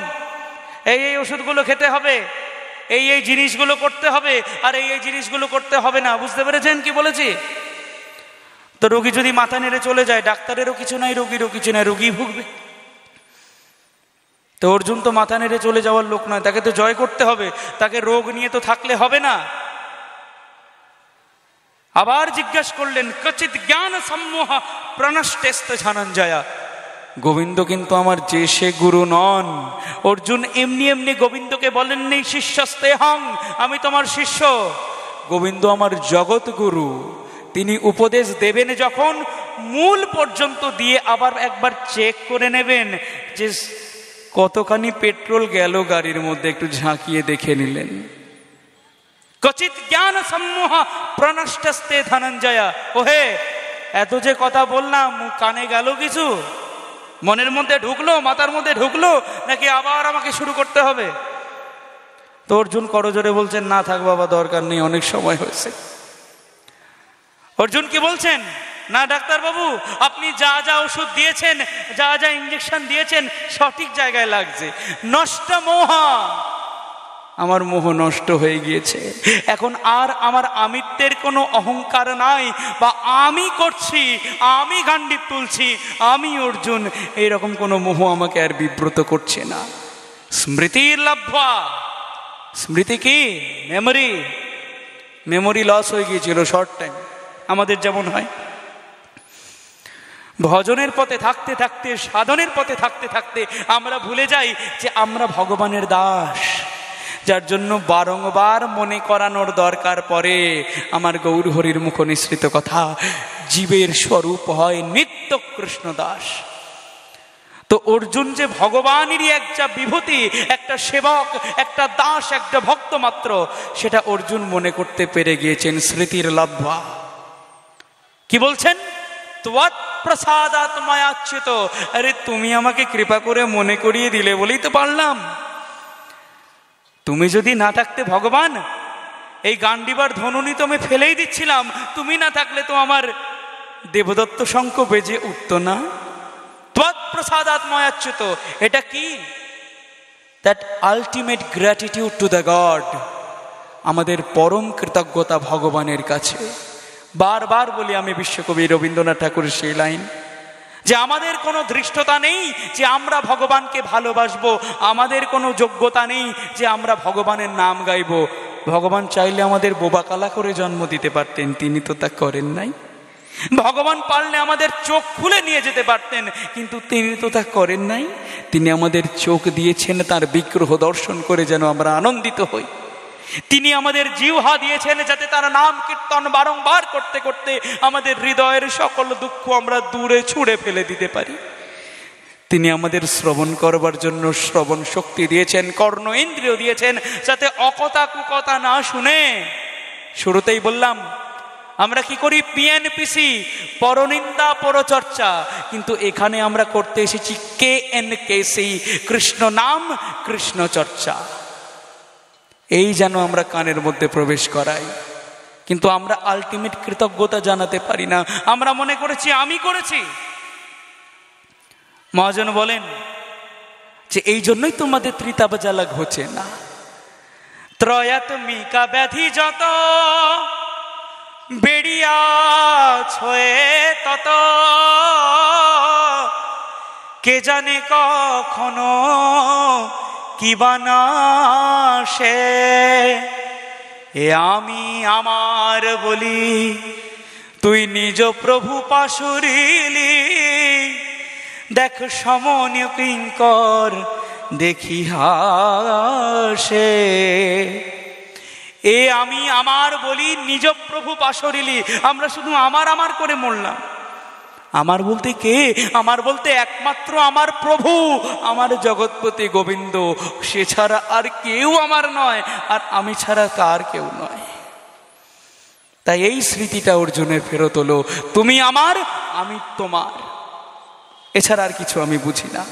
এই এই ওষুধগুলো খেতে হবে, এই এই জিনিসগুলো করতে হবে, আর এই এই জিনিসগুলো করতে হবে না। বুঝতে পেরেছেন কি বলেছি? তো রোগী যদি মাথা নেড়ে চলে যায়, ডাক্তারেরও কিছু নাই, রোগীরও কিছু নাই, রোগী ভুগবে। তো অর্জুন তো মাথা নেড়ে চলে যাওয়ার লোক নয়, তাকে তো জয় করতে হবে, তাকে রোগ নিয়ে তো থাকলে হবে না। আবার জিজ্ঞাসা করলেন, কচিত জ্ঞান সম্মোহ প্রনষ্টেস্ত ধনঞ্জয়া। গোবিন্দ কিন্তু আমার যে সে গুরু নন। অর্জুন এমনি এমনি গোবিন্দকে বলেননি শিষ্যস্তেহং, আমি তোমার শিষ্য। গোবিন্দ আমার জগৎ গুরু। তিনি উপদেশ দেবেন যখন, মূল পর্যন্ত দিয়ে আবার একবার চেক করে নেবেন যে কতখানি পেট্রোল গেল গাড়ির মধ্যে, একটু ঝাঁকিয়ে দেখে নিলেন। কচিত জ্ঞান সম্মোহ প্রনষ্টস্তে ধনঞ্জয়া। ওহে, এত যে কথা বললাম, কানে গেল কিছু? মনের মধ্যে ঢুকলো, মাথার মধ্যে ঢুকলো, নাকি আবার আমাকে শুরু করতে হবে? তো অর্জুন করজোরে বলছেন, না থাক বাবা, দরকার নেই, অনেক সময় হয়েছে। অর্জুন কি বলছেন? না ডাক্তার বাবু, আপনি যা যা ওষুধ দিয়েছেন, যা যা ইঞ্জেকশন দিয়েছেন, সঠিক জায়গায় লাগছে। নষ্ট মোহ, আমার মোহ নষ্ট হয়ে গিয়েছে। এখন আর আমার আমিত্বের কোনো অহংকার নাই, বা আমি করছি, আমি গান্ডীব তুলছি, আমি অর্জুন, এইরকম কোনো মোহ আমাকে আর বিব্রত করছে না। স্মৃতির লাভ্যা, স্মৃতি কি? মেমোরি লস হয়ে গিয়েছিল শর্ট টাইম, আমাদের যেমন হয়। ভজনের পথে থাকতে থাকতে, সাধনের পথে থাকতে থাকতে আমরা ভুলে যাই যে আমরা ভগবানের দাস, যার জন্য বারংবার মনে করানোর দরকার পড়ে আমার গৌরহরির মুখ নিঃসৃত কথা, জীবের স্বরূপ হয় নিত্য কৃষ্ণদাস। তো অর্জুন যে ভগবানেরই একটা বিভূতি, একটা সেবক, একটা দাস, একটা ভক্ত মাত্র, সেটা অর্জুন মনে করতে পেরে গিয়েছেন। স্মৃতির লব্ধা কি বলছেন? ত্বৎ প্রসাদাৎ ময়াচ্যুত। আরে তুমি আমাকে কৃপা করে মনে করিয়ে দিলে বলেই তো পারলাম। তুমি যদি না থাকতে ভগবান, এই গান্ডিবার ধনুনি তো আমি ফেলেই দিচ্ছিলাম। তুমি না থাকলে তো আমার দেবদত্ত শঙ্খ বেজে উঠত না। ত্বৎ প্রসাদাৎ ময়াচ্যুত, এটা কি? That ultimate gratitude to the god, আমাদের পরম কৃতজ্ঞতা ভগবানের কাছে। বারবার বলি আমি বিশ্বকবি রবীন্দ্রনাথ ঠাকুরের সেই লাইন, যে আমাদের কোনো ধৃষ্টতা নেই যে আমরা ভগবানকে ভালোবাসবো, আমাদের কোনো যোগ্যতা নেই যে আমরা ভগবানের নাম গাইব। ভগবান চাইলে আমাদের বোবাকালা করে জন্ম দিতে পারতেন, তিনি তো তা করেন নাই। ভগবান পারলে আমাদের চোখ খুলে নিয়ে যেতে পারতেন, কিন্তু তিনি তো তা করেন নাই। তিনি আমাদের চোখ দিয়েছেন তার বিগ্রহ দর্শন করে যেন আমরা আনন্দিত হই। তিনি আমাদের জিহ্বা দিয়েছেন যাতে তার নাম কীর্তন বারংবার করতে করতে আমাদের হৃদয়ের সকল দুঃখ আমরা দূরে ছুঁড়ে ফেলে দিতে পারি। তিনি আমাদের শ্রবণ করবার জন্য শ্রবণ শক্তি দিয়েছেন, কর্ণ ইন্দ্রিয় দিয়েছেন, যাতে অকথা কুকথা না শুনে। শুরুতেই বললাম আমরা কি করি? পিএনপিসি, পরনিন্দা পরচর্চা। কিন্তু এখানে আমরা করতে এসেছি KNKC, কৃষ্ণ নাম কৃষ্ণ চর্চা। এই যেন আমরা কানের মধ্যে প্রবেশ করাই। কিন্তু আমরা আলটিমেট কৃতজ্ঞতা জানাতে পারি না। আমরা মনে করেছি আমি করেছি। মহাজন বলেন যে এই জন্যই তোমাদের ত্রিতাবজালা ঘটে না। ত্রয়াত্মিকা ব্যাধি যত বেড়িয়াছ হয়ে তত, কে জানে কখনো কি বানাসে। এ আমি আমার বলি তুই নিজ প্রভু পাশুরিলি, দেখ সমনীয় কিঙ্কর দেখি হাসে। এ আমি আমার বলি নিজ প্রভু পাশরিলি। আমরা শুধু আমার আমার করে মরলাম। আমার বলতে কে? আমার বলতে একমাত্র আমার প্রভু, আমার জগৎপতি গোবিন্দ। সে ছাড়া আর কেউ আমার নয়, আর আমি ছাড়া তার কেউ নয়। তাই এই স্মৃতিটা অর্জুনের ফেরত হলো, তুমি আমার, আমি তোমার, এছাড়া আর কিছু আমি বুঝি না।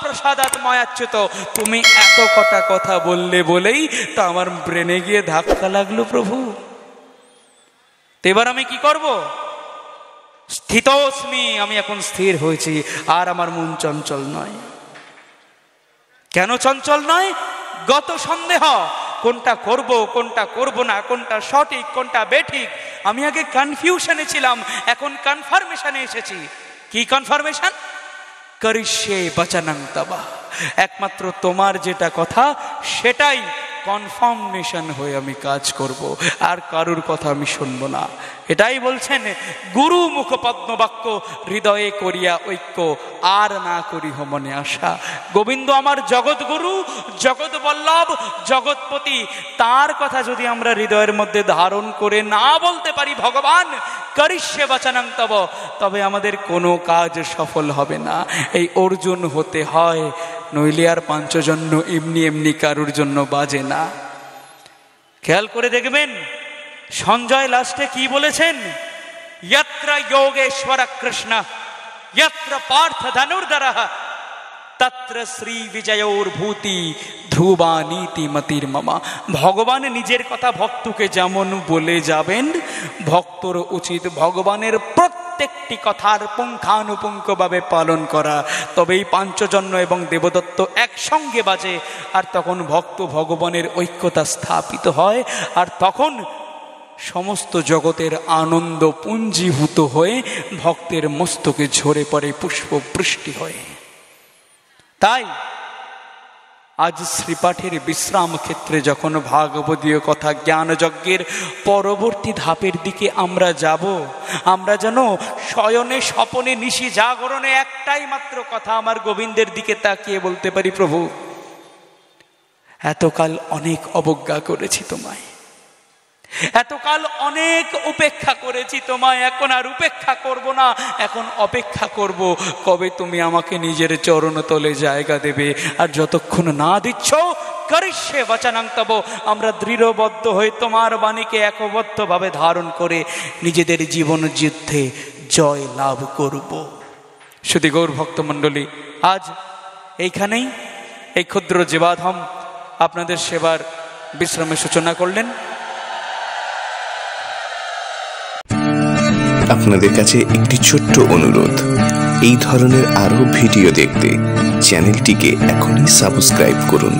প্রসাদাৎ ময়াচ্যুত, তুমি এত কটা কথা বললে বলেই তা আমার ব্রেনে গিয়ে ধাক্কা লাগলো প্রভু। এবার আমি কি করব? স্থিতস্মি, আমি এখন স্থির হয়েছি, আর আমার মন চঞ্চল নয়। কেন চঞ্চল নয়? গত সন্দেহ, কোনটা করব কোনটা করব না, কোনটা সঠিক কোনটা বেঠিক, আমি আগে কনফিউশনে ছিলাম, এখন কনফার্মেশনে এসেছি। কি কনফার্মেশন? করিষ্যে বচনং তব, একমাত্র তোমার যেটা কথা সেটাই কনফার্মেশন হয়ে আমি কাজ করব, আর কারুর কথা আমি শুনবো না। এটাই বলছেন গুরু মুখ পদ্মবাক্য, হৃদয়ে করিয়া ঐক্য, আর না করিহ মনে আশা। গোবিন্দ আমার জগৎ গুরু, জগৎ বল্লভ, জগৎপতি, তার কথা যদি আমরা হৃদয়ের মধ্যে ধারণ করে না বলতে পারি ভগবান করিষ্যে বচনং তব, তবে আমাদের কোনো কাজ সফল হবে না। এই অর্জুন হতে হয়, নইলে আর পাঞ্চজন্য এমনি এমনি কারুর জন্য বাজে না। খেয়াল করে দেখবেন সঞ্জয় লাস্টে কি বলেছেন? যত্র যোগেশ্বর কৃষ্ণ যত্র পার্থ ধনুর্ধরঃ তত্র শ্রী বিজয়োর ভূতি ধ্রুবা নীতি মতির মমা। ভগবান নিজের কথা ভক্তকে যেমন বলে যাবেন, ভক্তর উচিত ভগবানের প্রত্যেকটি কথার পুঙ্খানুপুঙ্খভাবে পালন করা। তবেই পাঞ্চজন্য এবং দেবদত্ত একসঙ্গে বাজে, আর তখন ভক্ত ভগবানের ঐক্যতা স্থাপিত হয়, আর তখন সমস্ত জগতের আনন্দ পুঞ্জীভূত হয়ে ভক্তের মস্তকে ঝরে পড়ে পুষ্প বৃষ্টি হয়ে। তাই আজ শ্রীপাঠের বিশ্রাম ক্ষেত্রে যখন ভাগবতীয় কথা জ্ঞানযজ্ঞের পরবর্তী ধাপের দিকে আমরা যাব, আমরা যেন শয়নে স্বপনে নিশি জাগরণে একটাই মাত্র কথা আমার গোবিন্দের দিকে তাকিয়ে বলতে পারি, প্রভু এতকাল অনেক অবজ্ঞা করেছি তোমায়, এতকাল অনেক উপেক্ষা করেছি তোমায়, এখন আর উপেক্ষা করব না, এখন অপেক্ষা করব কবে তুমি আমাকে নিজের চরণ তলে জায়গা দেবে। আর যতক্ষণ না দিচ্ছ, করিষ্যে বচনাং তব, আমরা দৃঢ়বদ্ধ হয়ে তোমার বাণীকে একবদ্ধভাবে ধারণ করে নিজেদের জীবন যুদ্ধে জয় লাভ করব। শুধু গৌর ভক্তমণ্ডলী, আজ এইখানেই এই ক্ষুদ্র জীবাধম আপনাদের সেবার বিশ্রামের সূচনা করলেন। আপনাদের কাছে একটি ছোট্ট অনুরোধ, এই ধরনের আরো ভিডিও দেখতে চ্যানেলটিকে এখনই সাবস্ক্রাইব করুন।